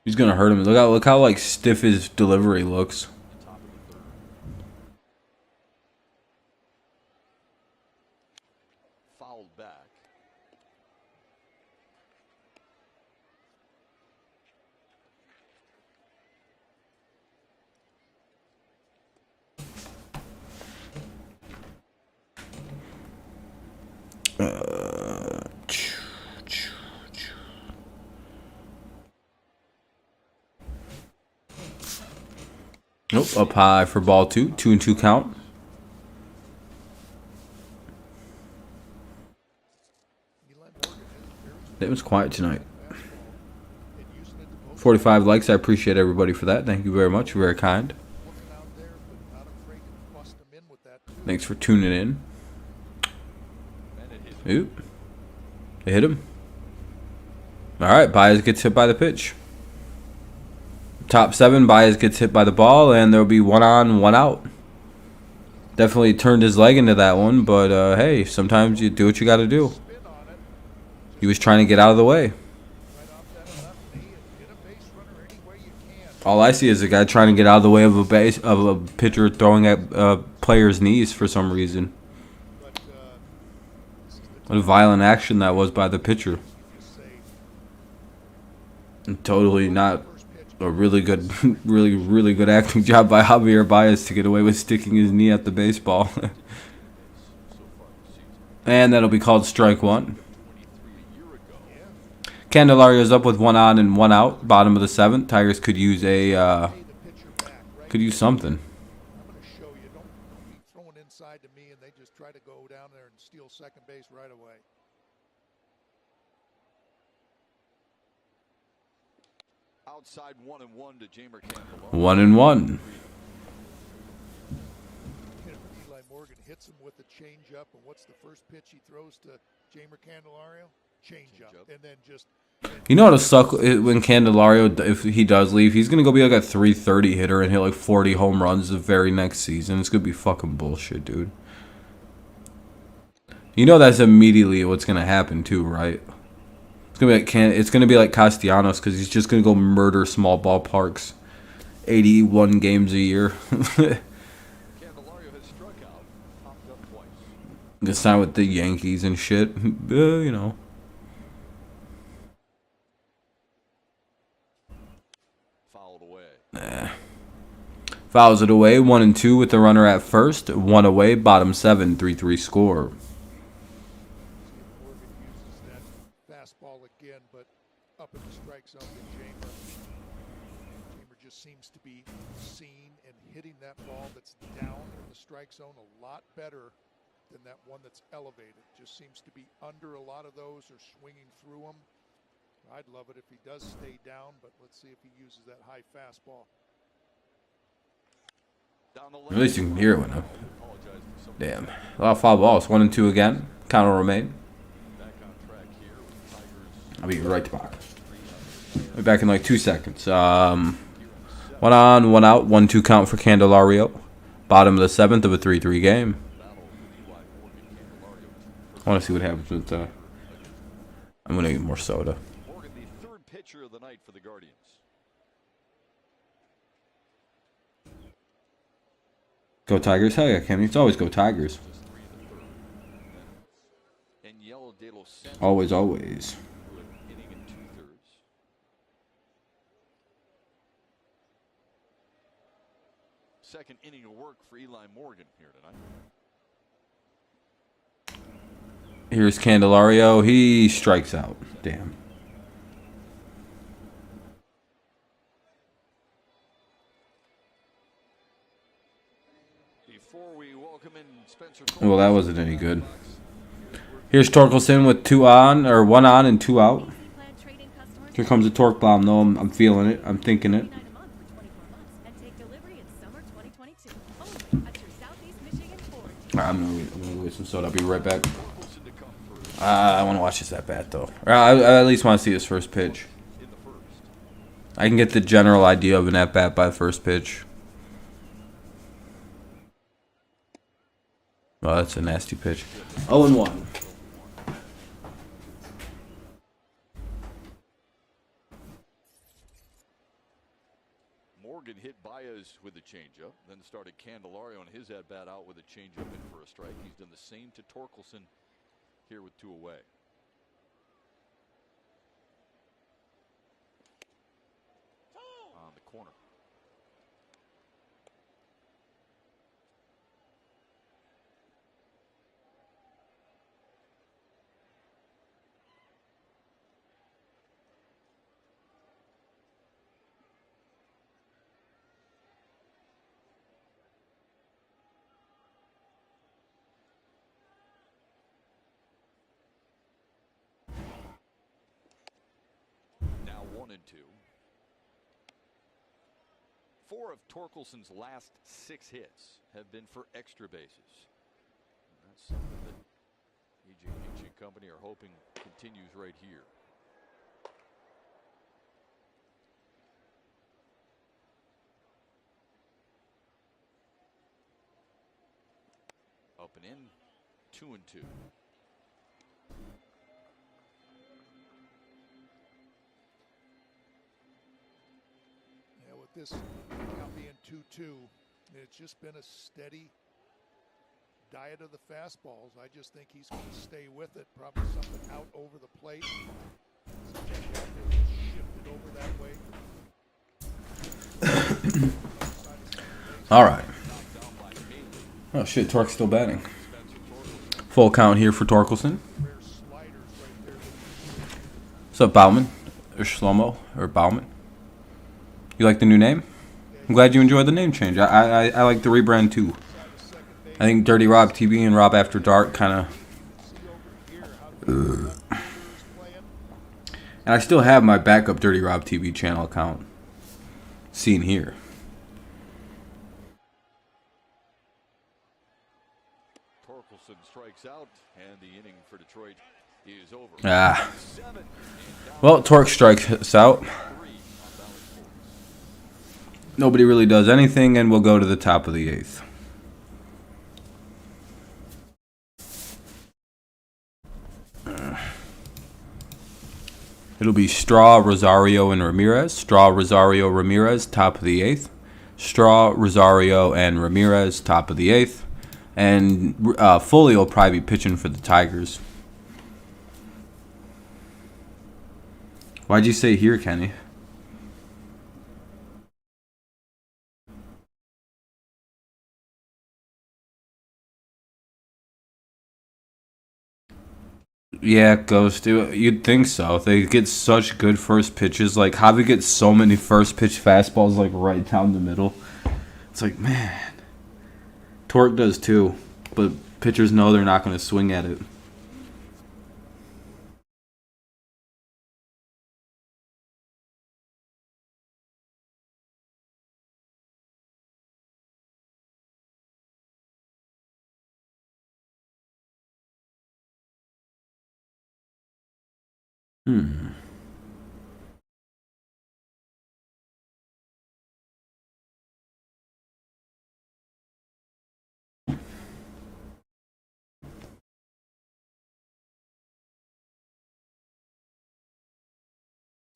He's gonna hurt him. Look how like stiff his delivery looks. Fouled back. Nope, up high for ball 2. 2-2 count. It was quiet tonight. 45 likes. I appreciate everybody for that. Thank you very much. Very kind. Thanks for tuning in. Oop. They hit him. All right, Baez gets hit by the pitch. Top 7, Baez gets hit by the ball, and there'll be 1 on, 1 out. Definitely turned his leg into that one, but hey, sometimes you do what you got to do. He was trying to get out of the way. All I see is a guy trying to get out of the way of a pitcher throwing at a player's knees for some reason. What a violent action that was by the pitcher. And totally not a really good, really good acting job by Javier Baez to get away with sticking his knee at the baseball. And that'll be called strike 1. Candelario's up with 1 on and 1 out. Bottom of the 7th. Tigers could use something. I'm going to show you. Don't be throwing inside to me, and they just try to go down there and steal second base right away. Outside 1-1 to Jamer Candelario. 1-1. Eli Morgan hits him with a changeup, and what's the first pitch he throws to Jamer Candelario? Changeup, and then just. You know what'll suck when Candelario, if he does leave, he's gonna go be like a 330 hitter and hit like 40 home runs the very next season. It's gonna be fucking bullshit, dude. You know that's immediately what's gonna happen too, right? It's gonna be like Castellanos because he's just gonna go murder small ballparks, 81 games a year. Candelario has struck out, popped up twice. Gonna sign with the Yankees and shit. You know. Fouled away. Nah. Fouls it away. 1 and 2 with the runner at first. 1 away. Bottom 7. 3-3 score. Fastball again, but up in the strike zone to Jamer. Jamer just seems to be seen and hitting that ball that's down in the strike zone a lot better than that one that's elevated. Just seems to be under a lot of those or swinging through them. I'd love it if he does stay down, but let's see if he uses that high fastball. At least you can hear it when damn. A lot of foul balls. 1-2 again. Count will remain. I'll be right back. I'll be back in like 2 seconds. 1 on, 1 out. 1-2 count for Candelario. Bottom of the 7th of a 3-3 game. I want to see what happens with. I'm gonna get more soda. Morgan, the third pitcher of the night for the Guardians. Go Tigers. Hell yeah, Kenny. It's always go Tigers. Always, always. Inning and 2/3. Second inning of work for Eli Morgan here tonight. Here's Candelario. He strikes out. Damn. Before we welcome in Spencer. Well, that wasn't any good. Here's Torkelson with 2 on, or 1 on and 2 out. Here comes a torque bomb, though. I'm feeling it. I'm thinking it. I'm gonna get some soda. I'll be right back. I want to watch this at bat, though. Or I at least want to see his first pitch. I can get the general idea of an at bat by first pitch. Oh, that's a nasty pitch. 0-1. Morgan hit Baez with a changeup, then started Candelario on his at bat out with a changeup in for a strike. He's done the same to Torkelson here with 2 away. On the corner. Now 1-2. 4 of Torkelson's last 6 hits have been for extra bases. And that's something that E.J. Hinch and company are hoping continues right here. Up and in, 2-2. With this count being 2-2, it's just been a steady diet of the fastballs. I just think he's going to stay with it. Probably something out over the plate. Shifted over that way. All right. Oh shit, Torque's still batting. Full count here for Torkelson. What's up, Bauman? Or Shlomo? Or Bauman? You like the new name? I'm glad you enjoyed the name change. I like the rebrand too. I think Dirty Rob TV and Rob After Dark kind of. And I still have my backup Dirty Rob TV channel account. Seen here. Torkelson strikes out, and the inning for Detroit is over. Ah. Well, Torque strikes us out. Nobody really does anything, and we'll go to the top of the 8th. It'll be Straw, Rosario, and Ramirez. Straw, Rosario, Ramirez, top of the 8th. Straw, Rosario, and Ramirez, top of the 8th. And Foley will probably be pitching for the Tigers. Why'd you say here, Kenny? Yeah, Ghost. You'd think so. They get such good first pitches. Like, how they get so many first pitch fastballs, like, right down the middle. It's like, man. Torque does too. But Pitchers know they're not going to swing at it.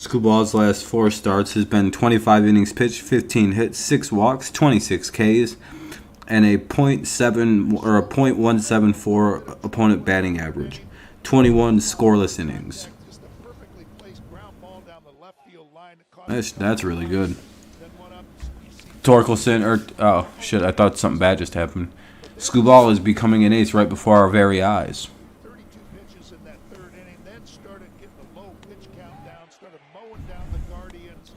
Scooball's last 4 starts has been 25 innings pitched, 15 hits, 6 walks, 26 Ks, and a .7 or a .174 opponent batting average. 21 scoreless innings. That's really good. Torkelson, oh shit, I thought something bad just happened. Scooball is becoming an ace right before our very eyes. 32 pitches in that third inning, then started getting the low pitch count down, started mowing down the Guardians,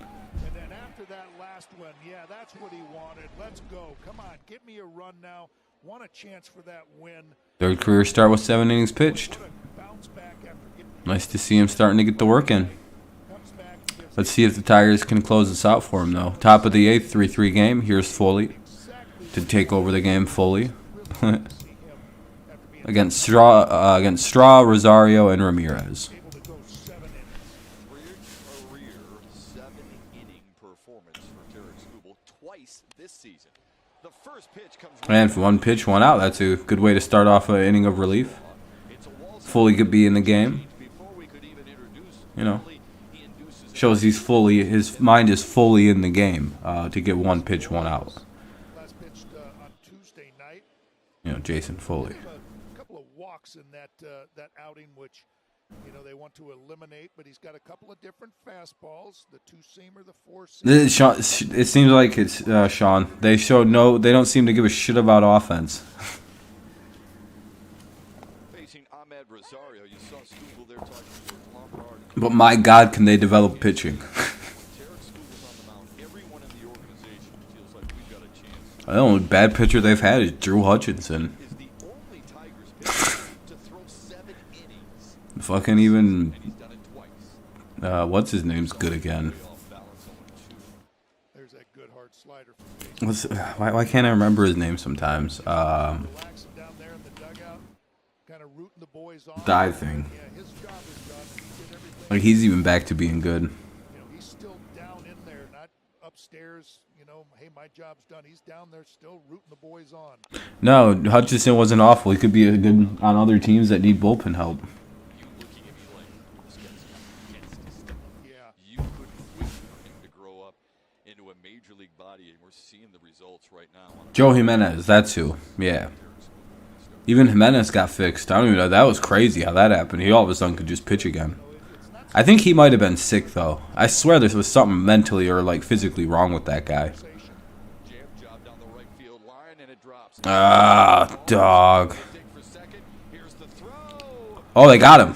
and then after that last one, yeah, that's what he wanted. Let's go. Come on, get me a run now. Want a chance for that win. Third career start with 7 innings pitched. Nice to see him starting to get the work in. Let's see if the Tigers can close this out for him, though. Top of the 8th, 3-3 game. Here's Foley to take over the game fully. against Straw, Rosario, and Ramirez. And for 1 pitch, 1 out. That's a good way to start off an inning of relief. Foley could be in the game. You know. Shows his mind is fully in the game to get 1 pitch, 1 out. You know, Jason Foley. A couple of walks in that outing, which they want to eliminate, but he's got a couple of different fastballs, the 2-seamer, the 4-seamer. It seems like it's Sean. They don't seem to give a shit about offense. But my God, can they develop pitching? The only bad pitcher they've had is Drew Hutchinson. Fucking even, what's his name's good again? Why can't I remember his name sometimes? Dive thing. Like, he's even back to being good. He's still down in there, not upstairs. Hey, my job's done. He's down there still rooting the boys on. No, Hutchinson wasn't awful. He could be good on other teams that need bullpen help. You couldn't wait for him to grow up into a major league body, and we're seeing the results right now. Joe Jimenez, that's who. Yeah. Even Jimenez got fixed. I don't even know. That was crazy how that happened. He all of a sudden could just pitch again. I think he might have been sick, though. I swear there was something mentally or, like, physically wrong with that guy. Ah, dog. Oh, they got him.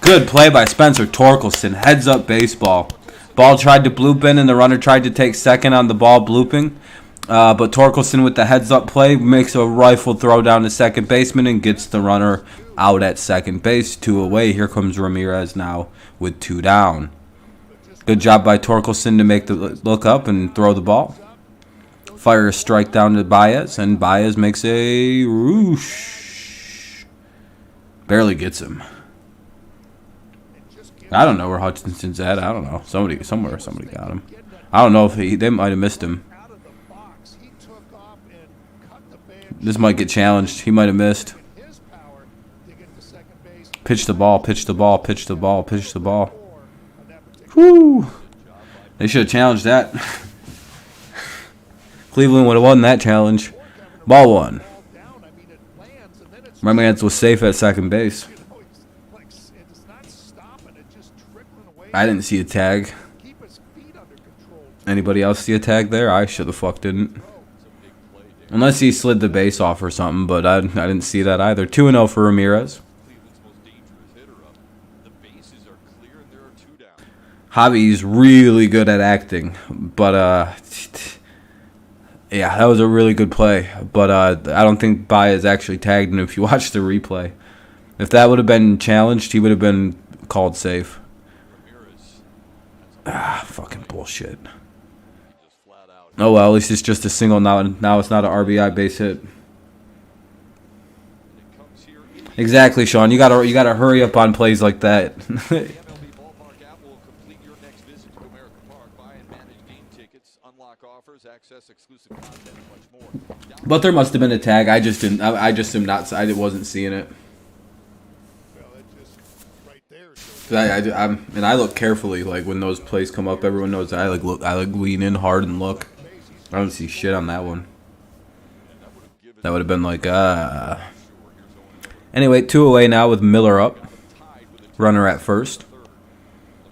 Good play by Spencer Torkelson. Heads up baseball. Ball tried to bloop in, and the runner tried to take second on the ball blooping. But Torkelson with the heads up play makes a rifle throw down to second baseman and gets the runner out at second base. 2 away. Here comes Ramirez now with 2 down. Good job by Torkelson to make the look up and throw the ball. Fire a strike down to Baez, and Baez makes a whoosh. Barely gets him. I don't know where Hutchinson's at. I don't know. Somebody got him. I don't know if they might have missed him. This might get challenged. He might have missed. Pitch the ball, pitch the ball, pitch the ball, pitch the ball. Whoo! They should have challenged that. Cleveland would have won that challenge. Ball 1. My man was safe at second base. I didn't see a tag. Anybody else see a tag there? I should the fuck didn't. Unless he slid the base off or something, but I didn't see that either. 2-0 for Ramirez. Javi's really good at acting, but Yeah, that was a really good play, but I don't think Baez actually tagged him if you watch the replay. If that would have been challenged, he would have been called safe. Ah, fucking bullshit. Oh well, at least it's just a single now. Now it's not an RBI base hit. Exactly, Sean. You gotta hurry up on plays like that. But there must have been a tag. I just didn't. I just am not. I wasn't seeing it. And I look carefully. Like when those plays come up, everyone knows I look. I lean in hard and look. I don't see shit on that one. That would have been like Anyway, 2 away now with Miller up. Runner at first.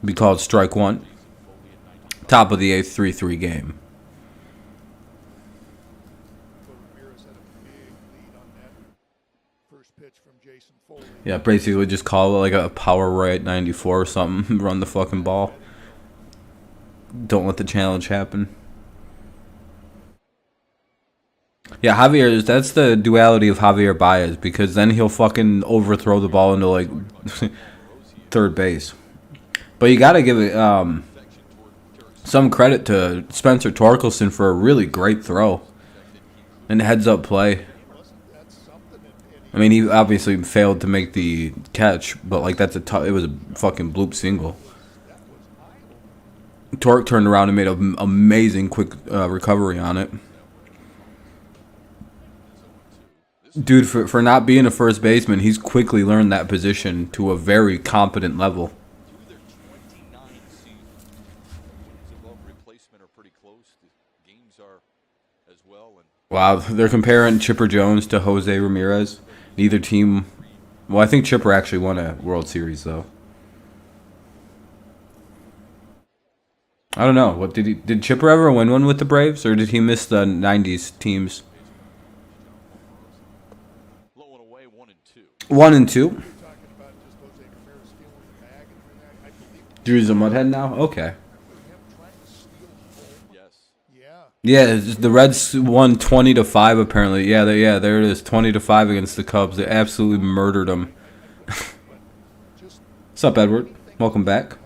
Be called strike one. Top of the 8th, 3-3 game. Yeah, basically just call it like a power right 94 or something. Run the fucking ball. Don't let the challenge happen. Yeah, Javier, that's the duality of Javier Baez, because then he'll fucking overthrow the ball into like third base. But you gotta give it some credit to Spencer Torkelson for a really great throw and heads up play. I mean, he obviously failed to make the catch, but like it was a fucking bloop single. Torque turned around and made an amazing quick recovery on it. Dude, for not being a first baseman, he's quickly learned that position to a very competent level. Wow, they're comparing Chipper Jones to Jose Ramirez. Neither team... Well, I think Chipper actually won a World Series, though. I don't know. What did Chipper ever win one with the Braves, or did he miss the 90s teams? 1 and 2. Drew's a Mudhead now? Okay. Yeah, the Reds won 20-5 apparently. Yeah, there it is, 20-5 against the Cubs. They absolutely murdered them. What's up, Edward? Welcome back.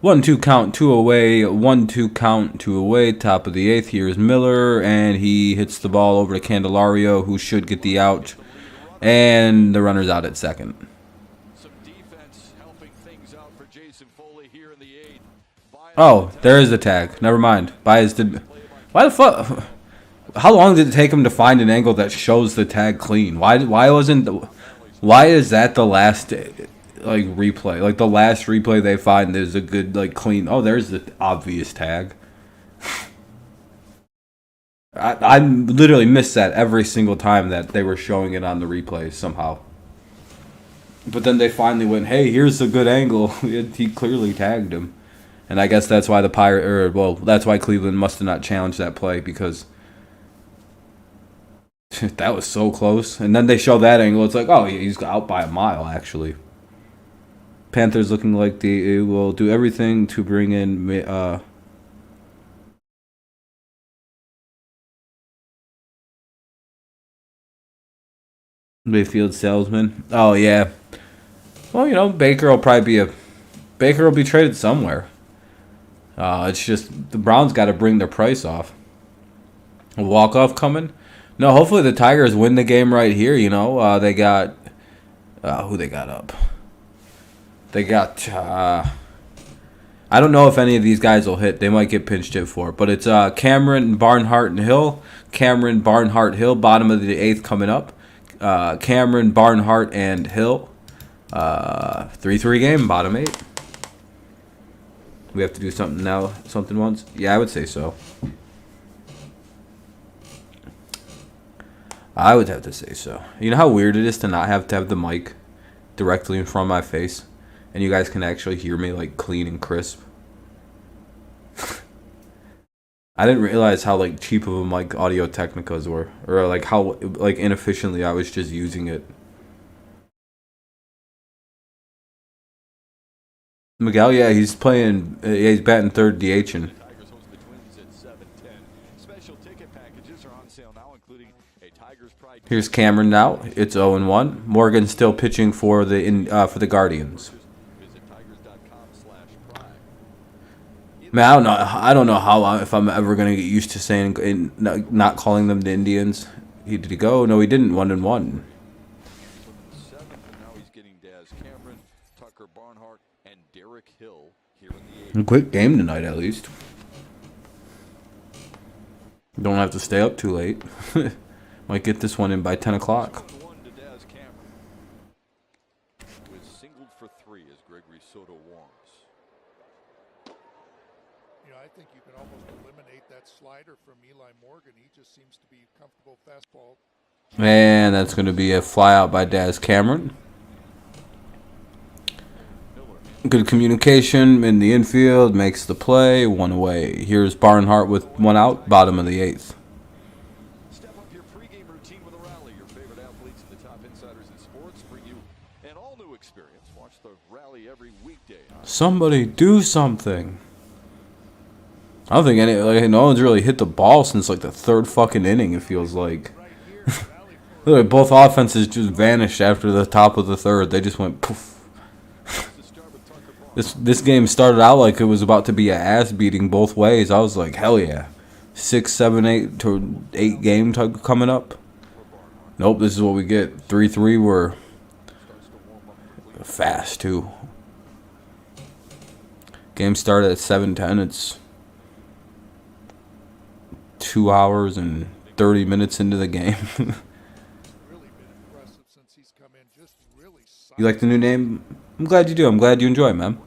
1-2 count, 2 away. 1-2 count, 2 away. Top of the 8th. Here's Miller, and he hits the ball over to Candelario, who should get the out, and the runner's out at second. Oh, there is the tag. Never mind. Baez did. Why the fuck? How long did it take him to find an angle that shows the tag clean? Why is that the last like replay? Like the last replay they find is a good like clean. Oh, there's the obvious tag. I literally missed that every single time that they were showing it on the replays somehow. But then they finally went, "Hey, here's a good angle." He clearly tagged him. And I guess that's why that's why Cleveland must have not challenged that play, because that was so close. And then they show that angle. It's like, oh, he's out by a mile, actually. Panthers looking like they will do everything to bring in Mayfield salesman. Oh, yeah. Well, Baker will be traded somewhere. It's just the Browns got to bring their price off. A walk-off coming? No, hopefully the Tigers win the game right here, They got... who they got up? They got... I don't know if any of these guys will hit. They might get pinch hit for it. But it's Cameron, Barnhart, and Hill. Cameron, Barnhart, Hill, bottom of the 8th coming up. Cameron, Barnhart, and Hill. 3-3 game, bottom 8. We have to do something now, something once? Yeah, I would say so. I would have to say so. You know how weird it is to not have to have the mic directly in front of my face, and you guys can actually hear me like clean and crisp? I didn't realize how like cheap of a mic Audio Technicas were, or like how like inefficiently I was just using it. Miguel, yeah, he's playing. He's batting third, DHing. Here's Cameron now. It's 0-1. Morgan still pitching for the Guardians. Man, I don't know if I'm ever gonna get used to saying not calling them the Indians. Did he go? No, he didn't. 1-1. Now he's getting Daz Cameron, Tucker Barnhart, and Derek Hill here in the Quick game tonight, at least. Don't have to stay up too late. Might get this one in by 10 o'clock. Singled for 3 as Gregory Soto warms. I think you can almost eliminate that slider from Eli Morgan. He just seems to be comfortable fastball. And that's going to be a fly out by Daz Cameron. Good communication in the infield. Makes the play. 1 away. Here's Barnhart with 1 out. Bottom of the 8th. Step up your pregame routine with a rally. Your favorite athletes and the top insiders in sports bring you an all-new experience. Watch the rally every weekday. Somebody do something. I don't think no one's really hit the ball since like the 3rd fucking inning, it feels like. Literally, both offenses just vanished after the top of the 3rd. They just went poof. This game started out like it was about to be an ass beating both ways. I was like, hell yeah. 6, 7, 8 to 8 game coming up. Nope, this is what we get. 3-3 were fast too. Game started at 7:10. It's 2 hours and 30 minutes into the game. You like the new name? I'm glad you do. I'm glad you enjoy it, man.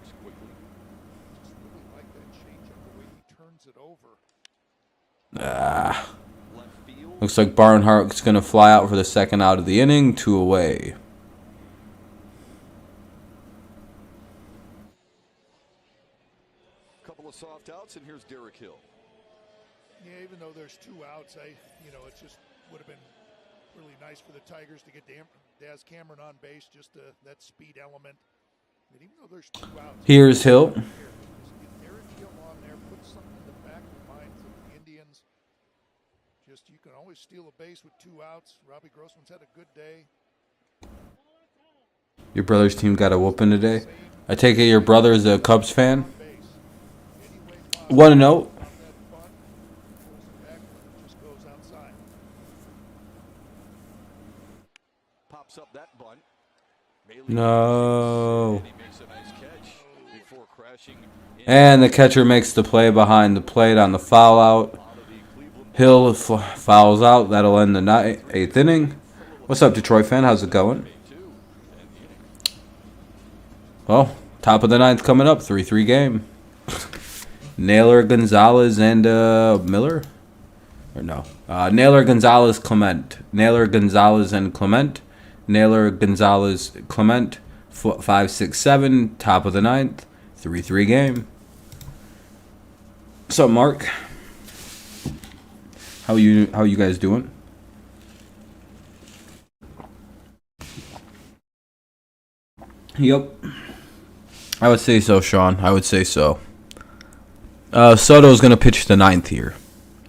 Looks like Barnhart's going to fly out for the 2nd out of the inning. 2 away. Couple of soft outs, and here's Derek Hill. Yeah, even though there's 2 outs, it just would have been really nice for the Tigers to get Daz Cameron on base, just that speed element. But even though there's 2 outs, here's Hill. Derek Hill on there, put something in the back of the minds of the Indians. Just you can always steal a base with 2 outs. Robbie Grossman's had a good day. Your brother's team got a whooping today. I take it your brother is a Cubs fan. 1-0. Pops up that bunt. No. And the catcher makes the play behind the plate on the foul out. Hill fouls out. That'll end the 8th inning. What's up, Detroit fan? How's it going? Well, top of the 9th coming up. 3-3 game. Naylor, Gonzalez, and Miller? Or no. Naylor, Gonzalez, Clement. Naylor, Gonzalez, and Clement. Naylor, Gonzalez, Clement. 5, 6, 7. Top of the 9th. 3-3 game. What's up, Mark? How you guys doing? Yep. I would say so, Sean. I would say so. Soto's going to pitch the 9th here.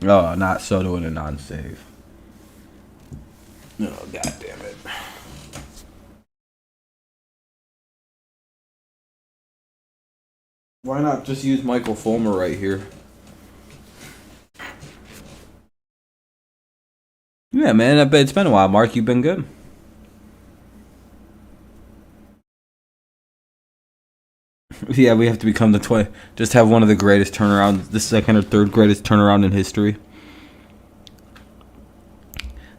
Oh, not Soto in a non-save. Oh, God damn it. Why not just use Michael Fulmer right here? Yeah, man. I bet it's been a while. Mark, you've been good. Yeah, we have to become just have one of the greatest turnarounds, the 2nd or 3rd greatest turnaround in history.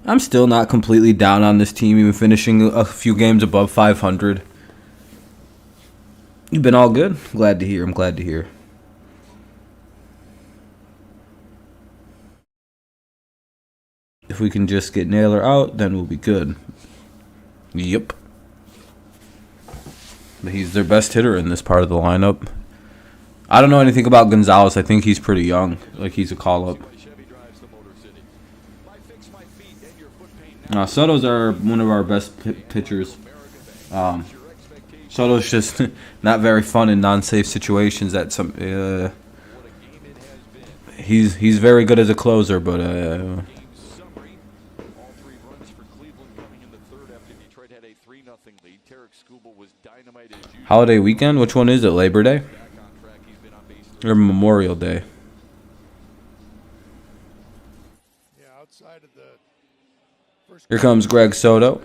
I'm still not completely down on this team, even finishing a few games above 500. You've been all good? Glad to hear. I'm glad to hear. If we can just get Naylor out, then we'll be good. Yep. But he's their best hitter in this part of the lineup. I don't know anything about Gonzalez. I think he's pretty young. Like, he's a call-up. Soto's one of our best pitchers. Soto's just not very fun in non-safe situations. He's very good as a closer, but Holiday weekend? Which one is it? Labor Day? Or Memorial Day? Yeah, outside of the first Here comes Greg Soto.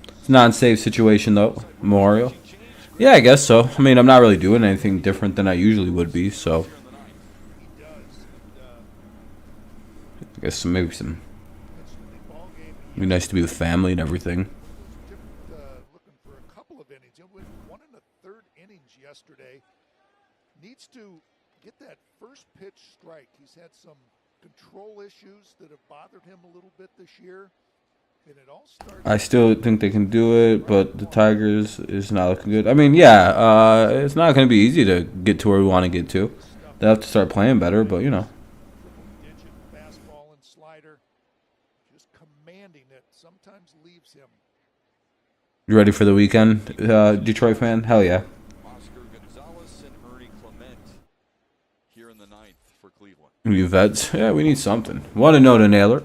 It's a non-save situation, though. Memorial. Yeah, I guess so. I mean, I'm not really doing anything different than I usually would be, so. I guess maybe some. It'd be nice to be with family and everything. Looking for a couple of innings. He went 1 1/3 innings yesterday. Needs to get that first pitch strike. He's had some control issues that have bothered him a little bit this year. And it all started. I still think they can do it, but the Tigers is not looking good. I mean, yeah, it's not going to be easy to get to where we want to get to. They have to start playing better, but you know. Digit fastball and slider, just commanding it. Sometimes leaves him. You ready for the weekend, Detroit fan? Hell yeah. Oscar Gonzalez and Ernie Clement here in the 9th for Cleveland. You vets? Yeah, we need something. 1-0 to Naylor.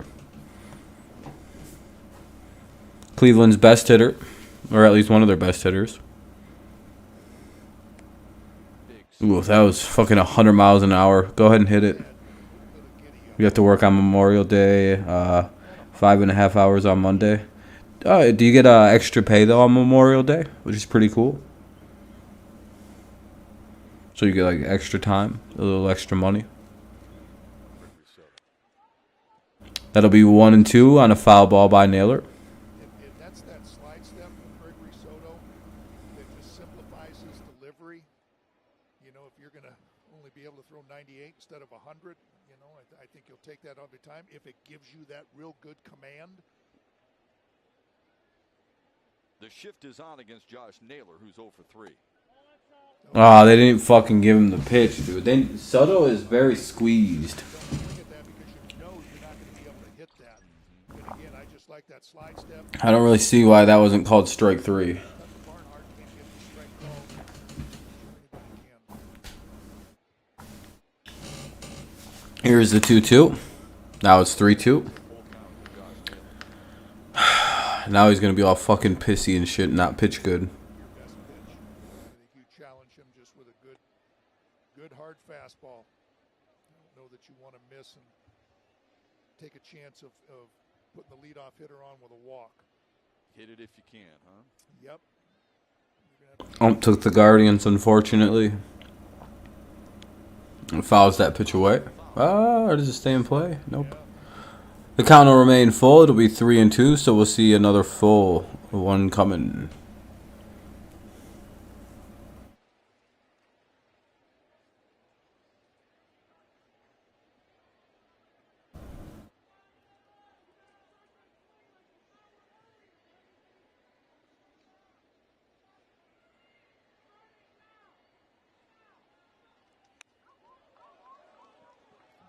Cleveland's best hitter, or at least one of their best hitters. Ooh, that was fucking 100 miles an hour. Go ahead and hit it. We have to work on Memorial Day, 5.5 hours on Monday. Do you get extra pay, though, on Memorial Day, which is pretty cool? So you get, like, extra time, a little extra money. That'll be 1-2 on a foul ball by Naylor. That's that slide step from Gregory Soto that just simplifies his delivery. You know, if you're going to only be able to throw 98 instead of 100, you know, I think you'll take that all the time if it gives you that real good command. The shift is on against Josh Naylor, who's 0 for 3. Oh, they didn't fucking give him the pitch, dude. Soto is very squeezed. I don't really see why that wasn't called strike 3. Here's the 2-2. Now it's 3-2. Now he's going to be all fucking pissy and shit and not pitch good. I think you challenge him just with a good hard fastball. I don't know that you want to miss and take a chance of putting the leadoff hitter on with a walk. Hit it if you can, huh? Yep. Took the Guardians, unfortunately. And fouls that pitch away. Or does it stay in play? Nope. The count will remain full. It'll be 3-2, so we'll see another full one coming.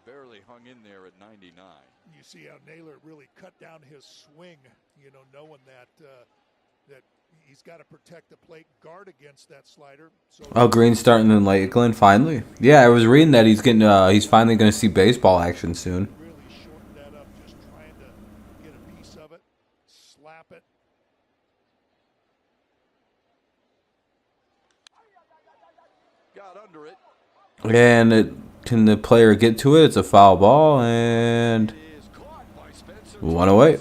Barely hung in there at 99. You see how Naylor really cut down his swing, you know, knowing that that he's got to protect the plate, guard against that slider. So Green's starting in Lakeland finally. Yeah, I was reading that he's finally going to see baseball action soon. really shorten that up, just trying to get a piece of it, slap it. Got under it. And can the player get to it? It's a foul ball, and 1 away.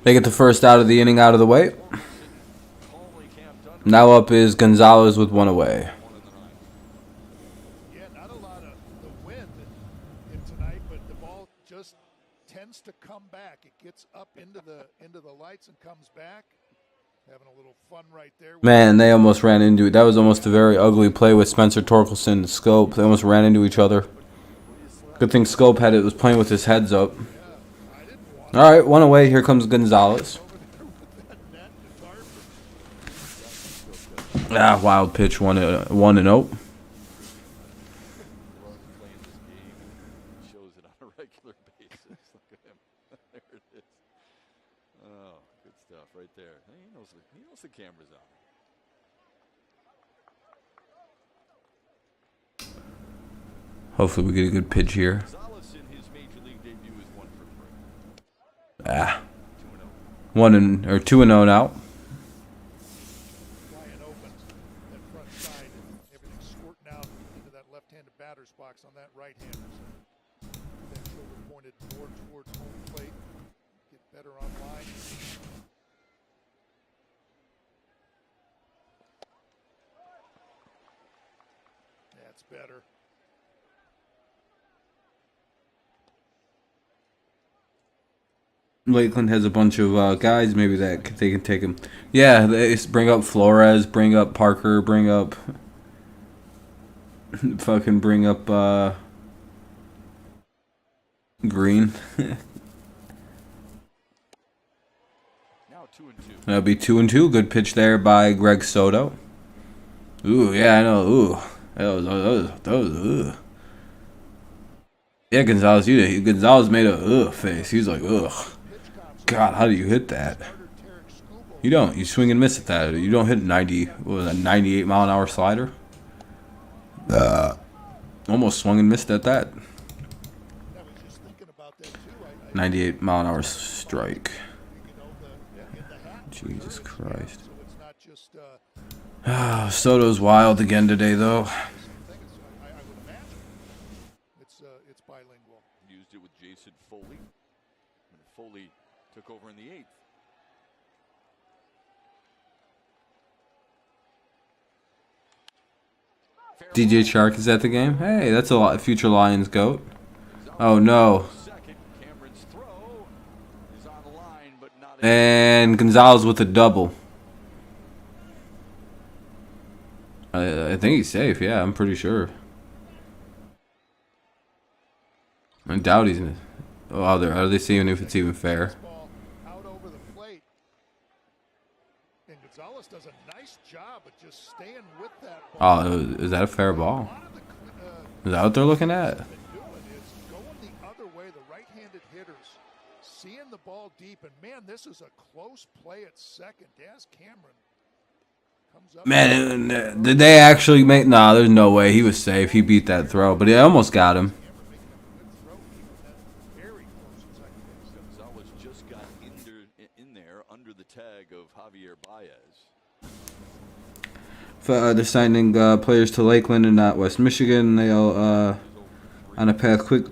They get the first out of the inning out of the way. Now up is Gonzalez with 1 away. Yeah, not a lot of the wind in tonight, but the ball just tends to come back. It gets up into the lights and comes back. Having a little fun right there. Man, they almost ran into it. That was almost a very ugly play with Spencer Torkelson and Scope. They almost ran into each other. Good thing Scope was playing with his heads up. All right, 1 away. Here comes Gonzalez. Wild pitch, 1-0. Shows it on a regular basis. Look at him. There it is. Oh, good stuff right there. He knows the camera's on. Hopefully we get a good pitch here. Gonzalez in his major league debut is 1 for 3. 2-0. 2-0 now. batter's box on that right-hander. That shoulder pointed more towards home plate. Get better on line. That's better. Lakeland has a bunch of guys. Maybe that they can take him. Yeah, they bring up Flores, bring up Parker, bring up fucking bring up Green. Now 2-2. That'll be 2-2. Good pitch there by Greg Soto. Ooh, yeah, I know. Ooh, that was ooh. Yeah, Gonzalez made a face. He was like, ugh. God, how do you hit that? You don't. You swing and miss at that. You don't hit 98 mile an hour slider. Almost swung and missed at that. 98 mile an hour strike. Jesus Christ. Soto's wild again today, though. It's bilingual. Used it with Jason Foley. And Foley took over in the 8th. DJ Shark is at the game. Hey, that's a future Lions goat. Oh no. And Gonzalez with a double. I think he's safe. Yeah, I'm pretty sure. I doubt he's. Oh, are they seeing if it's even fair? Out over the plate. And Gonzalez does a nice job of just staying with that ball. Oh, is that a fair ball? Is that what they're looking at? Going the other way, the right-handed hitters seeing the ball deep, and man, this is a close play at second. Daz Cameron comes up. Man, did they actually make? Nah, there's no way. He was safe. He beat that throw, but he almost got him. Gonzalez just got in there under the tag of Javier Baez. They're signing players to Lakeland and not West Michigan. They all on a path quick.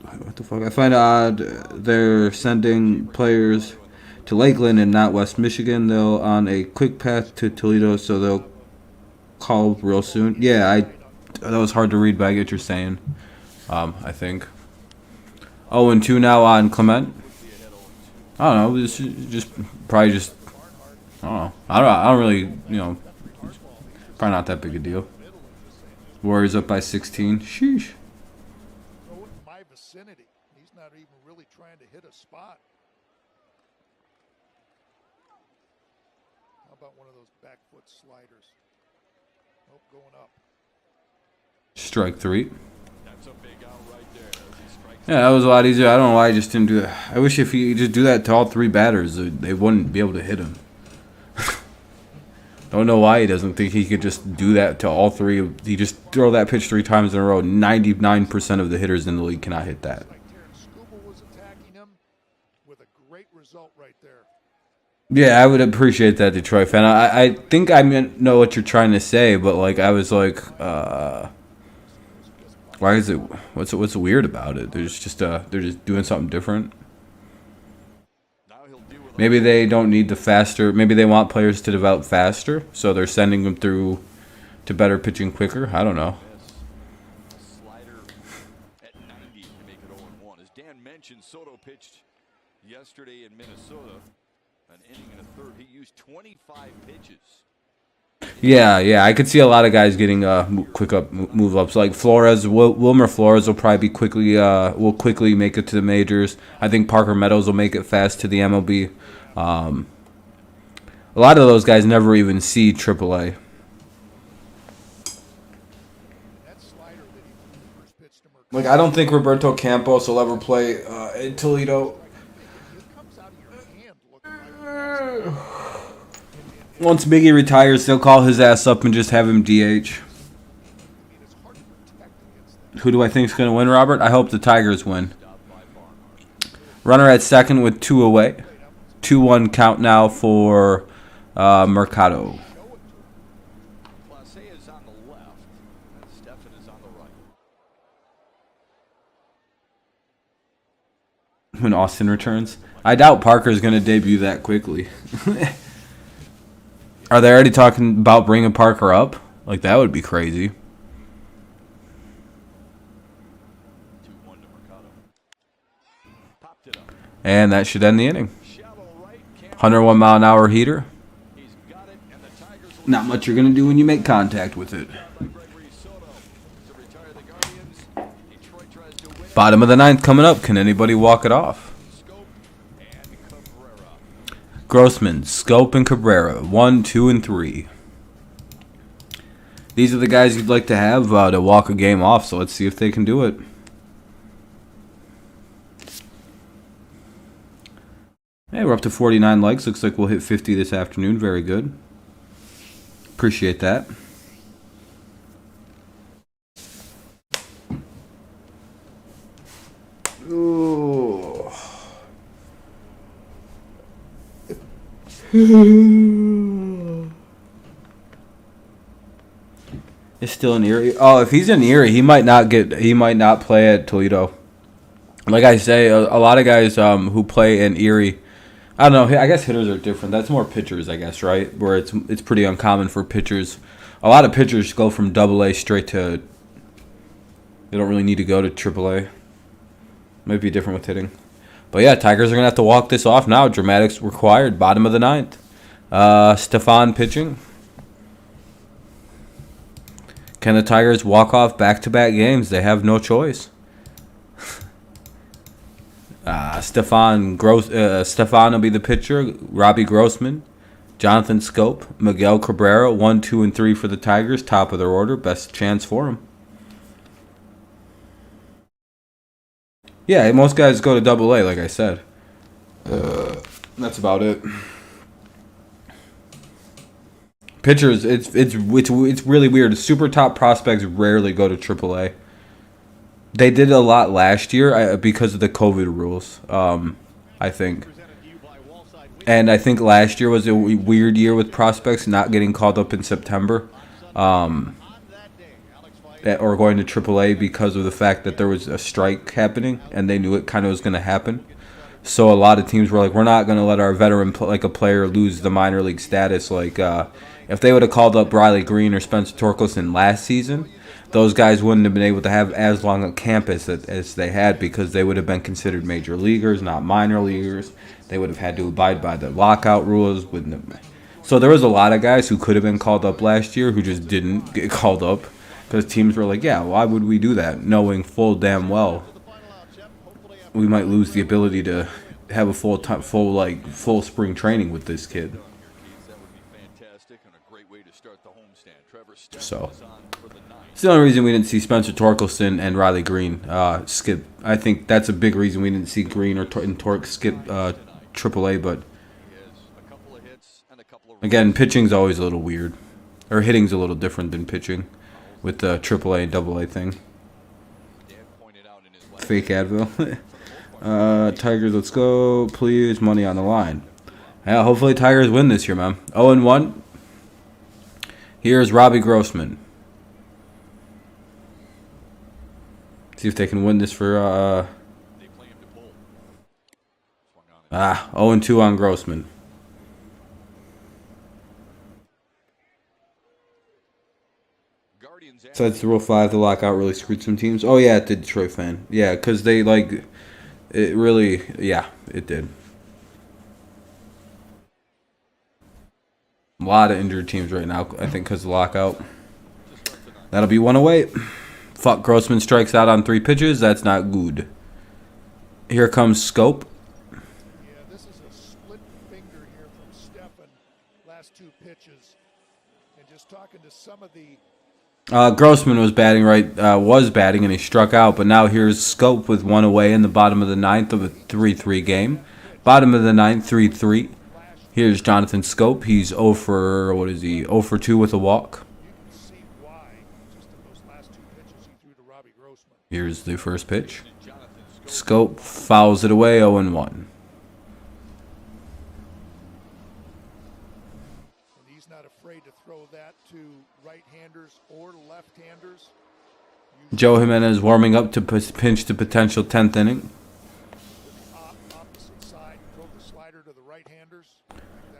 What the fuck? I find odd they're sending players to Lakeland and not West Michigan. They'll on a quick path to Toledo, so they'll call real soon. Yeah, that was hard to read, but I get what you're saying. I think 0-2 now on Clement. I don't know. Just probably just. I don't know. I don't really, probably not that big a deal. Warriors up by 16. Sheesh. My vicinity. He's not even really trying to hit a spot. How about one of those back foot sliders? Nope, going up. Strike 3. That's a big out right there. Yeah, that was a lot easier. I don't know why I just didn't do that. I wish if he just do that to all 3 batters, they wouldn't be able to hit him. Don't know why he doesn't think he could just do that to all 3. He just throw that pitch 3 times in a row. 99% of the hitters in the league cannot hit that. Was attacking him with a great result right there. Yeah, I would appreciate that, Detroit fan. I think I know what you're trying to say, but I was like, why is it? What's weird about it? They're just doing something different. Maybe they don't need the faster. Maybe they want players to develop faster, so they're sending them through to better pitching quicker. I don't know. Slider at 90 to make it 0-1. As Dan mentioned, Soto pitched yesterday in Minnesota, an inning and a third. He used 25 pitches. Yeah, I could see a lot of guys getting quick up move ups. Like Flores, Wilmer Flores will probably be will quickly make it to the majors. I think Parker Meadows will make it fast to the MLB. A lot of those guys never even see AAA. I don't think Roberto Campos will ever play in Toledo. Once Biggie retires, they'll call his ass up and just have him DH. Who do I think is going to win, Robert? I hope the Tigers win. Runner at second with 2 away. 2-1 count now for Mercado. Clase is on the left, and Stefan is on the right. when Austin returns. I doubt Parker's going to debut that quickly. Are they already talking about bringing Parker up? Like, that would be crazy. And that should end the inning. 101 mile an hour heater. Not much you're going to do when you make contact with it. Bottom of the ninth coming up. Can anybody walk it off? Grossman, Scope, and Cabrera. 1, 2, and 3. These are the guys you'd like to have to walk a game off, so let's see if they can do it. Hey, we're up to 49 likes. Looks like we'll hit 50 this afternoon. Very good. Appreciate that. Ooh. Is still in Erie. Oh, if he's in Erie, he might not play at Toledo. Like I say, a lot of guys who play in Erie, I don't know. I guess hitters are different. That's more pitchers, I guess, right? Where it's pretty uncommon for pitchers. A lot of pitchers go from AA straight to. They don't really need to go to AAA. Might be different with hitting, but yeah, Tigers are gonna have to walk this off now. Dramatics required. Bottom of the ninth. Stefan pitching. Can the Tigers walk off back-to-back games? They have no choice. Stefan will be the pitcher. Robbie Grossman, Jonathan Scope, Miguel Cabrera, 1, 2, and 3 for the Tigers. Top of their order. Best chance for them. Yeah, most guys go to AA, like I said. That's about it. Pitchers, it's really weird. Super top prospects rarely go to AAA. They did a lot last year because of the COVID rules, I think. And I think last year was a weird year with prospects not getting called up in September. Or going to AAA because of the fact that there was a strike happening and they knew it kind of was going to happen. So a lot of teams were like, we're not going to let our veteran, like a player, lose the minor league status. Like, if they would have called up Riley Green or Spencer Torkelson last season, those guys wouldn't have been able to have as long a campus as they had because they would have been considered major leaguers, not minor leaguers. They would have had to abide by the lockout rules. So there was a lot of guys who could have been called up last year who just didn't get called up because teams were like, yeah, why would we do that, knowing full damn well we might lose the ability to have a full spring training with this kid. So it's the only reason we didn't see Spencer Torkelson and Riley Green skip. I think that's a big reason we didn't see Green and Tork skip AAA. But again, pitching's always a little weird, or hitting's a little different than pitching with the AAA and AA thing. Fake Advil. Tigers, let's go, please. Money on the line. Yeah, hopefully Tigers win this year, man. 0-1. Here's Robbie Grossman. See if they can win this for 0-2 on Grossman. So that's Rule 5. The lockout really screwed some teams. Oh yeah, it did, Detroit fan. Yeah, because they it really, yeah, it did. A lot of injured teams right now, I think, because of the lockout. That'll be 108. Fuck, Grossman strikes out on 3 pitches. That's not good. Here comes Scope. Yeah, this is a split finger here from Stefan. Last 2 pitches. And just talking to some of the... Grossman was batting and he struck out, but now here's Scope with 1 away in the bottom of the 9th of a 3-3 game. Bottom of the 9th, 3-3. Here's Jonathan Scope. He's 0 for 2 with a walk. Here's the first pitch. Scope fouls it away, 0-1. He's not afraid to throw that to right-handers or left-handers. Joe Jimenez warming up to pinch the potential 10th inning.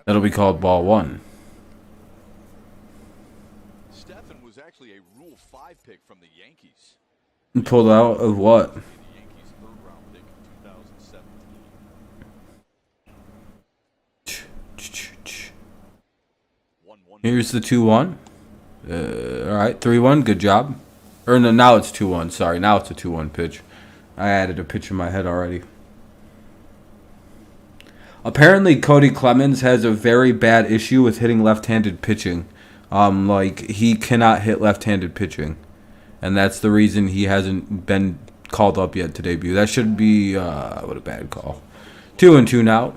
That'll be called ball 1. Stephan was actually a Rule 5 pick from the Yankees. Pulled out of what? The Yankees' third-round pick in 2017. 1-1. Here's the 2-1. All right, 3-1. Good job. Or no, now it's 2-1. Sorry, now it's a 2-1 pitch. I added a pitch in my head already. Apparently, Cody Clemens has a very bad issue with hitting left-handed pitching. Like, he cannot hit left-handed pitching. And that's the reason he hasn't been called up yet to debut. That should be, what a bad call. 2-2 now.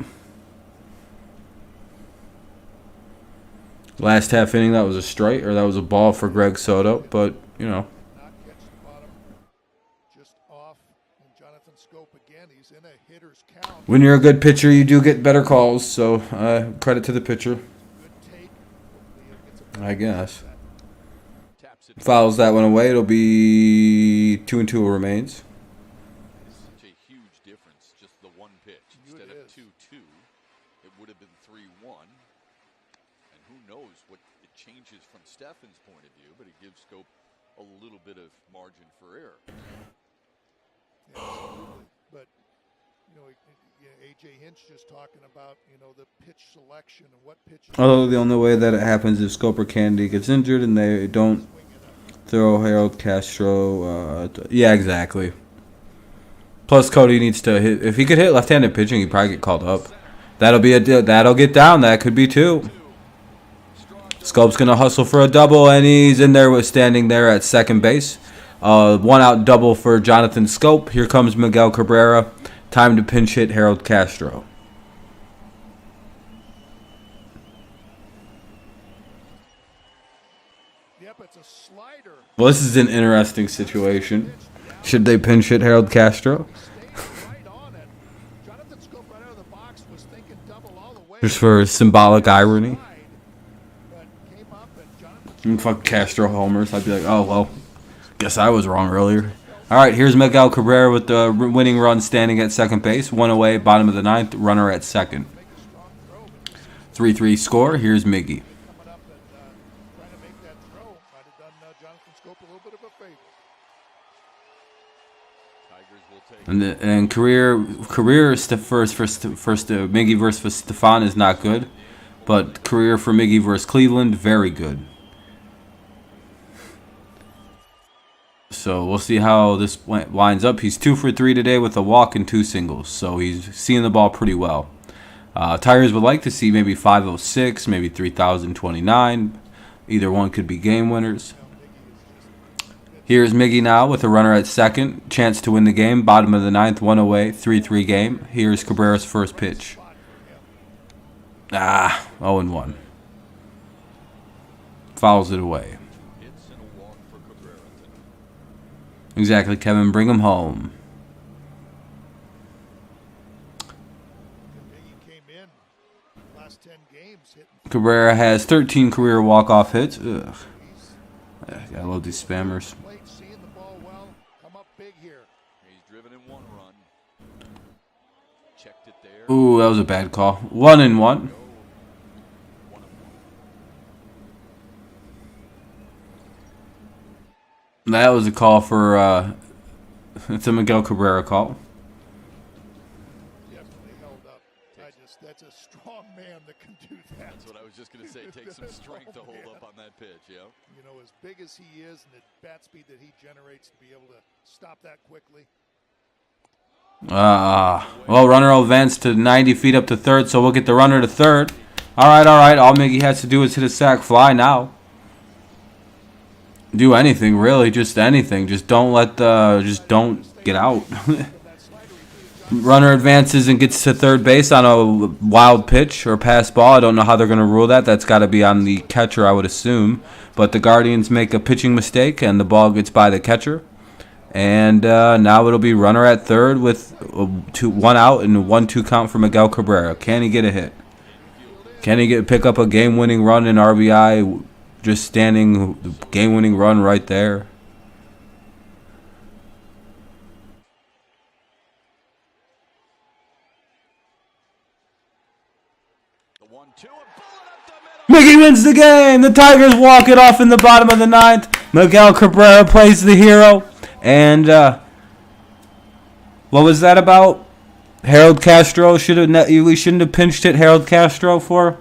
Last half inning, that was a strike, or that was a ball for Greg Soto. But, you know. Not catch the bottom, just off. And Jonathan Scope again, he's in a hitter's count. When you're a good pitcher, you do get better calls. So, credit to the pitcher. Good take. Hopefully he gets a I guess. Taps it. Fouls that one away. It'll be 2-2 remains. Such a huge difference, just the one pitch. Instead of 2-2, it would have been 3-1. And who knows what it changes from Stephan's point of view, but it gives Scope a little bit of margin for error. Absolutely. But, A.J. Hinch just talking about, the pitch selection and what pitches. Although the only way that it happens is Scoper Kennedy gets injured and they don't throw Harold Castro. Yeah, exactly. Plus, Cody needs to hit. If he could hit left-handed pitching, he'd probably get called up. That'll get down. That could be 2. Scope's gonna hustle for a double, and he's in there, standing there at second base. 1-out double for Jonathan Scope. Here comes Miguel Cabrera. Time to pinch hit Harold Castro. Yep, it's a slider. Well, this is an interesting situation. Should they pinch hit Harold Castro? Right on it. Jonathan Scope right out of the box was thinking double all the way. Just for symbolic irony. But came up and Jonathan Fuck Castro homers. I'd be like, oh, well, guess I was wrong earlier. All right, here's Miguel Cabrera with the winning run standing at second base. 1 away, bottom of the 9th, runner at second. 3-3 score. Here's Miggy. coming up and trying to make that throw might have done Jonathan Scope a little bit of a favor. Tigers will take. And career first Miggy versus Stefan is not good, but career for Miggy versus Cleveland, very good. So we'll see how this winds up. He's 2 for 3 today with a walk and 2 singles, so he's seeing the ball pretty well. Tigers would like to see maybe 506, maybe 3,029. Either one could be game winners. Here's Miggy now with a runner at second. Chance to win the game. Bottom of the 9th, 1 away, 3-3 game. Here's Cabrera's first pitch. 0-1. Fouls it away. Hits and a walk for Cabrera tonight. Exactly, Kevin. Bring him home. He came in last 10 games hitting. Cabrera has 13 career walk-off hits. Ugh. I love these spammers. Plate, seeing the ball well, come up big here. He's driven in 1 run. Checked it there. Ooh, that was a bad call. 1-1. That was a call for, it's a Miguel Cabrera call. Definitely held up. That's a strong man that can do that. That's what I was just going to say. Take some strength to hold up on that pitch, yeah? As big as he is and the bat speed that he generates to be able to stop that quickly. Well, runner will advance to 90 feet up to third, so we'll get the runner to third. All right. All Miggy has to do is hit a sac fly now. Do anything, really, just anything. Just don't get out. Runner advances and gets to third base on a wild pitch or pass ball. I don't know how they're going to rule that. That's got to be on the catcher, I would assume. But the Guardians make a pitching mistake, and the ball gets by the catcher. And now it'll be runner at third with 1 out and a 1-2 count for Miguel Cabrera. Can he get a hit? Can he pick up a game-winning run in RBI? Just standing, the game-winning run right there. The Mickey wins the game. The Tigers walk it off in the bottom of the ninth. Miguel Cabrera plays the hero. And what was that about? Harold Castro we shouldn't have pinched hit Harold Castro for.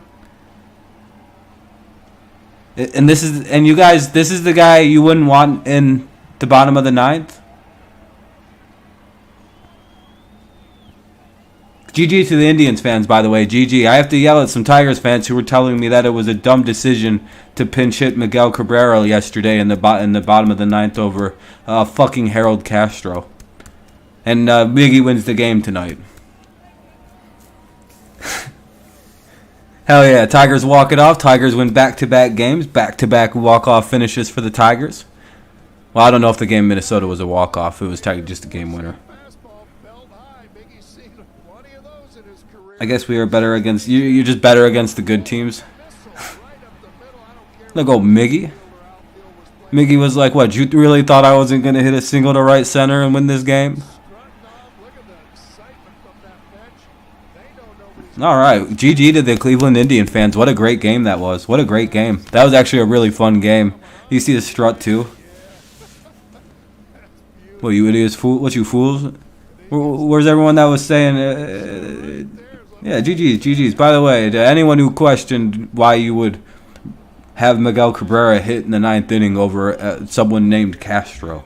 And this is the guy you wouldn't want in the bottom of the ninth. GG to the Indians fans, by the way. GG. I have to yell at some Tigers fans who were telling me that it was a dumb decision to pinch hit Miguel Cabrera yesterday in the bottom of the ninth over fucking Harold Castro. And Miggy wins the game tonight. Hell yeah, Tigers walk it off. Tigers win back-to-back games. Back-to-back walk-off finishes for the Tigers. Well, I don't know if the game in Minnesota was a walk-off. It was just a game winner. I guess we are better against... You're just better against the good teams. Look, go Miggy. Miggy was like, what, you really thought I wasn't going to hit a single to right center and win this game? All right, GG to the Cleveland Indian fans. What a great game that was. What a great game. That was actually a really fun game. You see the strut, too? What, you idiots? What, you fools? Where's everyone that was saying... yeah, GG's. By the way, to anyone who questioned why you would have Miguel Cabrera hit in the ninth inning over someone named Castro.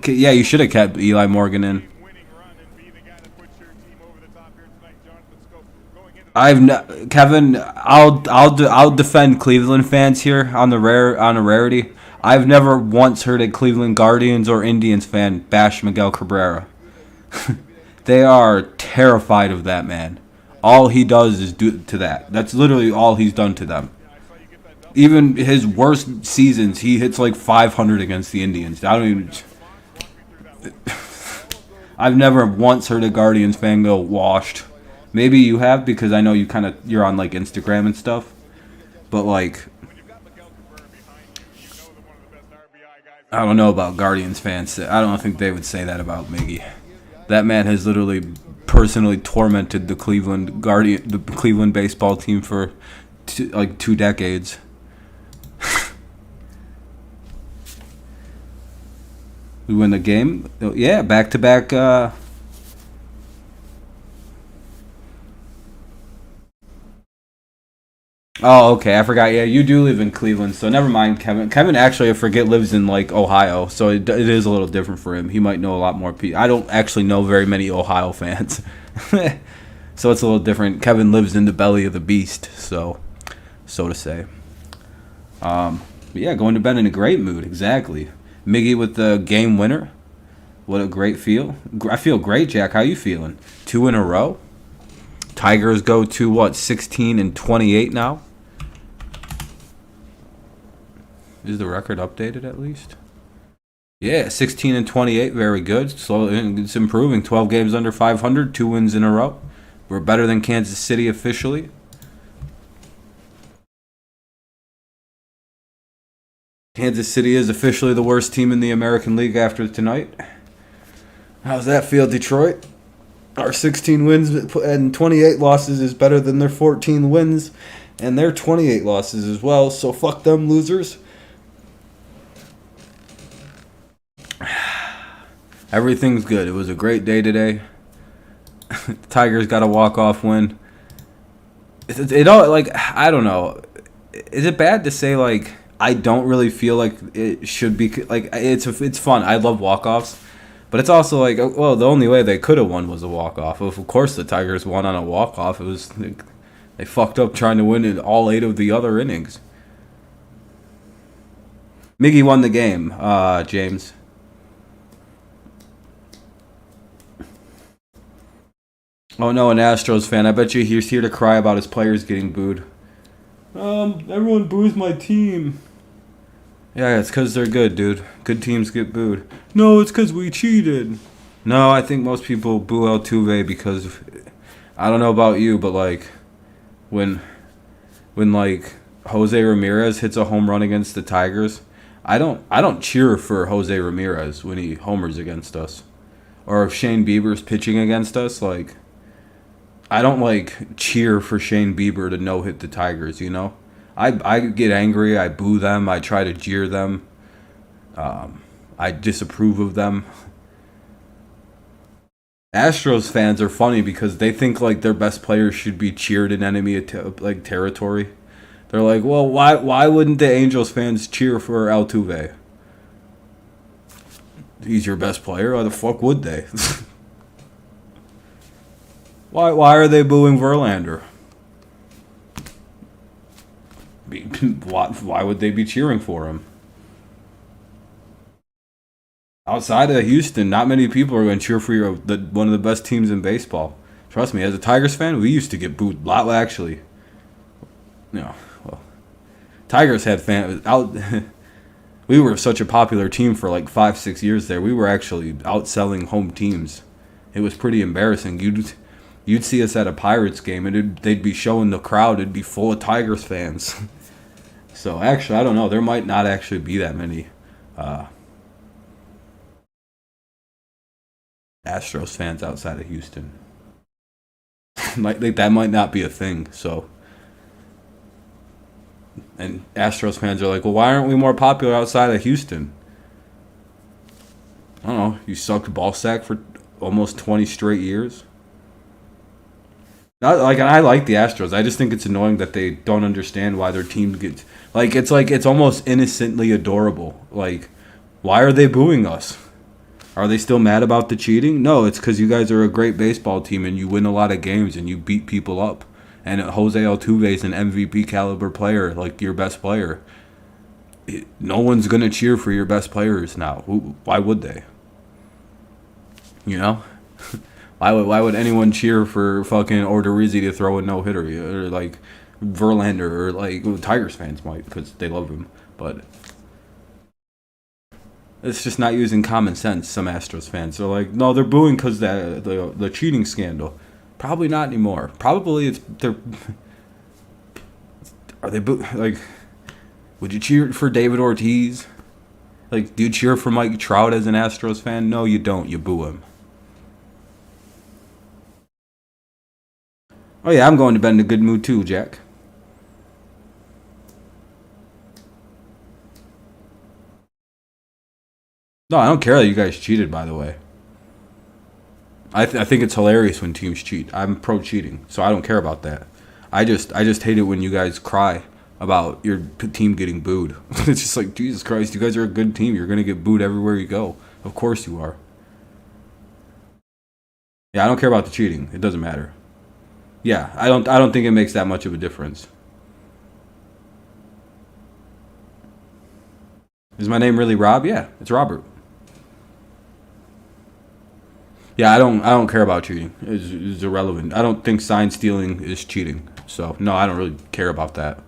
Yeah, you should have kept Eli Morgan in. Kevin, I'll defend Cleveland fans here on a rarity. I've never once heard a Cleveland Guardians or Indians fan bash Miguel Cabrera. They are terrified of that man. All he does is do to that. That's literally all he's done to them. Even his worst seasons, he hits like 500 against the Indians. I've never once heard a Guardians fan go washed. Maybe you have, because I know you're on like Instagram and stuff. But like, I don't know about Guardians fans. I don't think they would say that about Miggy. That man has literally personally tormented the Cleveland baseball team for 2 decades. We win the game. Yeah, back to back. Oh, okay. I forgot. Yeah, you do live in Cleveland, so never mind, Kevin. Kevin actually, I forget, lives in like Ohio, so it is a little different for him. He might know a lot more people. I don't actually know very many Ohio fans, so it's a little different. Kevin lives in the belly of the beast, so to say. But yeah, going to bed in a great mood. Exactly. Miggy with the game winner. What a great feel. I feel great, Jack. How you feeling? 2 in a row. Tigers go to what, 16-28 now? Is the record updated at least? Yeah, 16-28, very good. So it's improving. 12 games under 500, 2 wins in a row. We're better than Kansas City officially. Kansas City is officially the worst team in the American League after tonight. How's that feel, Detroit? Our 16 wins and 28 losses is better than their 14 wins and their 28 losses as well. So fuck them losers. Everything's good. It was a great day today. The Tigers got a walk-off win. It all, like, I don't know. Is it bad to say, like, I don't really feel like it should be, like, it's fun. I love walk-offs. But it's also like, well, the only way they could have won was a walk-off. Of course the Tigers won on a walk-off. It was, they fucked up trying to win in all 8 of the other innings. Miggy won the game, James. Oh no, an Astros fan. I bet you he's here to cry about his players getting booed. Everyone boos my team. Yeah, it's because they're good, dude. Good teams get booed. No, it's because we cheated. No, I think most people boo Altuve because, I don't know about you, but like, when like Jose Ramirez hits a home run against the Tigers, I don't cheer for Jose Ramirez when he homers against us, or if Shane Bieber's pitching against us. Like, I don't like cheer for Shane Bieber to no hit the Tigers. You know, I get angry. I boo them. I try to jeer them. I disapprove of them. Astros fans are funny because they think like their best players should be cheered in enemy like territory. They're like, well, why wouldn't the Angels fans cheer for Altuve? He's your best player. Why the fuck would they? Why are they booing Verlander? Why would they be cheering for him? Outside of Houston, not many people are going to cheer for one of the best teams in baseball. Trust me, as a Tigers fan, we used to get booed a lot. Actually, no, well, Tigers had fans out. We were such a popular team for like 5-6 years there. We were actually outselling home teams. It was pretty embarrassing. You'd see us at a Pirates game, and they'd be showing the crowd. It'd be full of Tigers fans. So actually, I don't know. There might not actually be that many Astros fans outside of Houston. That might not be a thing. So, and Astros fans are like, well, why aren't we more popular outside of Houston? I don't know. You sucked ball sack for almost 20 straight years. I like the Astros. I just think it's annoying that they don't understand why their team gets it's almost innocently adorable. Like, why are they booing us? Are they still mad about the cheating? No, it's because you guys are a great baseball team and you win a lot of games and you beat people up. And Jose Altuve is an MVP caliber player, like your best player. No one's gonna cheer for your best players now. Why would they? You know. Why would anyone cheer for fucking Odorizzi to throw a no-hitter? Or like Verlander, or like Tigers fans might because they love him. But it's just not using common sense, some Astros fans. They're like, no, they're booing because the cheating scandal. Probably not anymore. Probably are they like, would you cheer for David Ortiz? Like, do you cheer for Mike Trout as an Astros fan? No, you don't. You boo him. Oh, yeah, I'm going to bed in a good mood too, Jack. No, I don't care that you guys cheated, by the way. I think it's hilarious when teams cheat. I'm pro-cheating, so I don't care about that. I just hate it when you guys cry about your team getting booed. It's just like, Jesus Christ, you guys are a good team. You're going to get booed everywhere you go. Of course you are. Yeah, I don't care about the cheating. It doesn't matter. Yeah, I don't think it makes that much of a difference. Is my name really Rob? Yeah, it's Robert. Yeah, I don't care about cheating. It's irrelevant. I don't think sign stealing is cheating. So no, I don't really care about that.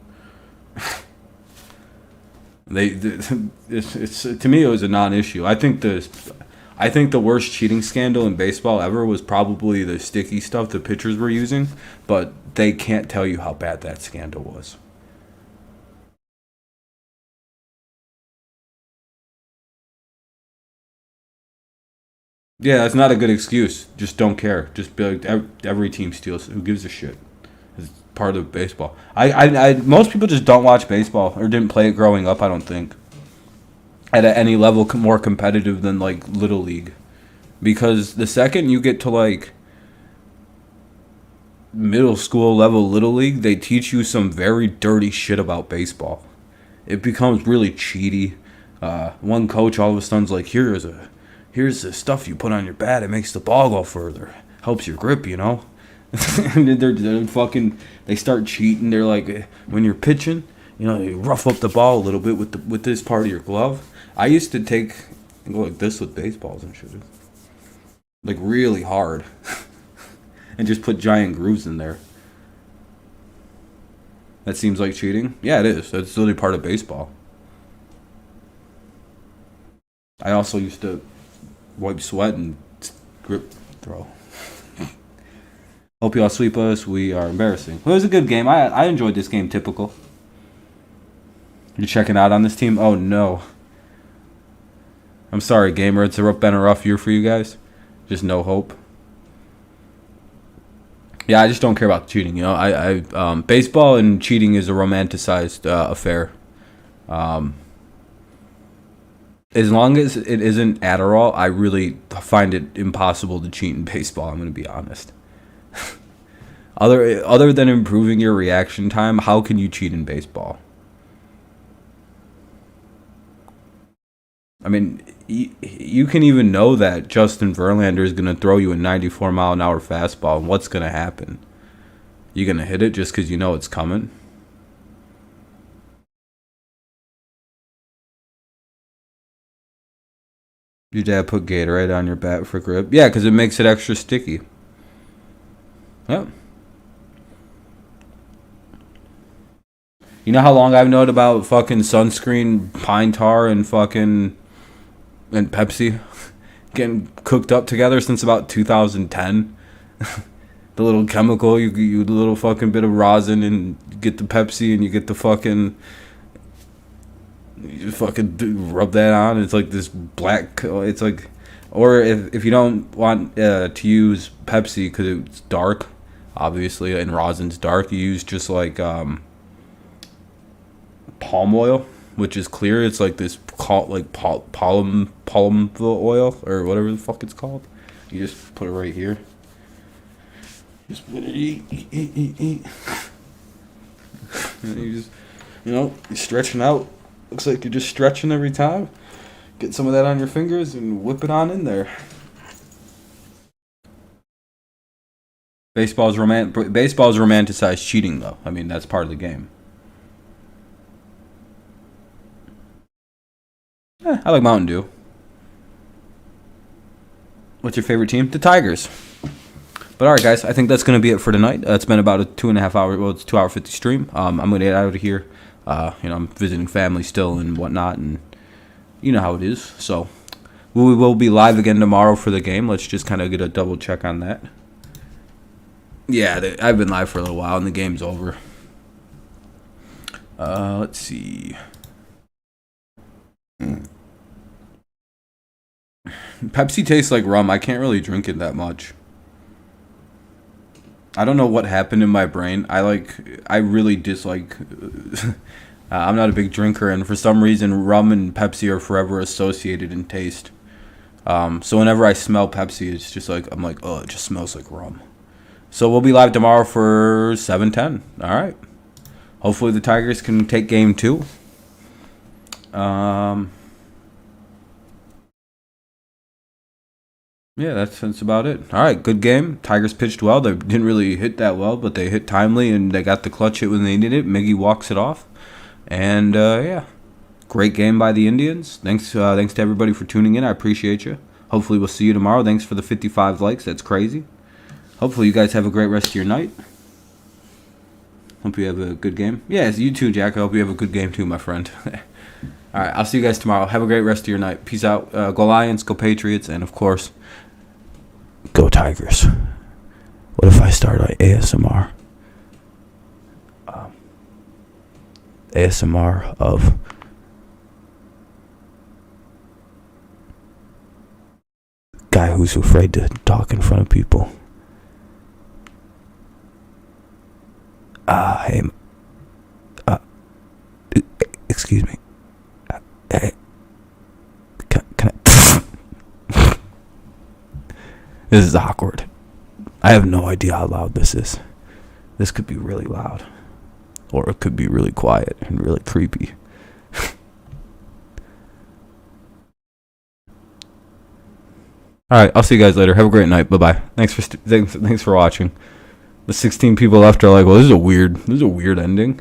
It's to me it was a non-issue. I think the worst cheating scandal in baseball ever was probably the sticky stuff the pitchers were using, but they can't tell you how bad that scandal was. Yeah, that's not a good excuse. Just don't care. Just be like, every team steals. Who gives a shit? It's part of baseball. Most people just don't watch baseball or didn't play it growing up, I don't think. At any level more competitive than, like, Little League. Because the second you get to, like, middle school level Little League, they teach you some very dirty shit about baseball. It becomes really cheaty. One coach all of a sudden's like, here's the stuff you put on your bat. It makes the ball go further. Helps your grip, you know? And they're fucking, they start cheating. They're like, when you're pitching, you know, you rough up the ball a little bit with this part of your glove. I used to go like this with baseballs and shit. Like really hard. And just put giant grooves in there. That seems like cheating? Yeah, it is. That's literally part of baseball. I also used to wipe sweat and grip throw. Hope y'all sweep us. We are embarrassing. Well, it was a good game. I enjoyed this game, typical. You checking out on this team? Oh, no. I'm sorry, gamer. It's been a rough year for you guys. Just no hope. Yeah, I just don't care about cheating. You know, baseball and cheating is a romanticized affair. As long as it isn't Adderall, I really find it impossible to cheat in baseball. I'm going to be honest. Other than improving your reaction time, how can you cheat in baseball? I mean, you can even know that Justin Verlander is going to throw you a 94-mile-an-hour fastball, and what's going to happen? You going to hit it just because you know it's coming? Your dad put Gatorade on your bat for grip? Yeah, because it makes it extra sticky. Yep. You know how long I've known about fucking sunscreen, pine tar, and Pepsi getting cooked up together since about 2010? The little chemical, you the little fucking bit of rosin, and you get the Pepsi, and you get the fucking... You just fucking rub that on. It's like this black... It's like... Or if you don't want to use Pepsi because it's dark, obviously, and rosin's dark, you use just like palm oil, which is clear. It's like this palm oil or whatever the fuck it's called. You just put it right here. Just put it eat. And you just, you're stretching out. Looks like you're just stretching every time. Get some of that on your fingers and whip it on in there. Baseball's romanticized cheating, though. I mean, that's part of the game. I like Mountain Dew. What's your favorite team? The Tigers. But all right, guys, I think that's going to be it for tonight. It's been about a 2.5 hour, well, it's 2 hour 50 stream. I'm going to get out of here. I'm visiting family still and whatnot, and you know how it is. So we will be live again tomorrow for the game. Let's just kind of get a double check on that. Yeah, I've been live for a little while, and the game's over. Let's see. Pepsi tastes like rum. I can't really drink it that much. I don't know what happened in my brain. I really dislike... I'm not a big drinker, and for some reason, rum and Pepsi are forever associated in taste. So whenever I smell Pepsi, it's just like, I'm like, oh, it just smells like rum. So we'll be live tomorrow for 7:10. All right. Hopefully the Tigers can take game 2. Yeah, that's about it. All right, good game. Tigers pitched well. They didn't really hit that well, but they hit timely, and they got the clutch hit when they needed it. Miggy walks it off. And, yeah, great game by the Indians. Thanks to everybody for tuning in. I appreciate you. Hopefully we'll see you tomorrow. Thanks for the 55 likes. That's crazy. Hopefully you guys have a great rest of your night. Hope you have a good game. Yes, you too, Jack. I hope you have a good game too, my friend. All right, I'll see you guys tomorrow. Have a great rest of your night. Peace out. Go Lions, go Patriots, and, of course, go Tigers. What if I start ASMR? ASMR of guy who's afraid to talk in front of people. Hey, excuse me. Hey, can I? This is awkward. I have no idea how loud this is. This could be really loud. Or it could be really quiet and really creepy. All right, I'll see you guys later. Have a great night. Bye-bye. Thanks for watching. The 16 people left are like, well, this is a weird ending.